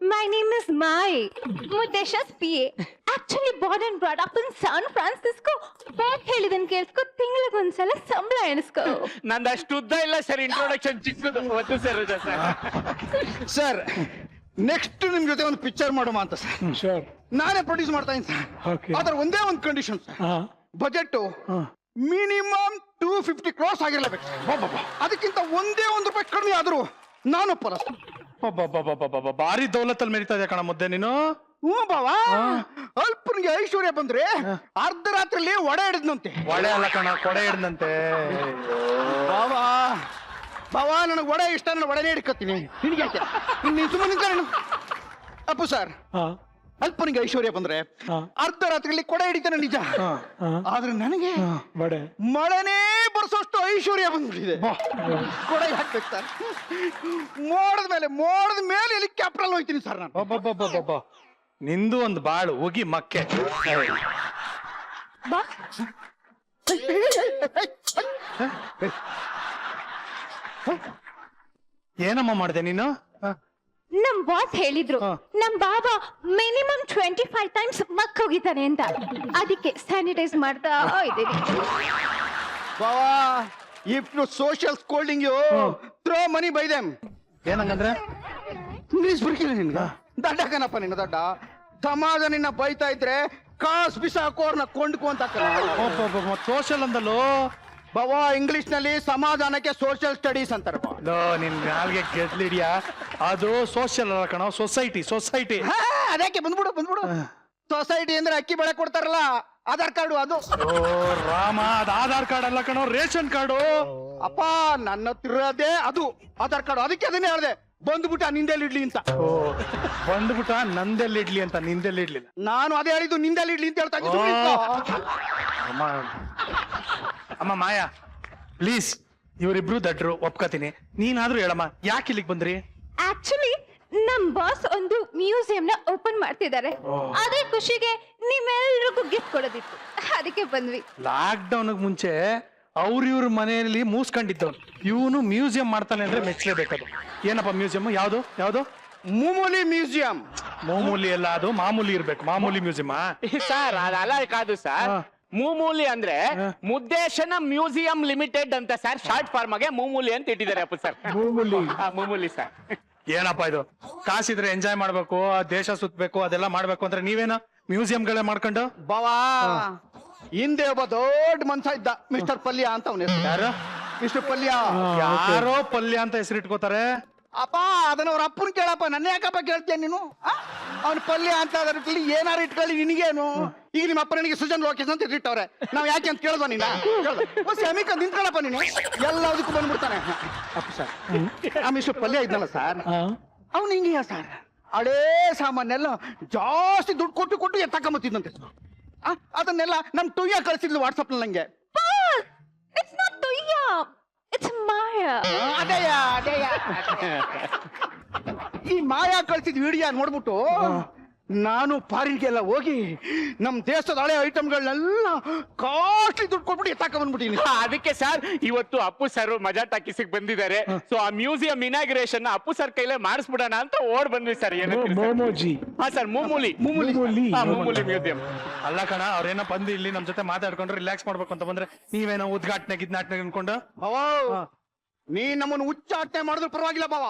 My name is Mai, Mudesha's PA. Actually born and brought up in San Francisco. ಹೇಳಿದನ್ ಕೇಳ್ಸ್ಕೊ, ತಿಂಗಳಿಗೊಂದ್ಸಲ ಸಂಬಳ ಎಣಿಸ್ಕೊ. ನಂದು ಅಷ್ಟು ಉದ್ದ ಇಲ್ಲ ಸರ್, ಇಂಟ್ರೊಡಕ್ಷನ್ ಚಿಕ್ಕದು. ಒಂದು ಸರ್ ಸರ್, ನೆಕ್ಸ್ಟ್ ನಿಮ್ ಜೊತೆ ಒಂದು ಪಿಕ್ಚರ್ ಮಾಡುವ ಅಂತ ಸರ್. ಶೋರ್. ನಾನೇ ಪ್ರೊಡ್ಯೂಸ್ ಮಾಡ್ತಾ ಇದ್ದೀನಿ ಸರ್. Okay. ಆದ್ರೆ ಒಂದೇ ಒಂದು condition sir. Budget minimum 250 cross ಆಗಿರ್ಲೇಬೇಕು. ಅದಕ್ಕಿಂತ ಒಂದೇ ₹1 ಕಡಿಮೆ ಆದ್ರೂ ನಾನು ಒಪ್ಪಲ್ಲ. ಭಾರಿ ದೌಲತ್ತಲ್ಲಿ ಮೆರಿತಾ ಇದೆ ಕಣ ಮುದ್ದೆ ನೀನು. ಹ್ಞೂ ಬಾವ, ಅಲ್ಪನಿಗೆ ಐಶ್ವರ್ಯ ಬಂದ್ರೆ ಅರ್ಧ ರಾತ್ರಿಲಿ ಒಡೆ ಹಿಡಿದ್ನಂತೆ. ಒಡೆ ಅಲ್ಲ ಕಣ, ಕೊಡೆ ಹಿಡ್ದಂತೆ. ಬಾವ ನನಗೆ ಒಡೆ ಇಷ್ಟ, ನಾನು ಒಡೆನೇ ಹಿಡ್ಕತ್ತೀನಿ. ನಿನಗೆ ಯಾಕೆ ನೀನು ಸುಮ್ಮನೆ ನಿಂತ್ಕೊಳ್ಳ. ಅಪ್ಪು ಸರ್, ಅಲ್ಪನಿಗೆ ಐಶ್ವರ್ಯ ಬಂದ್ರೆ ಅರ್ಧ ರಾತ್ರಿಲಿ ಕೊಡೆ ಹಿಡಿತಾನೆ ನಿಜ. ಆದ್ರೆ ನನಗೆ ಮಳೆನೇ ಬರ್ಸೋಷ್ಟು ಐಶ್ವರ್ಯ ಬಂದ್ಬಿಟ್ಟಿದೆ. ಕೊಡೆ ಹಾಕ್ಬೇಕು ಸರ್. ಮೋಡದ ಮೇಲೆ ಹೆಲಿಕಾಪ್ಟರ್ ಹೋಗ್ತೀನಿ ಸರ್ ನಾನು. ನಿಂದು ಒಂದು ಬಾಳು ಹೋಗಿ ಮಕ್ಕೆ. ಬಾ ಏನಮ್ಮ ಮಾಡಿದೆ ನೀನು? ನಮ್ ಬಾಸ್ ಹೇಳಿದ್ರು ನಮ್ ಬಾಬಾ ಮಿನಿಮಮ್ 25 ಟೈಮ್ಸ್ ಮಕ್ ಹೋಗಿದ್ದಾನೆ ಅಂತ. ಅದಕ್ಕೆ ಸ್ಯಾನಿಟೈಸ್ ಮಾಡ್ತಾ ಇದ್ದೀನಿ. ಬಾವಾ, if you social scolding you throw money by them. ಏನಂಗಂದ್ರೆ ಇಂಗ್ಲಿಷ್ ಬರ್ಕಿಲ್ಲ ನಿನ್ಗ? ದಡ್ಡ ಕಣಪ್ಪ ನಿನ್ನ ದಡ್ಡ. ಸಮಾಜ ನಿನ್ನ ಬೈತಾ ಇದ್ರೆ ಕಾಸ್ ಬಿಸಾಕೋರ್ನ ಕೊಂಡ್ಕೊ ಅಂತ. ಸೋಷಲ್ ಅಂದಲ್ಲೋ ಬಾವಾ, ಇಂಗ್ಲಿಷ್ ನಲ್ಲಿ ಸಮಾಧಾನಕ್ಕೆ ಸೋಷಿಯಲ್ ಸ್ಟಡೀಸ್ ಅಂತಾರ. ನಿನ್ ನಾಲ್ಗೆ ಗೆದ್ಲಿಡಿಯಾ? ಅದು ಸೋಷಿಯಲ್ ಅಲ್ಲ ಕಣ, ಸೊಸೈಟಿ. ಅದಕ್ಕೆ ಬಂದ್ಬಿಡು. ಸೊಸೈಟಿ ಅಂದ್ರೆ ಅಕ್ಕಿ ಬೆಳೆ ಕೊಡ್ತಾರಲ್ಲ, ಆಧಾರ್ ಕಾರ್ಡು ಅದು. ರಾಮ, ಅದು ಆಧಾರ್ ಕಾರ್ಡ್ ಅಲ್ಲ ಕಣೋ, ರೇಷನ್ ಕಾರ್ಡು. ಅಪ್ಪ, ನನ್ನ ಹತ್ರ ಅದೇ ಅದು ಆಧಾರ್ ಕಾರ್ಡು. ಅದಕ್ಕೆ ಅದನ್ನೇ ಹೇಳ್ದೆ, ಬಂದ್ಬಿಟ್ಟ ನಿಂದೆಲ್ಲಿ ಇಡ್ಲಿ ಅಂತ. ಬಂದ್ಬಿಟ್ಟ ನಂದೆಲ್ಲಿ ಇಡ್ಲಿ ಅಂತ, ನಿಂದೆಲ್ಲಿ ಇಡ್ಲಿಲ್ಲ. ನಾನು ಅದೇ ಹೇಳಿದ್ದು, ನಿಂದೆಲ್ಲಿ ಇಡ್ಲಿ ಅಂತ ಹೇಳ್ತಾ ಇದ್ದೀನಿ. ಅಮ್ಮ ಮಾಯಾ, ಪ್ಲೀಸ್, ಇವರಿಬ್ರು ದಡ್ರು ಒಪ್ಕೋತೀನಿ. ನೀನಾದ್ರೂ ಹೇಳಮ್ಮ, ಯಾಕೆ ಇಲ್ಲಿಗೆ ಬಂದ್ರಿ? ಆಕ್ಚುಲಿ ನಮ್ ಬಾಸ್ ಒಂದು ಮ್ಯೂಸಿಯಂ ನ ಓಪನ್ ಮಾಡ್ತಿದ್ದಾರೆ. ಅದೇ ಖುಷಿಗೆ ನಿಮ್ಮೆಲ್ರಿಗೂ ಗಿಫ್ಟ್ ಕೊಡೋದಿತ್ತು, ಅದಕ್ಕೆ ಬಂದ್ವಿ. ಲಾಕ್ ಡೌನ್ ಮುಂಚೆ ಇವ್ರ ಮನೆಯಲ್ಲಿ ಮೂಸ್ಕೊಂಡಿದ್ದವ್ರು, ಇವನು ಮ್ಯೂಸಿಯಂ ಮಾಡ್ತಾನೆ ಅಂದ್ರೆ ಮೆಚ್ಚಲೇಬೇಕದು. ಏನಪ್ಪ ಮ್ಯೂಸಿಯಂ? ಯಾವ್ದು? ಮೂಮೂಲಿ ಮ್ಯೂಸಿಯಂ. ಮಾಮೂಲಿ ಎಲ್ಲ, ಅದು ಮಾಮೂಲಿ ಇರ್ಬೇಕು. ಮಾಮೂಲಿ ಮ್ಯೂಸಿಯಂ ಸರ್ ಅದಲ್ಲ ಕಾದು ಸರ್. ಮೂಮೂಲಿ ಅಂದ್ರೆ ಮುದ್ದೇಶನ ಮ್ಯೂಸಿಯಂ ಲಿಮಿಟೆಡ್ ಅಂತ ಸರ್. ಶಾರ್ಟ್ ಫಾರ್ಮ್ ಆಗಿ ಮೂಮೂಲಿ ಅಂತ ಇಟ್ಟಿದ್ದಾರೆ ಅಪ್ಪ ಸರ್. ಮೂಮೂಲಿ ಸರ್. ಏನಪ್ಪ ಇದು? ಕಾಸಿದ್ರೆ ಎಂಜಾಯ್ ಮಾಡ್ಬೇಕು, ದೇಶ ಸುತ್ತಬೇಕು, ಅದೆಲ್ಲ ಮಾಡ್ಬೇಕು ಅಂದ್ರೆ ನೀವೇನ ಮ್ಯೂಸಿಯಂಗಳೇ ಮಾಡ್ಕೊಂಡು? ಬಾವಾ, ಹಿಂದೆ ಒಬ್ಬ ದೊಡ್ಡ ಮನ್ಸ ಇದ್ದ, ಮಿಸ್ಟರ್ ಪಲ್ಯ ಅಂತ ಅವನ ಹೆಸರು. ಯಾರು? ಮಿಸ್ಟರ್ ಪಲ್ಯ. ಯಾರೋ ಪಲ್ಯ ಅಂತ ಹೆಸರಿಟ್ಕೋತಾರೆ. ಅಪ್ಪ, ಅದನ್ನ ಅವ್ರ ಅಪ್ಪನ ಕೇಳಪ್ಪ, ನನ್ನ ಯಾಕಪ್ಪ ಕೇಳ್ತೀಯ ನೀನು? ಅವ್ನ ಪಲ್ಯ ಅಂತ ಅದರಲ್ಲಿ ಏನಾರು ಇಟ್ಕೊಳ್ಳಿ, ನಿನಗೇನು? ಈಗ ನಿಮ್ಮ ಅಪ್ಪ ನನಗೆ ಸುಜನ್ ಲೋಕೇಶ್ ಅಂತ ಇಟ್ಟಿಟ್ಟವ್ರೆ. ನಾವ್ ಯಾಕೆ ಅಂತ ಕೇಳ್ದ ನೀನ? ಅಮಿಕ ನಿಂತ್ಕೊಳ್ಳಪ್ಪ ನೀನು, ಎಲ್ಲದಕ್ಕೂ ಬಂದ್ಬಿಡ್ತಾನೆ. ಅಪ್ಪ ಸರ್, ಆ ಮಿಸ್ಟರ್ ಪಲ್ಯ ಇದ್ನಲ್ಲ ಸರ್, ಅವ್ನು ಹಿಂಗೆ ಸರ್, ಹಳೇ ಸಾಮಾನೆಲ್ಲ ಜಾಸ್ತಿ ದುಡ್ಡು ಕೊಟ್ಟು ಎತ್ತಕೊಂಬತ್ತಿದ್ದಂತೆ. ಅದನ್ನೆಲ್ಲ ನಮ್ ಟುಯ್ಯ ಕಳಿಸಿದ್ಲು ವಾಟ್ಸಪ್ ನಲ್ಲಿ ನಂಗೆ. ಇಟ್ಸ್ ನಾಟ್ ತುಯ್ಯ, ಇಟ್ಸ್ ಮಾಯಾ. ಅದೇಯ ಈ ಮಾಯಾ ಕಳ್ಸಿದ್ ವಿಡಿಯೋ ನೋಡ್ಬಿಟ್ಟು ನಾನು ಫಾರಿನ್ಗೆಲ್ಲ ಹೋಗಿ ನಮ್ ದೇಶದ ಹಳೆ ಐಟಮ್ಗಳನ್ನೆಲ್ಲ ಕಾಸ್ಟ್ಲಿ ದುಡ್ಡು ಕೊಟ್ಬಿಟ್ಟು ಎತ್ತಾಕ ಬಂದ್ಬಿಟ್ಟಿನಿ. ಅದಕ್ಕೆ ಸರ್ ಇವತ್ತು ಅಪ್ಪು ಸರ್ ಮಜಾ ಟಾಕೀಸಿಗೆ ಬಂದಿದ್ದಾರೆ. ಸೊ ಆ ಮ್ಯೂಸಿಯಂ ಇನಾಗ್ರೇಷನ್ ಅಪ್ಪು ಸರ್ ಕೈಲೇ ಮಾಡಿಸ್ಬಿಡೋಣ ಅಂತ ಓಡ್ ಬಂದ್ವಿ ಸರ್. ಹಾ ಸರ್, ಮೂಮೂಲಿ ಮ್ಯೂಸಿಯಂ. ಅಲ್ಲ ಕಣ, ಅವ್ರೇನೋ ಬಂದು ಇಲ್ಲಿ ನಮ್ ಜೊತೆ ಮಾತಾಡ್ಕೊಂಡ್ರೆ ರಿಲ್ಯಾಕ್ಸ್ ಮಾಡ್ಬೇಕು ಅಂತ ಬಂದ್ರೆ ನೀವೇನೋ ಉದ್ಘಾಟನೆ ಗಿದ್ನಾಟನೆ ಅನ್ಕೊಂಡು ನೀ ನಮ್ಮನ್ನು ಉಚ್ಚಾಟನೆ ಮಾಡಿದ್ರು ಪರವಾಗಿಲ್ಲ ಬಾವ,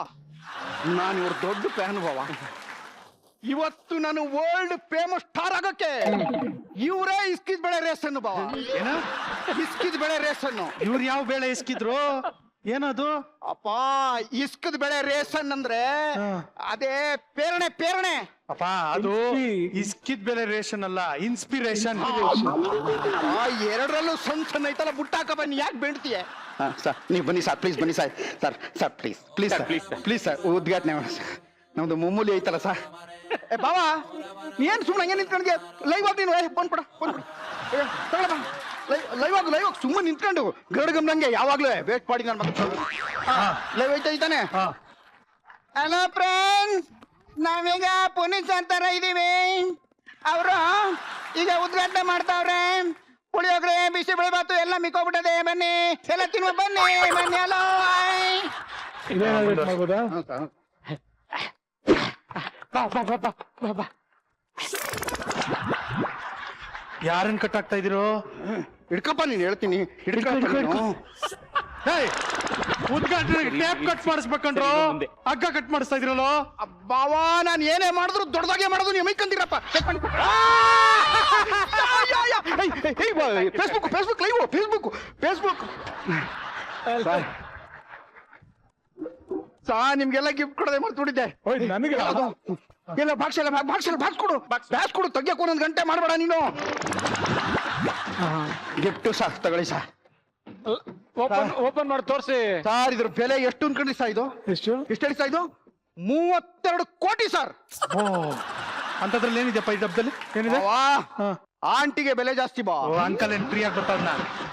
ನಾನು ಇವ್ರ ದೊಡ್ಡ ಫ್ಯಾನ್ ಬಾವ. ಇವತ್ತು ನಾನು ವರ್ಲ್ಡ್ ಫೇಮಸ್ ಸ್ಟಾರ್ ಆಗಕ್ಕೆ ಇವರೇ ಇಸ್ಕಿದ್ ಬೆಳೆ ರೇಸ್ ಅನ್ನು ಬಾವ. ಏನ ಇಸ್ಕಿದ್ ಬೆಳೆ ರೇಸ್ ಅನ್ನು? ಇವ್ರು ಯಾವ ಬೇಳೆ ಇಸ್ಕಿದ್ರು? ಏನದು? ಅಪ್ಪ, ಇಸ್ಕದ್ ಬೆಳೆ ರೇಸನ್ ಅಂದ್ರೆ ಅದೇ ಪೇರಣೆ ಅಪ್ಪ, ಅದು ಇಸ್ಕಿದ್ ಬೆಳೆ ರೇಷನ್ ಅಲ್ಲ, ಇನ್ಸ್ಪಿರೇಷನ್. ಎರಡರಲ್ಲೂ ಸಣ್ಣ ಐತಲ್ಲ, ಬುಟ್ಟಾಕ ಬನ್ನಿ, ಯಾಕೆ ಬೇಡ್ತೀಯ? ಸರ್ ನೀವು ಬನ್ನಿ ಸರ್, ಪ್ಲೀಸ್ ಬನ್ನಿ ಸರ್. ಸರ್ ಪ್ಲೀಸ್ ಸರ್ ಉದ್ಘಾಟನೆ ನಮ್ದು ಮೂಮೂಲಿ ಐತಲ್ಲ ಸರ್. ಬಾವಾ, ನೀನ್ ಸುಮ್ಮನೆ ಹಂಗೆ ನಿಂತ್ಕೊಂಡಿದ್ಯಾ? ಲೈವ್ ಆಗಿ ನೀನು ಬಂದ್ಬಿಡ ಲೈವ್ ಆಗಿ ಸುಮ್ಮನೆ ನಿಂತ್ಕೊಂಡು ಗರಡ್ಗಮ್ನಂಗೆ ಯಾವಾಗ್ಲೂ ವೇಟ್ ಮಾಡಿ ನಾನು ಲೈವ್ ಐತಾನೆ. ಹಲೋ ಫ್ರೆಂಡ್ಸ್, ನಾವೀಗ ಪುನೀತ್ ಸರ್ ತರ ಇದೀವಿ. ಅವರು ಈಗ ಉದ್ಘಾಟನೆ ಮಾಡ್ತಾವ್ರೆ. ಪುಳಿಯೋಗ್ರೆ, ಬಿಸಿ ಬೆಳೆಬಾತು ಎಲ್ಲ ಮಿಕ್ಕೋಗ್ಬಿಟ್ಟದೆ. ಬನ್ನಿ ಎಲ್ಲ ತಿನ್ನುವ, ಬನ್ನಿ. ಹಲೋ, ಯಾರನ್ನ ಕಟ್ಟಾಗ್ತಾ ಇದೀರೋ? ಹಿಡ್ಕಪ್ಪ, ನೀನ್ ಹೇಳ್ತೀನಿ. ಉದ್ಘಾಟನೆ ಟೇಪ್ ಕಟ್ ಮಾಡಿಸ್ಬೇಕಂಡ್ರು, ಹಗ್ಗ ಕಟ್ ಮಾಡಿಸ್ತಾ ಇದ್ರಲ್ಲೋ? ಬಾವಾ, ನಾನು ಏನೇ ಮಾಡಿದ್ರು ದೊಡ್ಡದಾಗೆ ಮಾಡೋದು, ನೀವು ಮೈಕಂದಿರಪ್ಪ. ಫೇಸ್ಬುಕ್ ಲೈವ್ ಫೇಸ್ಬುಕ್ ನಿಮ್ಗೆಲ್ಲ ಗಿಫ್ಟ್ ಕೊಡೋದೇ ಮರ್ತ್ಬಿಟ್ಟಿದ್ದೆ. ನನಗೆ ಎಲ್ಲ ಬಾಕ್ಸ್ ಕೊಡು ತೆಗಿಯಕ್ಕೆ ಒಂದೊಂದು ಗಂಟೆ ಮಾಡಬೇಡ ನೀನು. ಗಿಫ್ಟ್ ಸರ್ ತಗೊಳ್ಳಿ ಸರ್. ಓಪನ್ ಮಾಡಿ ತೋರಿಸಿ ಸರ್ ಇದ್ರ ಬೆಲೆ ಎಷ್ಟು ಅನ್ಕೊಂಡ್ರಿ ಸರ್? ಇದು ಎಷ್ಟು ಎಷ್ಟು ಸರ್? ಇದು 32 ಕೋಟಿ ಸರ್. ಓ ಅಂತದ್ರಲ್ಲಿ ಏನಿದೆಪ್ಪ ಈ ಡಬ್ಬದಲ್ಲಿ ಏನಿದೆ? ಆಂಟಿಗೆ ಬೆಲೆ ಜಾಸ್ತಿ ಬಾ. ಅಂಕಲ್ ಏನ್ ಫ್ರೀ ಆಗಿ ಬರ್ತಾರ?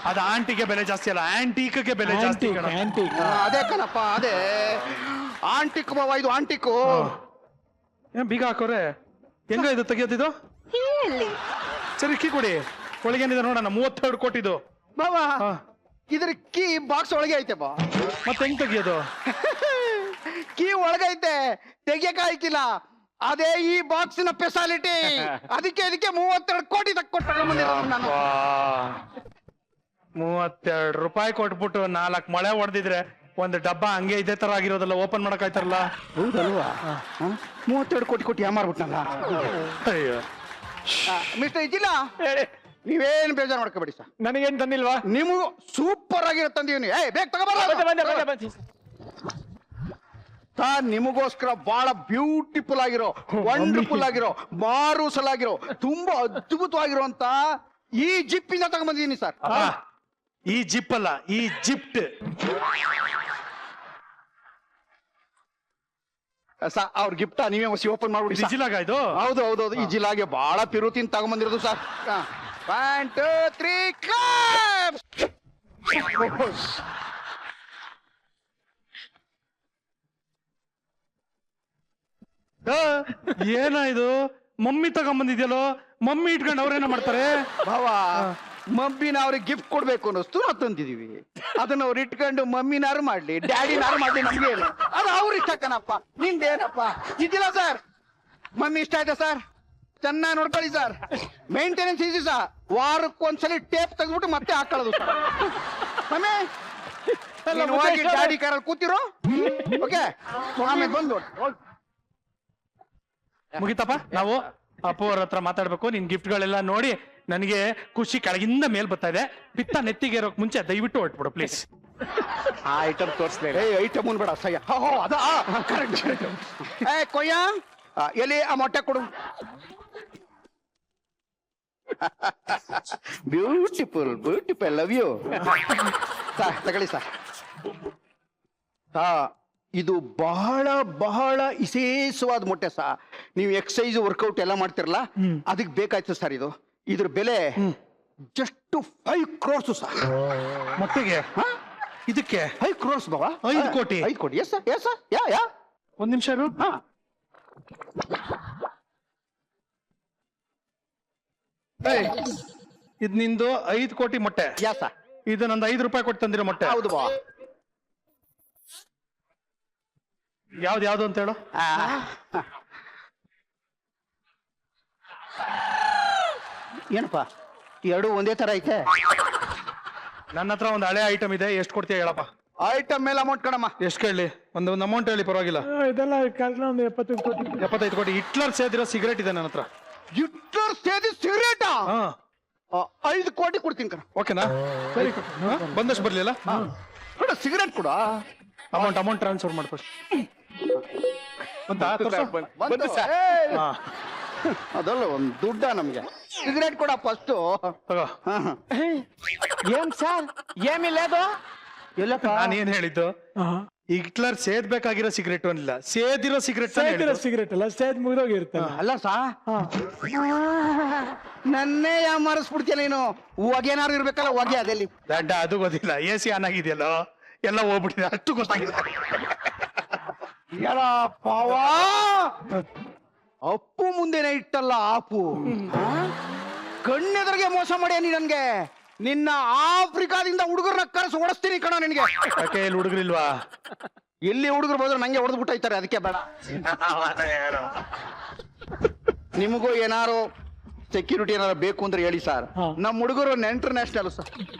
ಅದು ಆಂಟಿಗೆ ಬೆಲೆ ಜಾಸ್ತಿ ಅಲ್ಲ, ಆಂಟಿಕ್ಗೆ ಬೆಲೆ ಜಾಸ್ತಿ. ಆಂಟಿಕ್ ಅದೇ ಕಣಪ್ಪ, ಅದೇ ಆಂಟಿಕ್ ಬಾವ, ಇದು ಆಂಟಿಕ್. ಏನ್ ಬೀಗ ಹಾಕೋರೆ? ಹೆಂಗ ಇದು ತೆಗಿಯೋದಿದು? ಇಲ್ಲಿ ಸರಿ ಕೀ ಕೊಡಿ, ಒಳಗೇನಿದೆ ನೋಡೋಣ. 32 ಕೋಟಿದು ಬಾವ. ಇದ್ರ ಕೀ ಬಾಕ್ಸ್ ಒಳಗೆ ಐತೆ ಬಾ. ಮತ್ತೆ ಹೆಂಗ್ ತೆಗಿಯೋದು? ಕೀ ಒಳಗೈತೆ, ತೆಗಿಯಕ ಆಯ್ತಿಲ್ಲ. ಅದೇ ಈ ಬಾಕ್ಸಿನ ಸ್ಪೆಷಾಲಿಟಿ. ಅದಕ್ಕೆ 32 ಕೋಟಿ ತಗೊಂಡ್ಬಂದಿರೋದು ನಾನು. 32 ರೂಪಾಯಿ ಕೊಟ್ಬಿಟ್ಟು 4 ಮೊಳೆ ಹೊಡೆದಿದ್ರೆ ಒಂದು ಡಬ್ಬ ಹಂಗೆ ಇದೇ ತರ ಆಗಿರೋದಲ್ಲ, ಓಪನ್ ಮಾಡಕ್ ಆಯ್ತಾರಲ್ಲ. ಹೌದಲ್ವಾ? 32 ಕೋಟಿ ಯಾಮಾರ್ಬಿಟ್ನಲ್ಲ. ಅಯ್ಯೋ ಮಿಸ್ಟರ್ ಇಜಿಲ್ಲ, ನೀವೇನು ಬೇಜಾರು ಮಾಡ್ಕೋಬೇಡಿ ಸರ್. ನನಗೇನ್ ತಂದಿಲ್ವಾ? ನಿಮಗೂ ಸೂಪರ್ ಆಗಿರೋ ತಂದೀನಿ. ಬೇಗ ತಗೋಬಾರ ಸರ್. ನಿಮಗೋಸ್ಕರ ಬಹಳ ಬ್ಯೂಟಿಫುಲ್ ಆಗಿರೋ, ವಂಡರ್ಫುಲ್ ಆಗಿರೋ, ಮಾರೂಸಲ್ ಆಗಿರೋ, ತುಂಬಾ ಅದ್ಭುತವಾಗಿರುವಂತ ಈ ಜಿಪ್ಪಿಂದ ತಗೊಂಡ್ಬಂದಿದ್ದೀನಿ ಸರ್. ಈ ಜಿಪ್ ಅಲ್ಲ, ಈ ಜಿಪ್ಟ್. ಅವ್ರ ಗಿಫ್ಟ ನೀವೇ ಹೊಸಿ ಓಪನ್ ಮಾಡ್ಬಿಡಿ. ಡಿಜಿಲಾಗ ಇದು? ಹೌದು ಈ ಜಿಲ್ಲಾಗೆ ಬಹಳ ಪಿರುತಿನ ತಗೊಂಡ್ಬಂದಿರೋದು ಸರ್. 1 2 3 ಕ್ಲಾಪ್. ಏನ ಇದು? ಮಮ್ಮಿ ತಗೊಂಬಂದಿದ್ಯಲ್ಲೋ? ಮಮ್ಮಿ ಇಟ್ಕೊಂಡು ಅವ್ರೇನ ಮಾಡ್ತಾರೆ? ಭಾವ, ಮಮ್ಮಿನ ಅವ್ರಿಗೆ ಗಿಫ್ಟ್ ಕೊಡ್ಬೇಕು ಅನ್ನಿಸ್ತು, ನಾವು ತಂದಿದೀವಿ. ಅದನ್ನ ಅವ್ರು ಇಟ್ಕೊಂಡು ಮಮ್ಮಿನಾರು ಮಾಡ್ಲಿ, ಡ್ಯಾಡಿನಾರು ಮಾಡ್ಲಿ, ನಮ್ಗೇನು ಅದು ಅವ್ರ ಇಷ್ಟ ಕಣಪ್ಪ. ನಿಂದೇನಪ್ಪ ಇದ್ದಿಲ್ಲ ಸರ್. ಮಮ್ಮಿ ಇಷ್ಟ ಆಯ್ತಾ ಸರ್? ಚೆನ್ನಾಗಿ ನೋಡ್ಕೊಳ್ಳಿ ಸರ್. Maintenance easy sir. ವಾರಕ್ಕೊಂದ್ಸಲಿ ಟೇಪ್ ತೆಗೆದ್ಬಿಟ್ಟು ಮತ್ತೆ ಹಾಕೊಳ್ಳೋದು ಸರ್. ಮಮ್ಮಿ ಹೋಗಿ ಡ್ಯಾಡಿ ಕಾರಲ್ಲಿ ಕೂತಿರೋ. ಓಕೆ, ಆಮೇಲೆ ಬಂದು ಮುಗಿತಪ್ಪ. ನಾವು ಅಪ್ಪು ಅವ್ರ ಹತ್ರ ಮಾತಾಡ್ಬೇಕು. ನಿನ್ ಗಿಫ್ಟ್ ಗಳೆಲ್ಲ ನೋಡಿ ನನಗೆ ಖುಷಿ ಕೆಳಗಿಂದ ಮೇಲ್ ಬರ್ತಾ ಇದೆ. ಪಿತ್ತ ನೆತ್ತಿಗೆ ಇರೋಕ್ ಮುಂಚೆ ದಯವಿಟ್ಟು ಹೊರಟ್ಬಿಡು ಪ್ಲೀಸ್. ಆ ಐಟಮ್ ತೋರಿಸ್ಲೇ. ಐಟಮ್ ಬೇಡ ಸಯ್ಯ. ಅದ ಕರೆಕ್ಟ್. ಕೊಯ್ಯ ಎಲ್ಲಿ ಆ ಮೊಟ್ಟೆ ಕೊಡು. Beautiful love you. ತಗೊಳ್ಳಿ ಸರ್. ಇದು ಬಹಳ ವಿಶೇಷವಾದ ಮೊಟ್ಟೆ ಸಾ. ನೀವು ಎಕ್ಸಸೈಸ್ ವರ್ಕೌಟ್ ಎಲ್ಲ ಮಾಡ್ತಿರಲ್ಲ, ಅದಕ್ಕೆ ಬೇಕಾಯ್ತು ಸರ್. ಇದ್ರ ಬೆಲೆ ಜಸ್ಟ್ 5 crores ಸರ್. ಮೊಟ್ಟೆಗೆ? ಇದಕ್ಕೆ 5 crores ಬಾವಾ. 5 ಕೋಟಿ? 5 ಕೋಟಿ. Yes sir. ಯಾ ಒಂದ್ ನಿಮಿಷ ಇರು. ಇದ್ ನಿಂದು 5 ಕೋಟಿ ಮೊಟ್ಟೆ. ಯಾ ಸರ್. ಇದು ನಂದು 5 ರೂಪಾಯಿ ಕೊಟ್ಟು ತಂದಿರೋ ಮೊಟ್ಟೆ. ಹೌದು ಬಾ. ಯಾವ್ದು ಅಂತ ಹೇಳು. ಏನಪ್ಪ ಎರಡು ಒಂದೇ ತರ ಐತೆ? ನನ್ನ ಹತ್ರ ಒಂದು ಹಳೆ ಐಟಮ್ ಇದೆ, ಎಷ್ಟು ಕೊಡ್ತೀಯ ಹೇಳಪ್ಪ? ಐಟಮ್ ಮೇಲೆ ಅಮೌಂಟ್ ಕಣಮ್ಮ. ಎಷ್ಟು ಕೇಳಿ? ಒಂದು ಅಮೌಂಟ್ ಹೇಳಿ, ಪರವಾಗಿಲ್ಲ. ಇದೆಲ್ಲ ಕಾಲ್ನ ಒಂದು 75 ಕೋಟಿ. 75 ಕೋಟಿ. ಹಿಟ್ಲರ್ ಸೇದಿರೋ ಸಿಗರೇಟ್ ಇದೆ ನನ್ನ ಹತ್ರ. ಹಿಟ್ಲರ್ ಸೇದಿ ಸಿಗರೇಟಾ? ಹಾ, 5 ಕೋಟಿ ಕೊಡ್ತೀನಿ ಕಣ. ಓಕೆನಾ? ಸರಿ, ಬಂದಷ್ಟು ಬರ್ಲಿಲ್ಲ. ಸಿಗರೇಟ್ ಕೊಡ. ಅಮೌಂಟ್ ಟ್ರಾನ್ಸ್ಫರ್ ಮಾಡ್ಕೊಡಿ. ಬಂದು ಸರ್. ಅದಲ್ಲ ಒಂದು ದುಡ್ಡ ನಮ್ಗೆ. ಸಿಗರೇಟ್ ಕೊಡ ಫಸ್ಟ್. ತಗೋ. ಏನ್ ಸರ್ ಏನಿಲ್ಲ ಅದು? ಎಲ್ಲಪ್ಪ ನಾನೇನ್ ಹೇಳಿದ್ದು? ಹಿಟ್ಲರ್ ಸೇದ್ಬೇಕಾಗಿರೋ ಸಿಗರೇಟ್ ಅಲ್ಲ, ಸೇದಿರೋ ಸಿಗರೇಟ್. ಸಿಗರೇಟ್ ಅಲ್ಲ, ಸೇದ್ ಮುಗಿದೋಗಿರುತ್ತೆ. ಅಲ್ಲ ಸಾ, ನನ್ನೇ ಯಾಮಾರಿಸ್ಬಿಡ್ತೀಯ ನೀನು. ಹೊಗೆನಾರು ಇರ್ಬೇಕಲ್ಲ, ಹೊಗೆ ಅದೆಲ್ಲಿ? ದಡ್ಡ, ಅದು ಗೊತ್ತಿಲ್ಲ. AC ಆನ್ ಆಗಿದೆಯಲ್ಲೋ, ಎಲ್ಲ ಹೋಗ್ಬಿಟ್ಟಿದೆ, ಅಷ್ಟು ಗೊತ್ತಾಗಿದೆ. ಅಪ್ಪು ಮುಂದೆನೆ ಇಟ್ಟಲ್ಲ ಆಪು. ಕಣ್ಣೆದರಿಗೆ ಮೋಸ ಮಾಡ್ಯ ನೀ ನನ್ಗೆ. ನಿನ್ನ ಆಫ್ರಿಕಾದಿಂದ ಹುಡುಗರನ್ನ ಕರೆಸಿ ಓಡಿಸ್ತೀನಿ ಕಣ ನಿನ್ಗೆ. ಯಾಕೆ ಇಲ್ಲಿ ಹುಡುಗರಿಲ್ವಾ? ಎಲ್ಲಿ ಹುಡುಗರು ಬಂದ್ರೆ ನಂಗೆ ಹೊಡೆದು ಬಿಟ್ಟೈತಾರೆ, ಅದಕ್ಕೆ ಬೇಡ. ನಿಮಗೂ ಏನಾರು ಸೆಕ್ಯೂರಿಟಿ ಏನಾರು ಬೇಕು ಅಂದ್ರೆ ಹೇಳಿ ಸರ್. ನಮ್ಮ ಹುಡುಗರು ನೆಂಟರ್ ನ್ಯಾಷನಲ್ ಸರ್.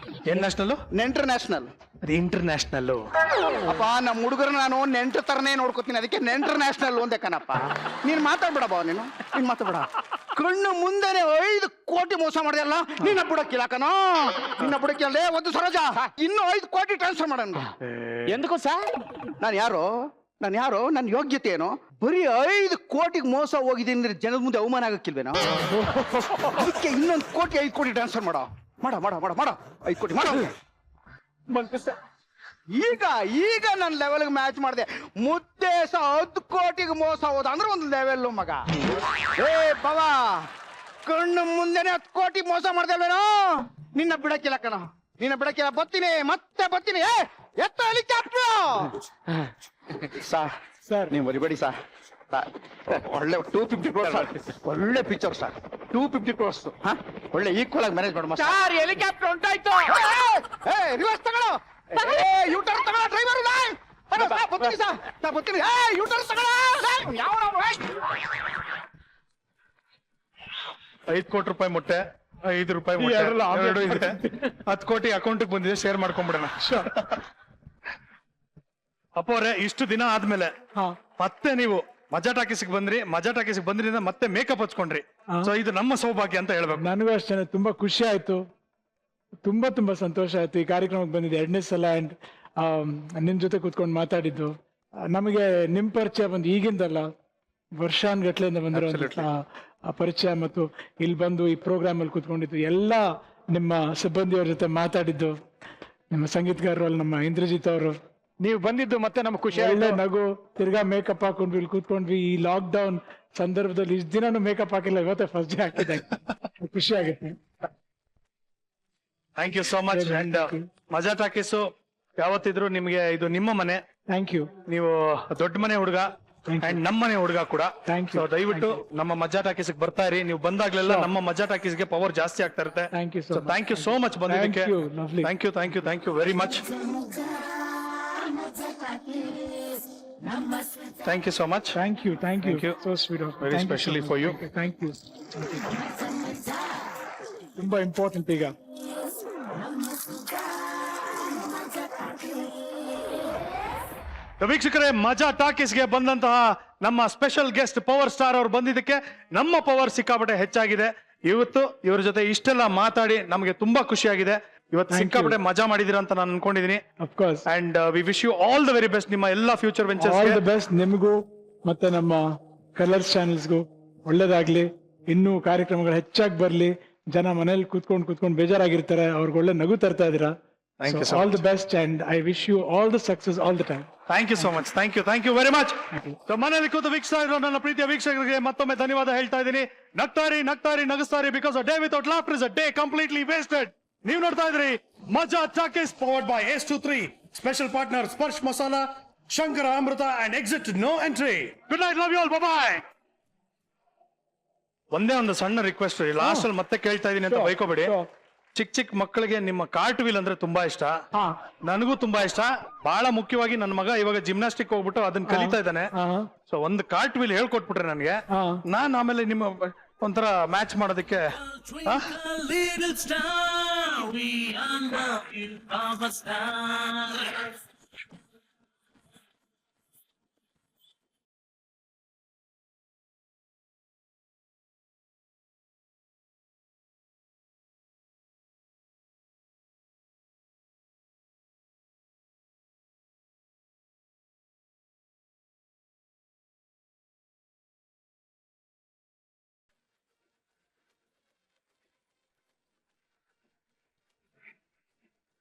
ಏನ್ ನ್ಯಾಷನಲ್? ನೆಂಟರ್ ನ್ಯಾಷನಲ್. ಅದು ಇಂಟರ್ನ್ಯಾಷನಲ್. ಅಪ್ಪ ನಮ್ಮ ಹುಡುಗರು ನಾನು ನೆಂಟರ್ ತರನೇ ನೋಡ್ಕೋತೀನಿ, ಅದಕ್ಕೆ ನೆಂಟರ್ ನ್ಯಾಷನಲ್ ಒಂದೇ ಕಣಪ್ಪ. ನೀನ್ ಮಾತಾಡ್ಬೇಡ ಬಾ, ನೀನ್ ಮಾತಾಡ್ಬೇಡ. ಕಣ್ಣು ಮುಂದೆನೆ 5 ಕೋಟಿ ಮೋಸ ಮಾಡಿದೆಲ್ಲ ನಿನ್ನ ಬುಡಕ್ಕಿಲ್ಲ ಕಣೋ, ನಿನ್ನ ಬುಡಕ್ಕಿಲ್ಲ. ಒಂದು ಸರೋಜ ಇನ್ನು 5 ಕೋಟಿ ಟ್ರಾನ್ಸ್ಫರ್ ಮಾಡೋಣ. ఎందుకు ಸರ್? ನಾನು ಯಾರೋ ನನ್ನ ಯೋಗ್ಯತೆ ಏನೋ? ಬರೀ 5 ಕೋಟಿಗೆ ಮೋಸ ಹೋಗಿದ್ದೀನಿ ಅಂದ್ರೆ ಜನದ ಮುಂದೆ ಅವಮಾನ ಆಗಕ್ಕಿಲ್ವೇನೋ? ಅದಕ್ಕೆ ಇನ್ನೊಂದು ಕೋಟಿ 5 ಕೋಟಿ ಟ್ರಾನ್ಸ್ಫರ್ ಮಾಡೋ 5 ಕೋಟಿ ಮಾಡೋ. ಈಗ ನನ್ನ ಲೆವೆಲ್ಗೆ ಮ್ಯಾಚ್ ಮಾಡಿದೆ. ಮುದ್ದೇಶ 10 ಕೋಟಿಗೆ ಮೋಸ ಹೋದ ಅಂದ್ರೆ ಒಂದು ಲೆವೆಲ್ ಮಗ. ಏ ಬಾಬಾ, ಕಣ್ಣು ಮುಂದೆನೆ 10 ಕೋಟಿ ಮೋಸ ಮಾಡ್ದೇವೇನೋ? ನಿನ್ನ ಬಿಡಕ್ಕಿಲ್ಲ ಕಣ, ನಿನ್ನ ಬಿಡಕ್ಕಿಲ್ಲ. ಮತ್ತೆ ಬರ್ತೀನಿ. ಎತ್ತ ಹೆಲಿಕಾಪ್ಟರ್ ಸರ್ ನೀವು ಬರಿಬೇಡಿ ಸರ್. ಒಳ್ಳೆ 250 crores ಒಳ್ಳೆ ಪಿಕ್ಚರ್ ಸರ್. 250 crores ಒಳ್ಳೆ ಈಕ್ವಲ್ ಆಗಿ ಮ್ಯಾನೇಜ್ ಮಾಡ ಸರ್ ಹೆಲಿಕಾಪ್ಟರ್ ಉಂಟಾಯ್ತು. ರಿವರ್ಸ್ ತಗೊಳ್ಳೋ, ಯೂಟರ್ ತಗೊಳ್ಳೋ ಡ್ರೈವರ್. ಬರ್ತೀನಿ ಸರ್, ನಾ ಬರ್ತೀನಿ. ಯೂಟರ್ ತಗೊಳ್ಳೋ. ಯಾವ 5 ಕೋಟಿ ರೂಪಾಯಿ ಮೊಟ್ಟೆ, 5 ರೂಪಾಯಿ ಮೊಟ್ಟೆ, ಎರಡರಲ್ಲೂ ಆಮೇಲೆ ಎರಡು ಇದೆ. 10 ಕೋಟಿ ಅಕೌಂಟ್ ಬಂದಿದೆ, ಶೇರ್ ಮಾಡ್ಕೊಂಡ್ಬಿಡೋಣ. ಅಪ್ಪ ಅವ್ರೆ, ಇಷ್ಟು ದಿನ ಆದ್ಮೇಲೆ ಮತ್ತೆ ನೀವು ಮಜಾ ಟಾಕೀಸ್ಗೆ ಬಂದ್ರಿ ಮತ್ತೆ ಮೇಕಪ್ ಹಚ್ಕೊಂಡ್ರಿ. ಸೊ ಇದು ನಮ್ಮ ಸೌಭಾಗ್ಯ ಅಂತ ಹೇಳ್ಬೇಕು. ನನಗೂ ಅಷ್ಟೇ ತುಂಬಾ ಖುಷಿ ಆಯ್ತು, ತುಂಬಾ ಸಂತೋಷ ಆಯ್ತು ಈ ಕಾರ್ಯಕ್ರಮಕ್ಕೆ ಬಂದಿದ್ದೆ 2ನೇ ಸಲ. ಅಂಡ್ ನಿಮ್ ಜೊತೆ ಕೂತ್ಕೊಂಡು ಮಾತಾಡಿದ್ದು, ನಮಗೆ ನಿಮ್ ಪರಿಚಯ ಬಂದು ಈಗಿಂದಲ್ಲ, ವರ್ಷಾನ್ಗಟ್ಲೆಯಿಂದ ಬಂದಿರೋ ಪರಿಚಯ, ಮತ್ತು ಇಲ್ಲಿ ಬಂದು ಈ ಪ್ರೋಗ್ರಾಮ್ ಅಲ್ಲಿ ಕೂತ್ಕೊಂಡಿದ್ದು, ಎಲ್ಲ ನಿಮ್ಮ ಸಿಬ್ಬಂದಿಯವ್ರ ಜೊತೆ ಮಾತಾಡಿದ್ದು, ನಿಮ್ಮ ಸಂಗೀತಗಾರರು ಅಲ್ಲಿ ನಮ್ಮ ಇಂದ್ರಜಿತ್ ಅವರು, ನೀವು ಬಂದಿದ್ದು ಮತ್ತೆ ನಮ್ಗೆ ಖುಷಿ ಒಳ್ಳೆ ನಗು, ತಿರ್ಗಾ ಮೇಕಪ್ ಹಾಕೊಂಡ್ವಿ, ಇಲ್ಲಿ ಕೂತ್ಕೊಂಡ್ವಿ. ಈ ಲಾಕ್ ಡೌನ್ ಸಂದರ್ಭದಲ್ಲಿ ಇಷ್ಟು ದಿನಾನು ಮೇಕಪ್ ಹಾಕಿಲ್ಲ, ಇವತ್ತೇ ಫಸ್ಟ್ ಡೇ ಹಾಕಿದೆ. ಖುಷಿ ಆಗುತ್ತೆ. Thank you so much. And Maja talkies ಯಾವತ್ತಿದ್ರು ನಿಮ್ಗೆ ಇದು ನಿಮ್ಮ ಮನೆ. Thank you. ನೀವು ದೊಡ್ಡ ಮನೆ ಹುಡುಗ ಅಂಡ್ ನಮ್ಮ ಮನೆ ಹುಡುಗ ಕೂಡ. Thank you. So, ದಯವಿಟ್ಟು ನಮ್ಮ ಮಜಾ ಟಾಕೀಸ್ಗೆ ಬರ್ತಾ ಇರಿ. ನೀವು ಬಂದಾಗ್ಲೆಲ್ಲ ನಮ್ಮ ಮಜಾ ಟಾಕೀಸ್ಗೆ ಪವರ್ ಜಾಸ್ತಿ ಆಗ್ತಾ ಇರುತ್ತೆ. Thank you so much. Thank you so much ಬಂದಿದ್ದಕ್ಕೆ. Thank you. Lovely. Thank you very much. Thank you so much. Thank you. Thank you. So sweet of you. Very Thank you specially so for much. you. Thank you. ತುಂಬಾ important ಈಗ. ವೀಕ್ಷಕರೇ, ಮಜಾ ಟಾಕೀಸ್ಗೆ ಬಂದಂತಹ ನಮ್ಮ special guest power star ಅವರು ಬಂದಿದ್ದಕ್ಕೆ ನಮ್ಮ power ಸಿಕ್ಕಾಪಟ್ಟೆ ಹೆಚ್ಚಾಗಿದೆ. ಇವತ್ತು ಇವ್ರ ಜೊತೆ ಇಷ್ಟೆಲ್ಲ ಮಾತಾಡಿ ನಮಗೆ ತುಂಬಾ ಖುಷಿಯಾಗಿದೆ. ಇವತ್ತು Thank ಸಿಕ್ಕಾಪಟ್ಟೆ you. ಮಜಾ ಮಾಡಿದೀರ ಅಂತ ನಾನು ಅನ್ಕೊಂಡಿದೀನಿ. Of course. And we wish you all the very best ನಿಮ್ಮ ಎಲ್ಲಾ future All the ventures. best ನಿಮಗೂ ಮತ್ತೆ ನಮ್ಮ ಕಲರ್ಸ್ ಚಾನೆಲ್ಸ್ಗೂ ಒಳ್ಳೇದಾಗ್ಲಿ. ಇನ್ನೂ ಕಾರ್ಯಕ್ರಮಗಳು ಹೆಚ್ಚಾಗಿ ಬರ್ಲಿ. ಜನ ಮನೇಲಿ ಕೂತ್ಕೊಂಡು ಬೇಜಾರಾಗಿರ್ತಾರೆ, ಅವ್ರಿಗೆ ಒಳ್ಳೆ ನಗು ತರ್ತಾ ಇದೀರಾ. Thank you so all the best and I wish you all the success all the time. Thank you so much. Thank you very much. ಮನೆಯಲ್ಲಿ ಕೂತು ವೀಕ್ಷಿಸ್ತಾ ಇರೋ ನನ್ನ ಪ್ರೀತಿಯ ವೀಕ್ಷಕರಿಗೆ ಮತ್ತೊಮ್ಮೆ ಧನ್ಯವಾದ ಹೇಳ್ತಾ ಇದ್ದೀನಿ. ನಗ್ತಾರಿ ನಗಿಸ್ತಾರಿ, because a day without laughter is a day completely wasted. ನೀವು ನೋಡ್ತಾ ಇದ್ರಿ Majaa talkies powered by S23, special partner Sparsh masala, Shankara Amrutha and exit no entry. Good night, love you all, bye. ಒಂದೇ ಒಂದು ಸಣ್ಣ ರಿಕ್ವೆಸ್ಟ್, ಲಾಸ್ಟ್ ಅಲ್ಲಿ ಮತ್ತೆ ಕೇಳ್ತಾ ಇದೀನಿ ಅಂತ ಬೈಕೋಬೇಡಿ. ಚಿಕ್ಕ ಮಕ್ಕಳಿಗೆ ನಿಮ್ಮ ಕಾರ್ಟ್ ವೀಲ್ ಅಂದ್ರೆ ತುಂಬಾ ಇಷ್ಟ. ನನಗೂ ತುಂಬಾ ಇಷ್ಟ. ಬಹಳ ಮುಖ್ಯವಾಗಿ ನನ್ನ ಮಗ ಇವಾಗ ಜಿಮ್ನಾಸ್ಟಿಕ್ ಹೋಗ್ಬಿಟ್ಟು ಅದನ್ನ ಕಲಿತಾ ಇದ್ದಾನೆ. ಸೊ ಒಂದು ಕಾರ್ಟ್ ವೀಲ್ ಹೇಳ್ಕೊಟ್ಬಿಟ್ರೆ ನನಗೆ, ನಾನ್ ಆಮೇಲೆ ನಿಮ್ಮ ಒಂಥರ ಮ್ಯಾಚ್ ಮಾಡೋದಕ್ಕೆ. Little star, we are not in our star.